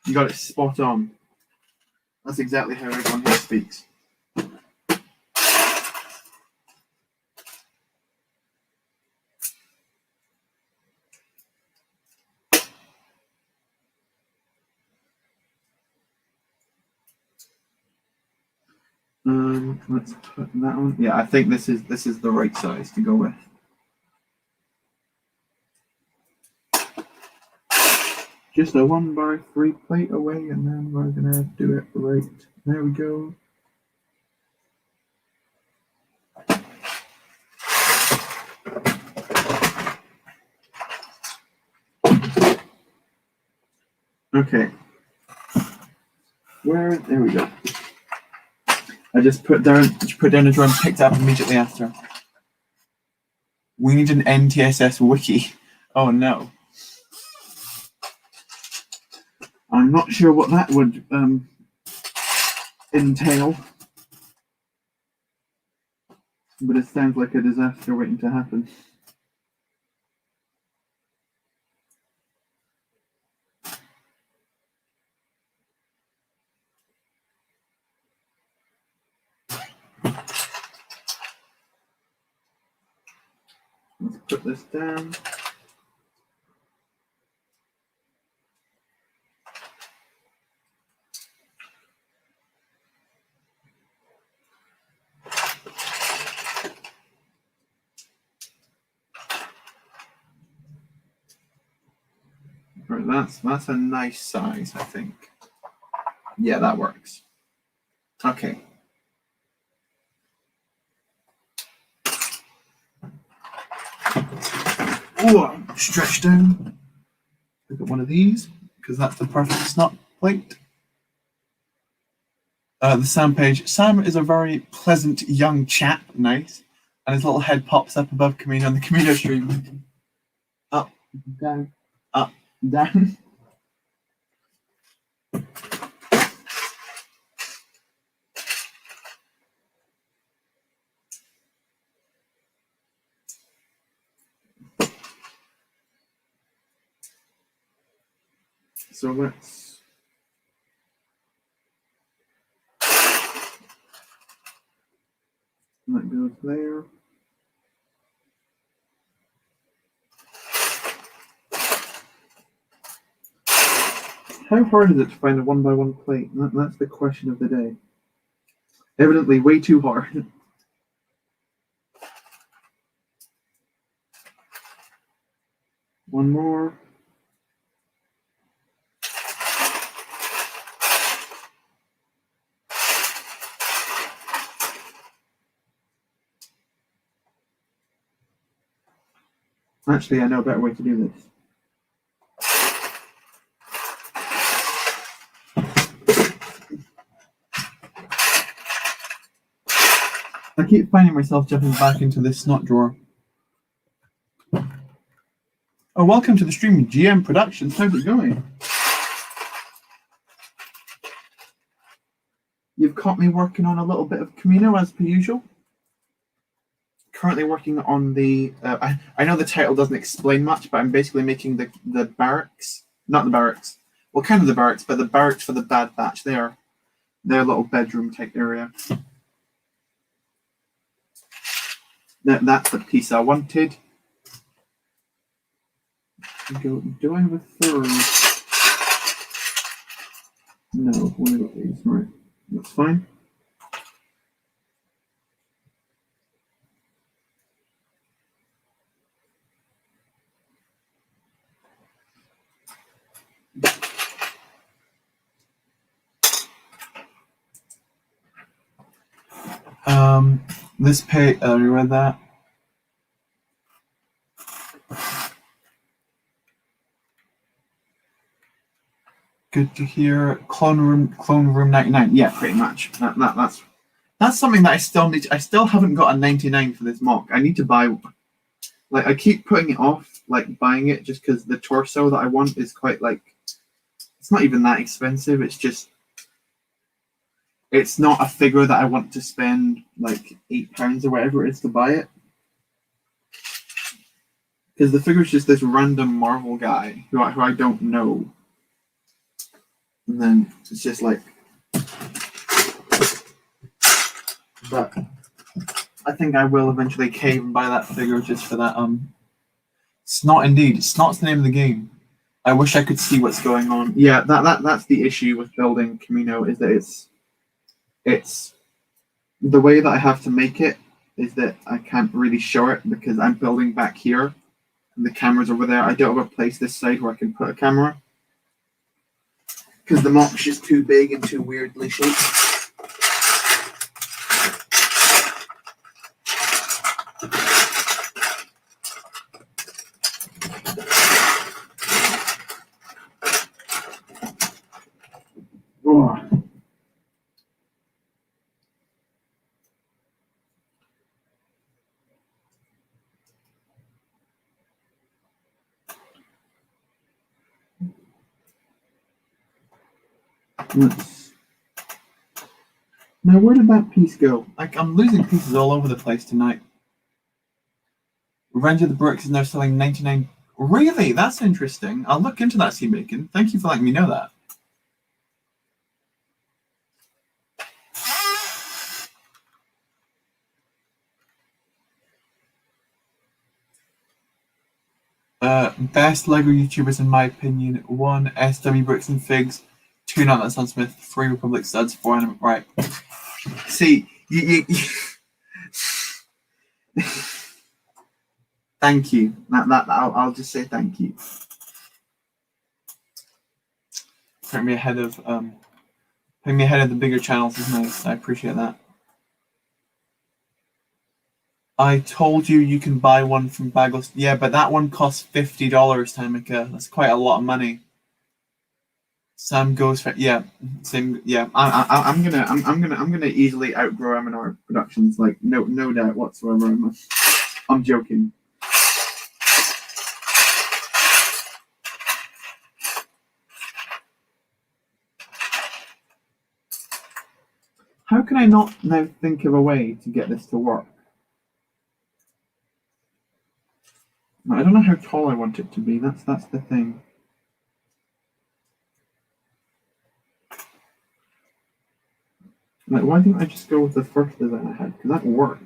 You got it spot on. That's exactly how everyone here speaks. Let's put that on. Yeah, I think this is the right size to go with. Just a 1x3 plate away, and then we're gonna do it right. There we go. Okay. There we go. I just put down a drum, picked up immediately after. We need an NTSS wiki. Oh no. I'm not sure what that would entail, but it sounds like a disaster waiting to happen. Let's put this down. Right, that's a nice size, I think. Yeah, that works. Okay. Oh, stretch down. Look at one of these, because that's the perfect SNOT plate. The Sam page. Sam is a very pleasant young chap, nice. And his little head pops up above Kamino on the Kamino stream. Up, down, up, down. So let's that goes there. How hard is it to find a 1x1 plate? That's the question of the day. Evidently way too hard. One more. Actually, I know a better way to do this. I keep finding myself jumping back into this SNOT drawer. Oh, welcome to the stream, GM Productions. How's it going? You've caught me working on a little bit of Kamino as per usual. currently working on the. I know the title doesn't explain much, but I'm basically making the barracks, not the barracks. Well, kind of the barracks, but the barracks for the Bad Batch. Their little bedroom type area. That's the piece I wanted. Do I have a third? No, one of these. Right, that's fine. This page, you read that? Good to hear. Clone room 99. Yeah, pretty much. That's something that I still need. I still haven't got a 99 for this mock. I need to buy. Like, I keep putting it off, like buying it, just because the torso that I want is quite like. It's not even that expensive. It's just. It's not a figure that I want to spend like £8 or whatever it is to buy it. Because the figure is just this random Marvel guy who I don't know. And then it's just like. But I think I will eventually cave and buy that figure just for that. SNOT indeed. SNOT's the name of the game. I wish I could see what's going on. Yeah, that's the issue with building Kamino, is that it's the way that I have to make it is that I can't really show it because I'm building back here and the camera's over there. I don't have a place this side where I can put a camera because the mock's just too big and too weirdly shaped. Oh. Now, where did that piece go? Like, I'm losing pieces all over the place tonight. Revenge of the Bricks is now selling 99. Really? That's interesting. I'll look into that, Seabacon. Thank you for letting me know that. Best Lego YouTubers in my opinion: 1 SW Bricks and Figs, 2 Not That Sun Smith, 3 Republic Studs, 4 Anime. Right. See, you thank you. I'll just say thank you. Putting me ahead of the bigger channels is nice. I appreciate that. I told you you can buy one from Bagels. Yeah, but that one costs $50, Tamika. That's quite a lot of money. Sam goes for same. Yeah, I'm gonna easily outgrow M&R Productions. Like no doubt whatsoever. I'm joking. How can I not now think of a way to get this to work? I don't know how tall I want it to be. That's the thing. Like, why didn't I just go with the first design I had? Because that worked.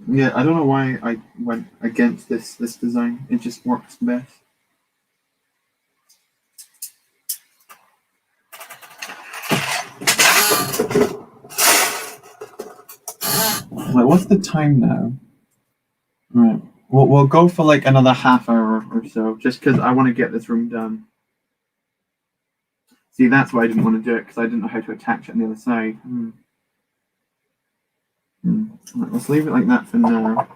Yeah, I don't know why I went against this design. It just works best. Like, what's the time now? Right. We'll go for like another half hour or so, just because I want to get this room done. See, that's why I didn't want to do it, because I didn't know how to attach it on the other side. Right, let's leave it like that for now.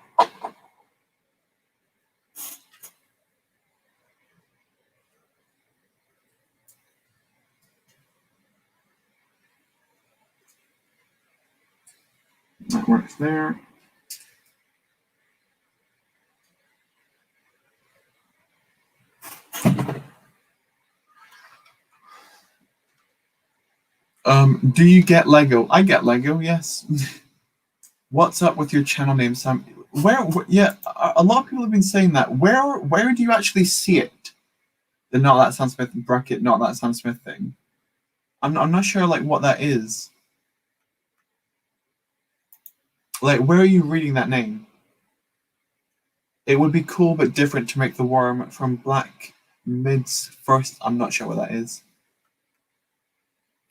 That works there. Do you get Lego? I get Lego, yes. What's up with your channel name, Sam? Yeah, a lot of people have been saying that. Where do you actually see it? The Not That Sam Smith bracket, Not That Sam Smith thing. I'm not sure like what that is. Like, where are you reading that name? It would be cool but different to make the worm from Black Mids first. I'm not sure what that is.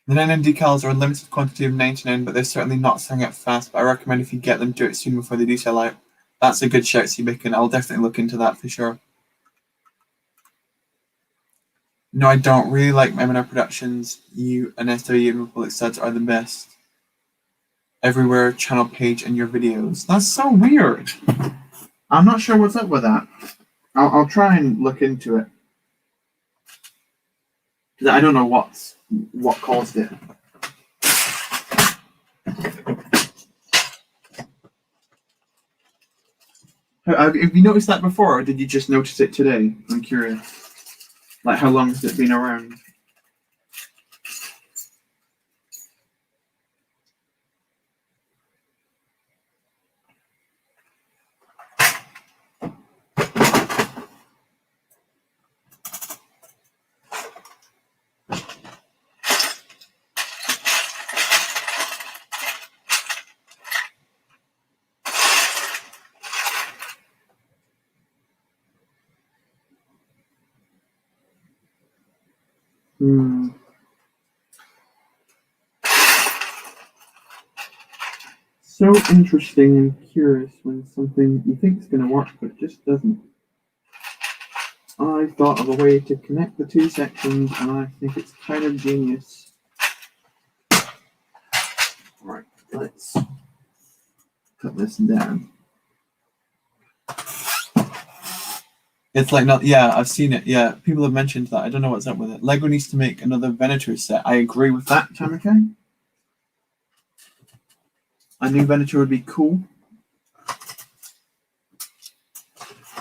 The 99 decals are a limited quantity of 99, but they're certainly not selling out fast. But I recommend if you get them, do it soon before they do sell out. That's a good shout, C-Bacon. I'll definitely look into that for sure. No, I don't really like M&R Productions. You and SW and Republic Studs are the best. Everywhere, channel page, and your videos. That's so weird. I'm not sure what's up with that. I'll try and look into it. Because I don't know what caused it. Have you noticed that before, or did you just notice it today? I'm curious. Like, how long has it been around? So interesting and curious when something you think is going to work, but it just doesn't. I thought of a way to connect the two sections, and I think it's kind of genius. Right, let's cut this down. It's like not, yeah, I've seen it. Yeah, people have mentioned that. I don't know what's up with it. Lego needs to make another Venator set. I agree with that, Tamika. A new Venator would be cool.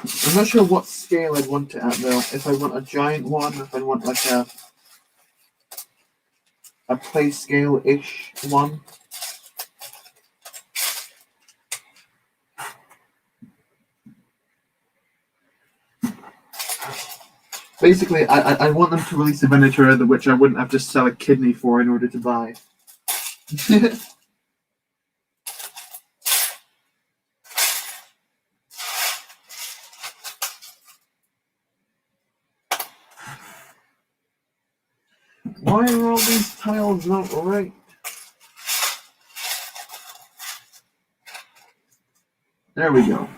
I'm not sure what scale I'd want it at though. If I want a giant one, if I want like a play scale-ish one. Basically, I want them to release a Venator which I wouldn't have to sell a kidney for in order to buy. Why are all these tiles not right? There we go.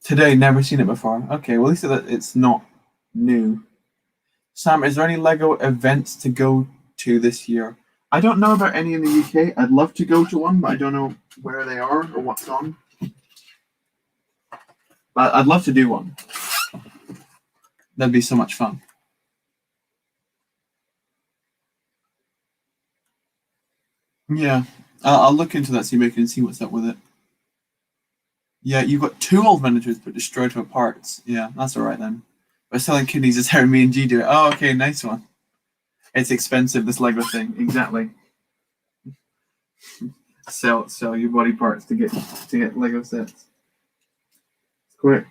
Today, never seen it before. Okay, well, at least it's not new. Sam, is there any Lego events to go to this year? I don't know about any in the UK. I'd love to go to one, but I don't know where they are or what's on. But I'd love to do one. That'd be so much fun. Yeah, I'll look into that, C-Maker, and see what's up with it. Yeah, you've got two old Venators, but destroyed to parts. Yeah, that's all right then. But selling kidneys is how me and G do it. Oh, okay, nice one. It's expensive, this Lego thing. Exactly. Sell your body parts to get Lego sets. It's quite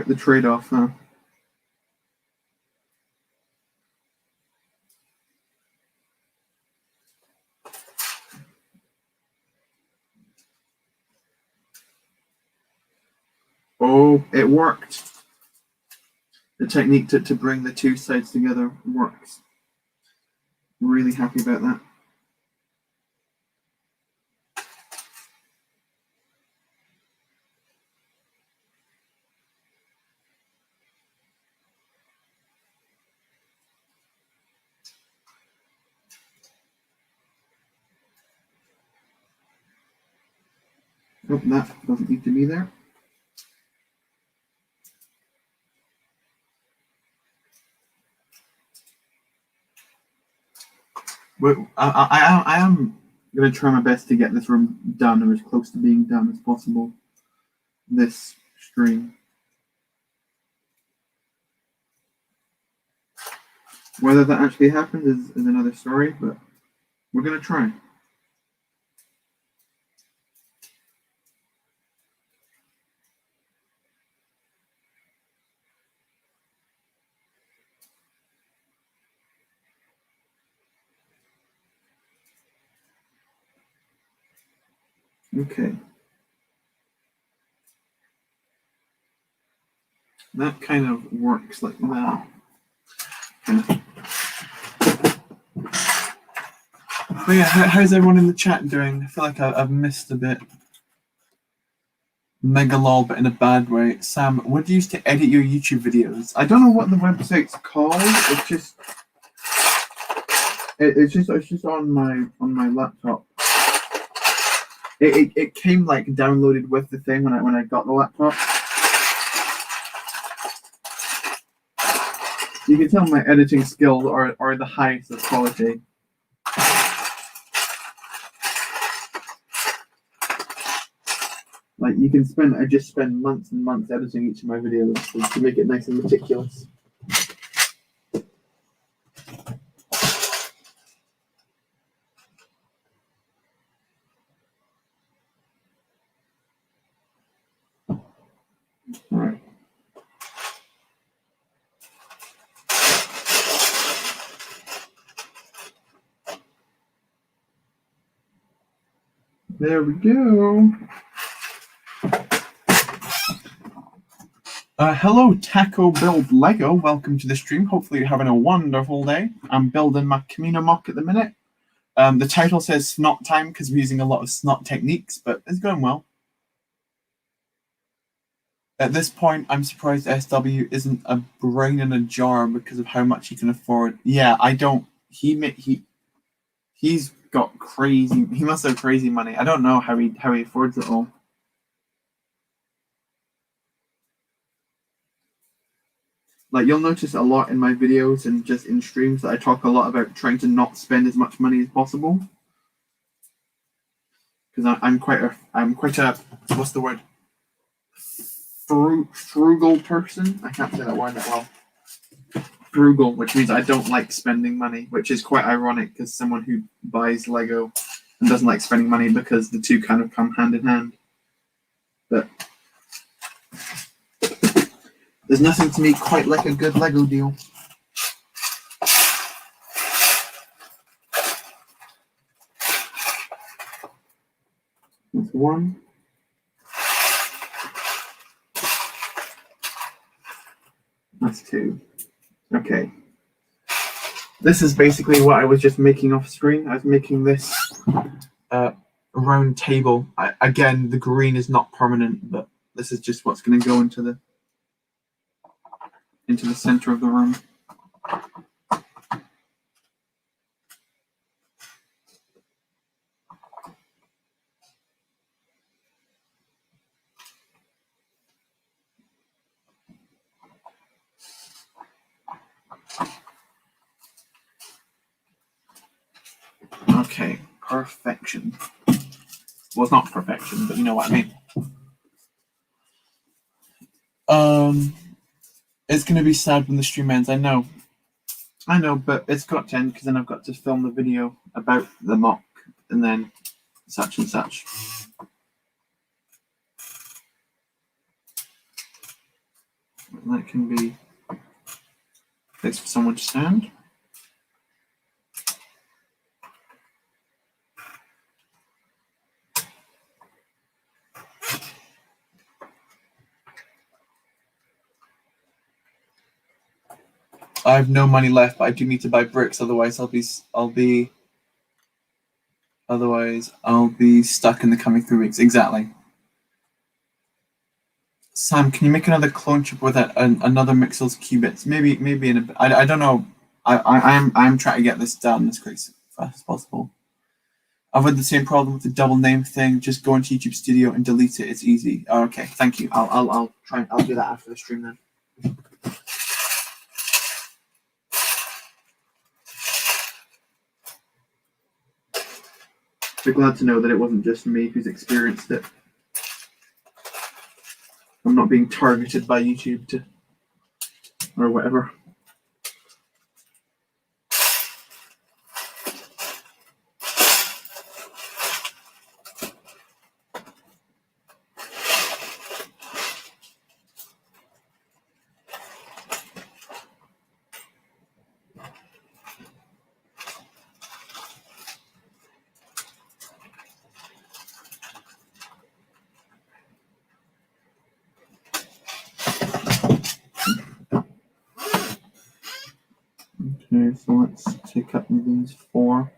the trade-off, huh? Oh, it worked. The technique to bring the two sides together works. Really happy about that. Oh, that doesn't need to be there. But I am going to try my best to get this room done, or as close to being done as possible this stream. Whether that actually happens is another story, but we're going to try. Okay. That kind of works like that. But yeah, how's everyone in the chat doing? I feel like I've missed a bit. Megalol, but in a bad way. Sam, what do you use to edit your YouTube videos? I don't know what the website's called. It's just on my laptop. It came like downloaded with the thing when I got the laptop. You can tell my editing skills are the highest of quality. Like I just spend months and months editing each of my videos to make it nice and meticulous. All right. There we go. Hello, Taco Build Lego. Welcome to the stream. Hopefully you're having a wonderful day. I'm building my Kamino mock at the minute. The title says SNOT time because we're using a lot of SNOT techniques, but it's going well. At this point, I'm surprised SW isn't a brain in a jar because of how much he can afford. Yeah, I don't. He's got crazy. He must have crazy money. I don't know how he affords it all. Like, you'll notice a lot in my videos and just in streams that I talk a lot about trying to not spend as much money as possible. Because I'm quite a what's the word? Frugal person. I can't say that word that well. Frugal, which means I don't like spending money, which is quite ironic because someone who buys Lego and doesn't like spending money, because the two kind of come hand in hand. But there's nothing to me quite like a good Lego deal. That's one. That's two. Okay. This is basically what I was just making off screen. I was making this round table. Again, the green is not permanent, but this is just what's going to go into the center of the room. Okay, perfection. Well, it's not perfection, but you know what I mean. It's going to be sad when the stream ends. I know, but it's got to end because then I've got to film the video about the mock and then such and such. That can be place for someone to stand. I have no money left, but I do need to buy bricks. Otherwise, I'll be stuck in the coming 3 weeks. Exactly. Sam, can you make another clone chip with another Mixel's qubits? Maybe in a. I don't know. I'm trying to get this done as quick as fast as possible. I've had the same problem with the double name thing. Just go into YouTube Studio and delete it. It's easy. Oh, okay, thank you. I'll try. I'll do that after the stream then. So glad to know that it wasn't just me who's experienced it. I'm not being targeted by YouTube or whatever. Okay, so let's take up these 4.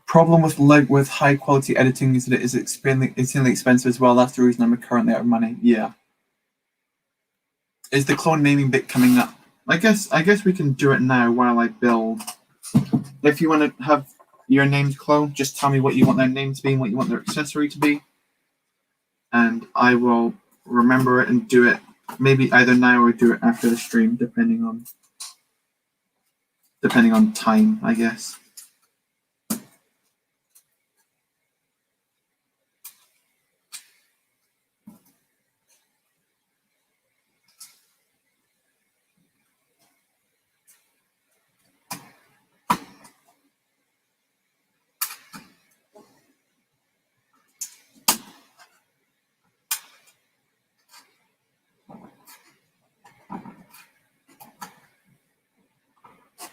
Problem with high quality editing is that it is extremely expensive as well. That's the reason I'm currently out of money. Yeah. Is the clone naming bit coming up? I guess we can do it now while I build. If you want to have your names clone, just tell me what you want their name to be and what you want their accessory to be, and I will remember it and do it maybe either now or do it after the stream, depending on time, I guess.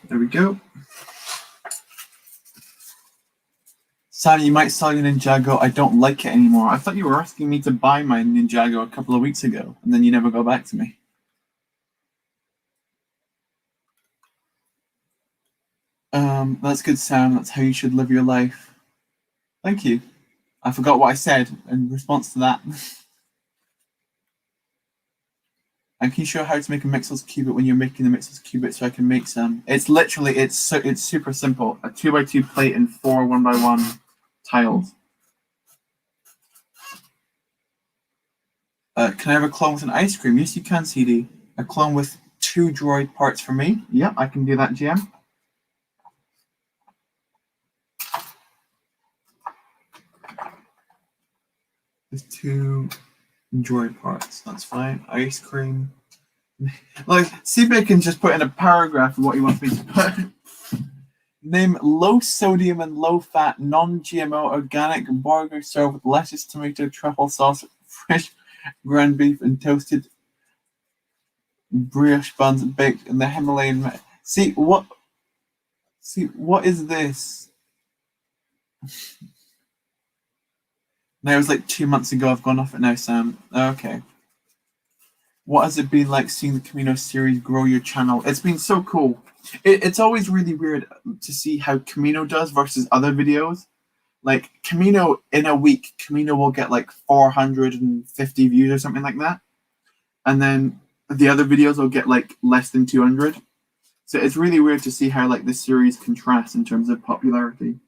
There we go. Sam, you might sell your Ninjago. I don't like it anymore. I thought you were asking me to buy my Ninjago a couple of weeks ago, and then you never got back to me. That's good, Sam. That's how you should live your life. Thank you. I forgot what I said in response to that. And can you show how to make a Mixels Cubit when you're making the Mixels Cubit so I can make some? It's literally, it's super simple. A 2x2 plate and 4 1x1 tiles. Can I have a clone with an ice cream? Yes, you can, CD. A clone with 2 droid parts for me. Yep, I can do that, GM. With 2 droid parts, that's fine. Ice cream. Like, see if I can just put in a paragraph of what he wants me to put. Name low sodium and low fat, non-GMO organic burger served with lettuce, tomato, truffle sauce, fresh ground beef, and toasted brioche buns baked in the Himalayan. See what is this? That was like 2 months ago. I've gone off it now, Sam. Okay. What has it been like seeing the Kamino series grow your channel? It's been so cool. It's always really weird to see how Kamino does versus other videos. Like Kamino, in a week, Kamino will get like 450 views or something like that. And then the other videos will get like less than 200. So it's really weird to see how like the series contrasts in terms of popularity.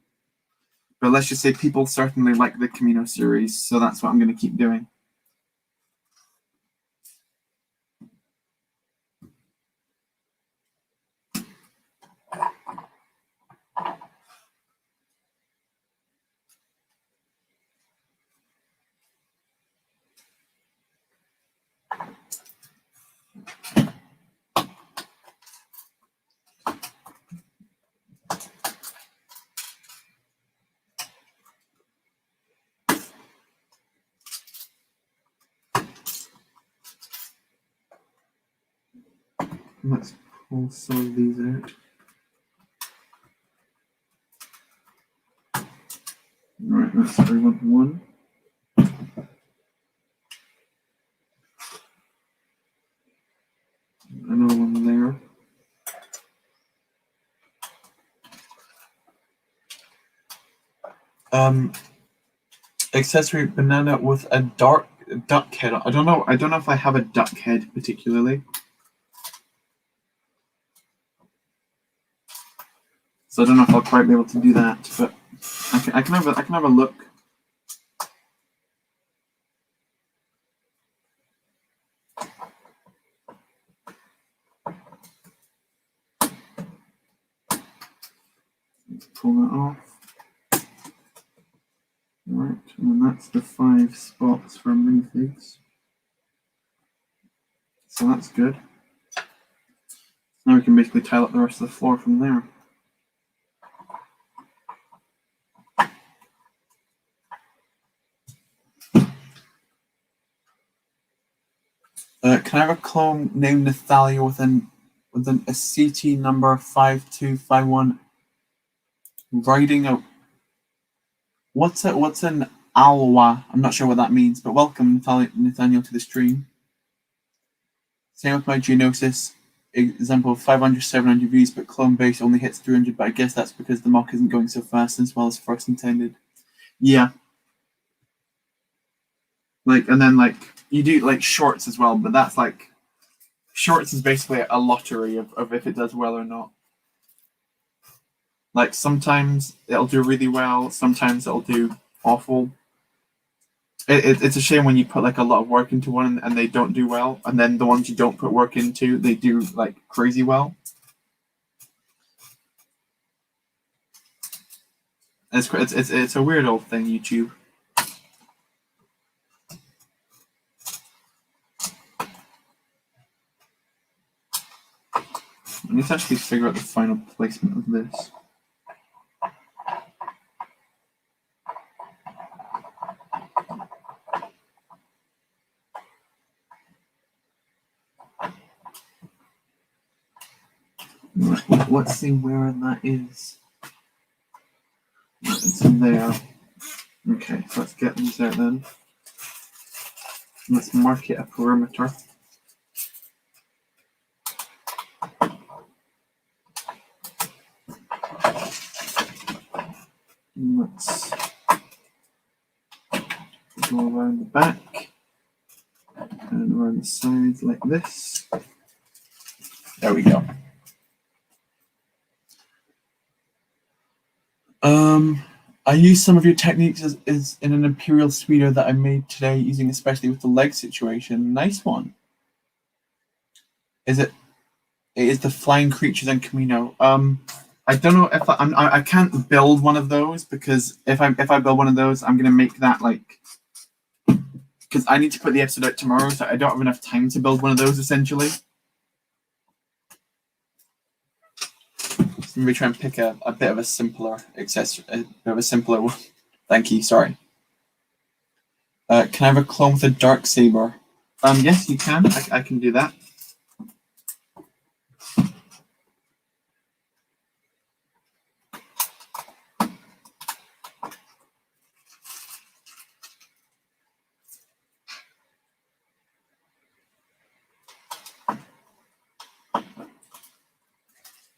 But let's just say people certainly like the Kamino series, so that's what I'm going to keep doing. Let's pull some of these out. Right, that's where we want one. Another one there. Accessory banana with a dark duck head. I don't know if I have a duck head particularly. So I don't know if I'll quite be able to do that, but I can have a look. Let's pull that off. Right, and that's the 5 spots for minifigs. So that's good. Now we can basically tile up the rest of the floor from there. Can I have a clone named Nathalia with an a CT number 5251 riding a what's an Alwa. I'm not sure what that means, but welcome, Nathaniel, to the stream. Same with my Geonosis. Example, 500, 700 views, but clone base only hits 300, but I guess that's because the mock isn't going so fast as well as first intended. Yeah. And then you do shorts as well, but that's shorts is basically a lottery of if it does well or not. Sometimes it'll do really well, sometimes it'll do awful. It's a shame when you put a lot of work into one and they don't do well, and then the ones you don't put work into, they do crazy well. It's a weird old thing, YouTube. I need to actually figure out the final placement of this. Let's see where that is. It's in there. Okay, let's get these out then. Let's mark it a perimeter. Let's go around the back and around the sides like this. There we go. I used some of your techniques as in an Imperial speeder that I made today, using especially with the leg situation. Nice one. It is the flying creatures and Kamino. I don't know if I can't build one of those, because if I build one of those, I'm gonna make that because I need to put the episode out tomorrow, so I don't have enough time to build one of those essentially. Maybe try and pick a bit of a simpler accessory, a bit of a simpler one. Thank you, sorry. Can I have a clone with a dark saber? Yes, you can. I can do that.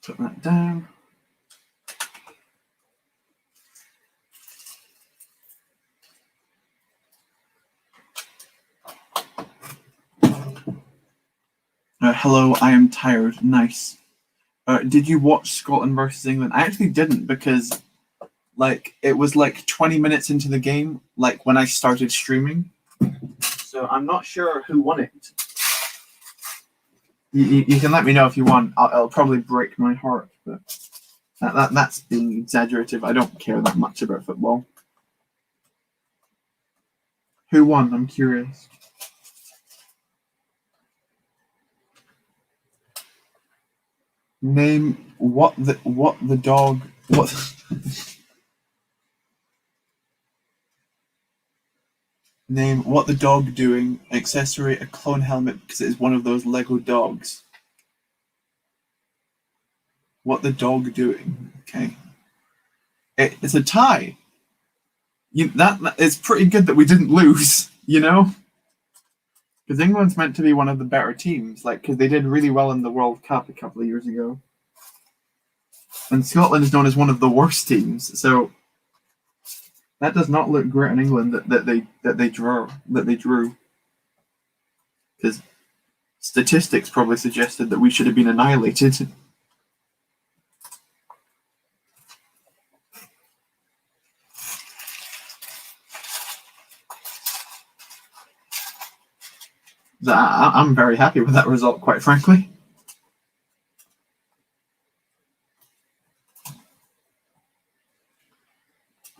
Put that down. Hello, I am tired. Nice. Did you watch Scotland versus England? I actually didn't, because it was 20 minutes into the game, when I started streaming. So I'm not sure who won it. You can let me know if you want. It'll probably break my heart, but that's being exaggerative. I don't care that much about football. Who won? I'm curious. Name what the dog Name what the dog doing. Accessory, a clone helmet, because it is one of those Lego dogs. What the dog doing? Okay. It's a tie. It's pretty good that we didn't lose, Because England's meant to be one of the better teams, because they did really well in the World Cup a couple of years ago. And Scotland is known as one of the worst teams, so that does not look great in England that they drew. Because statistics probably suggested that we should have been annihilated. I'm very happy with that result, quite frankly.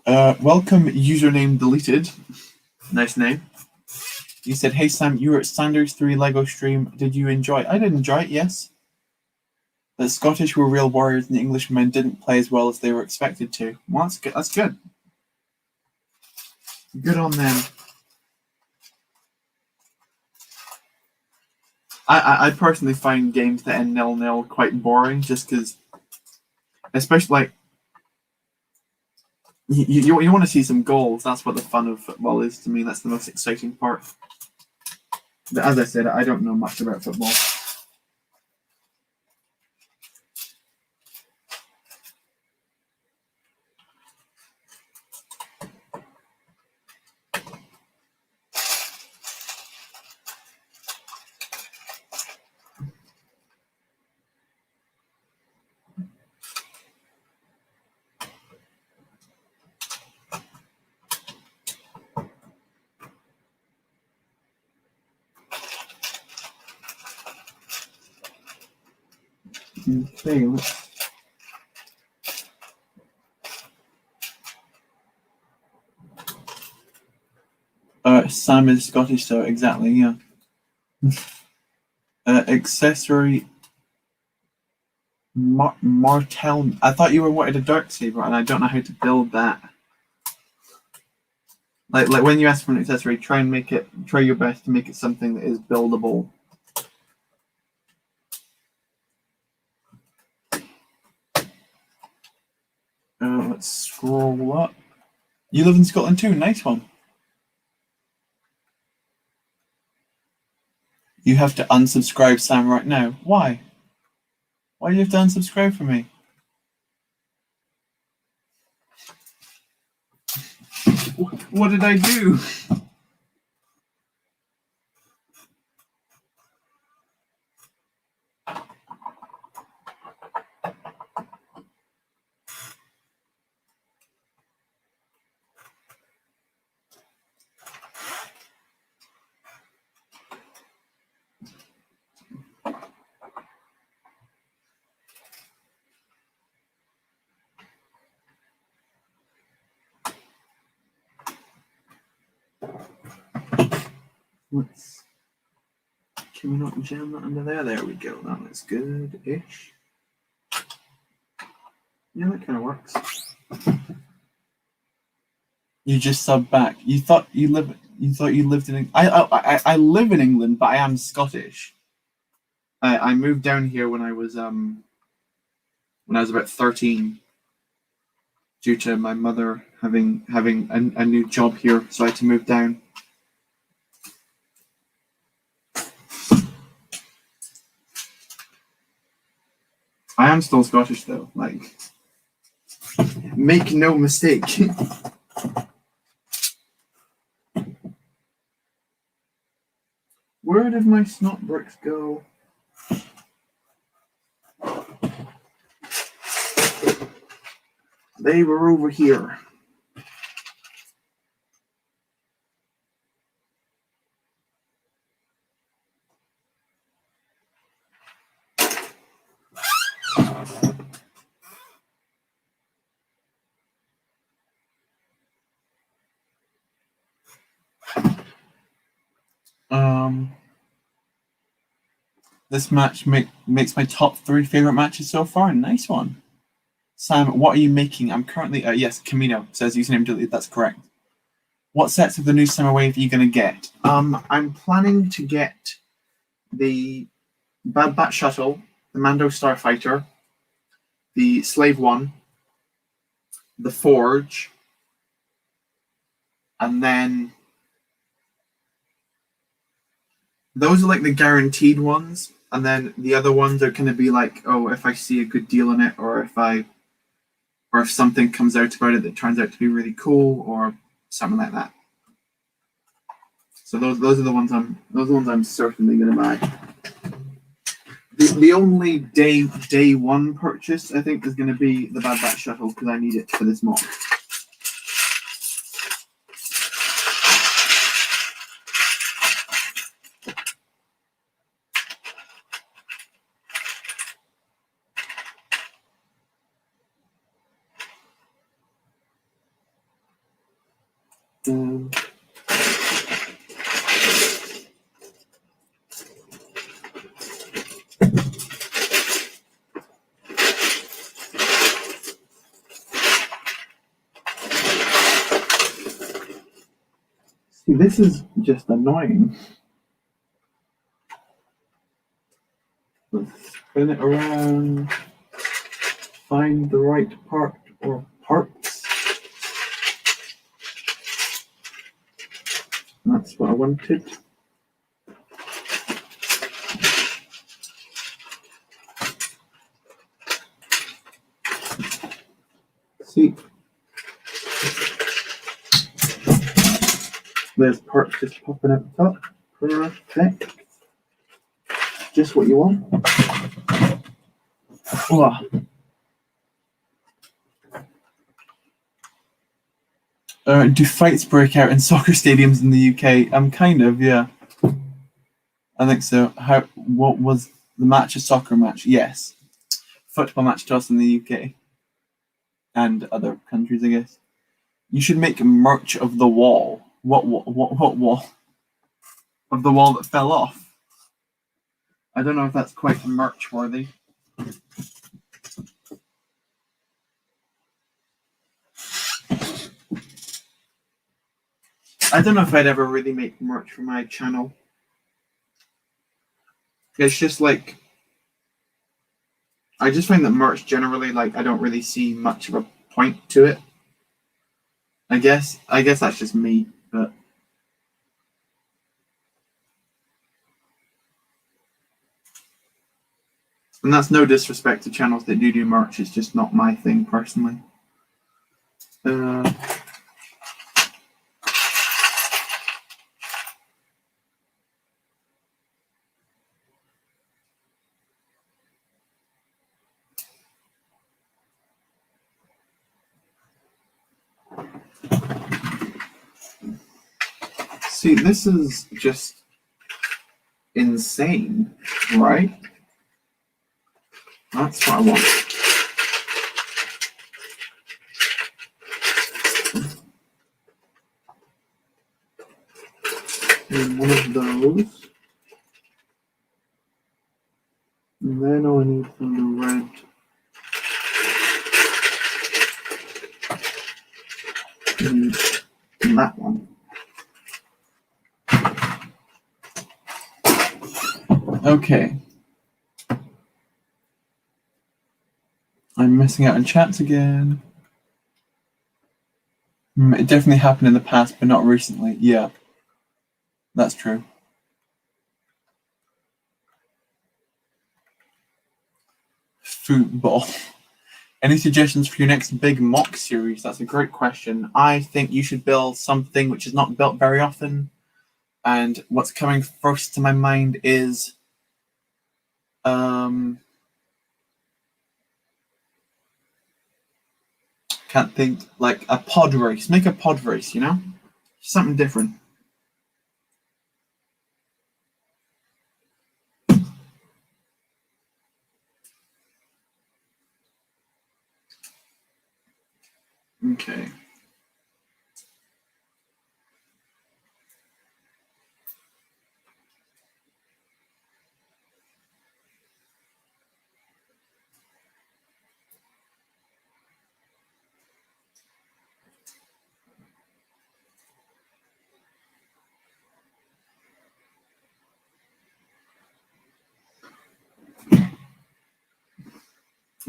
Welcome, username deleted. Nice name. You said, hey Sam, you were at Sanders 3 Lego stream. Did you enjoy it? I did enjoy it, yes. The Scottish were real warriors and the Englishmen didn't play as well as they were expected to. Well, that's good. That's good. Good on them. I personally find games that end 0-0 quite boring, just because, especially You want to see some goals. That's what the fun of football is to me. That's the most exciting part. But as I said, I don't know much about football. Okay, Sam is Scottish, so exactly, yeah. Accessory Martel. I thought you were wanted a dark saber, and I don't know how to build that. Like when you ask for an accessory, try your best to make it something that is buildable. Let's scroll up. You live in Scotland too. Nice one. You have to unsubscribe, Sam, right now. Why? Why do you have to unsubscribe from me? What did I do? Can we not jam that under there? There we go. That looks good-ish. Yeah, that kind of works. You just sub back. You thought you lived in. I live in England, but I am Scottish. I moved down here when I was about 13, due to my mother having a new job here, so I had to move down. I am still Scottish though. Like, make no mistake. Where did my SNOT bricks go? They were over here. This match makes my top 3 favorite matches so far. Nice one. Sam, what are you making? I'm currently yes, Kamino says username deleted. That's correct. What sets of the new summer wave are you going to get? I'm planning to get the Bad Bat Shuttle, the Mando Starfighter, the Slave One, the Forge, and then those are like the guaranteed ones, and then the other ones are going to be like, oh, if I see a good deal on it, or if something comes out about it that turns out to be really cool, or something like that. So those are the ones I'm certainly going to buy. The only day one purchase I think is going to be the Bad Bat Shuttle, because I need it for this mod. See, this is just annoying. Let's spin it around, find the right part or parts. That's what I wanted. See, there's parts just popping at the top. Perfect. Just what you want. Oh. Do fights break out in soccer stadiums in the UK? Kind of, yeah. I think so. What was the match? A soccer match? Yes. Football match to us in the UK and other countries, I guess. You should make merch of the wall. What wall? Of the wall that fell off. I don't know if that's quite merch worthy. I don't know if I'd ever really make merch for my channel. It's just like, I just find that merch generally, like, I don't really see much of a point to it. I guess that's just me, but and that's no disrespect to channels that do merch. It's just not my thing personally. See, this is just insane, right? That's what I want. And one of those. And then all I need from the red. And that one. Okay. I'm missing out on chats again. It definitely happened in the past, but not recently. Yeah, that's true. Football. Any suggestions for your next big mock series? That's a great question. I think you should build something which is not built very often. And what's coming first to my mind is can't think, like a pod race. Make a pod race, you know? Something different. Okay.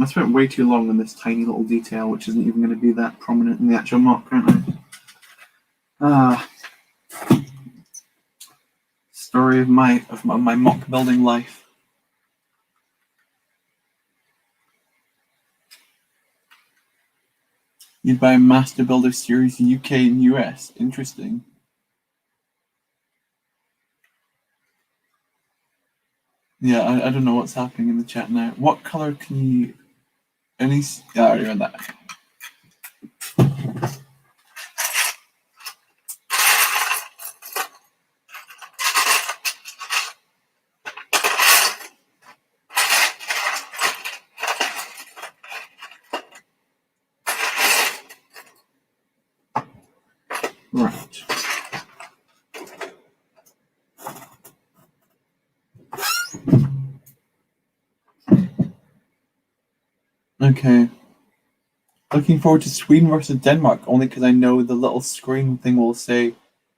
I spent way too long on this tiny little detail, which isn't even going to be that prominent in the actual mock, aren't I? Story of my mock building life. You'd buy a Master Builder series UK and US. Interesting. Yeah, I don't know what's happening in the chat now. What color can you... Any... Yeah, I already read that. Right. Okay. Looking forward to Sweden versus Denmark, only because I know the little screen thing will say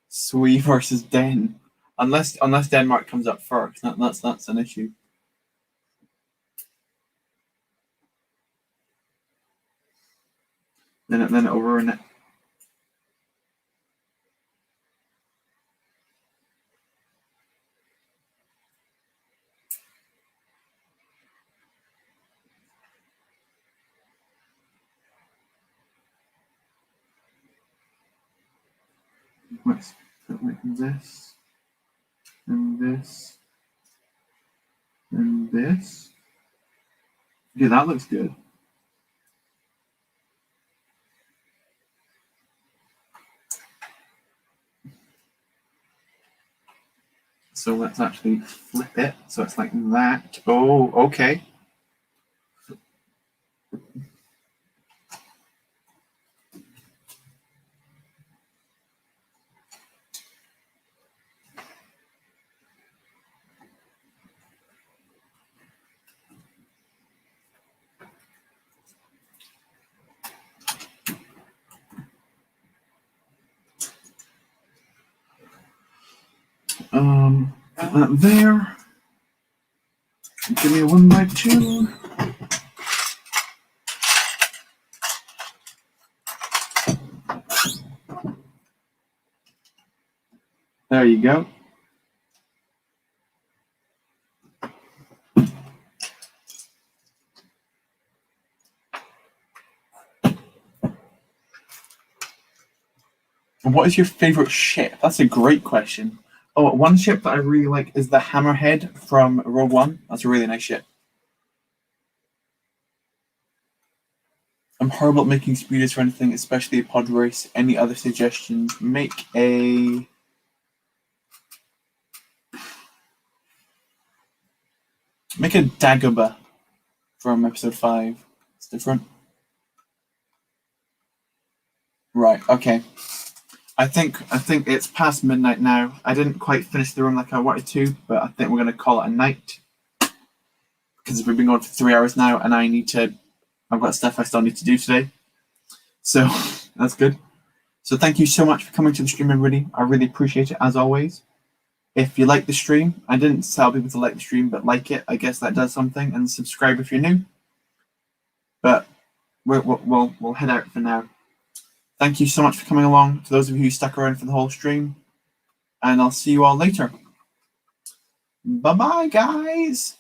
Sweden versus Den. Unless Denmark comes up first. That's an issue. Then it'll ruin it. Let's put like this, and this, and this. Okay, that looks good. So let's actually flip it. So it's like that. Oh, okay. Put that there. Give me a 1x2. There you go. What is your favorite ship? That's a great question. Oh, one ship that I really like is the Hammerhead from Rogue One. That's a really nice ship. I'm horrible at making speeders for anything, especially a pod race. Any other suggestions? Make a Dagobah from episode 5. It's different. Right, okay. I think it's past midnight now. I didn't quite finish the room like I wanted to, but I think we're going to call it a night. Because we've been going for 3 hours now, and I've got stuff I still need to do today. So, that's good. So thank you so much for coming to the stream, everybody. I really appreciate it, as always. If you like the stream, I didn't tell people to like the stream, but like it. I guess that does something. And subscribe if you're new. But we'll head out for now. Thank you so much for coming along, to those of you who stuck around for the whole stream. And I'll see you all later. Bye-bye, guys.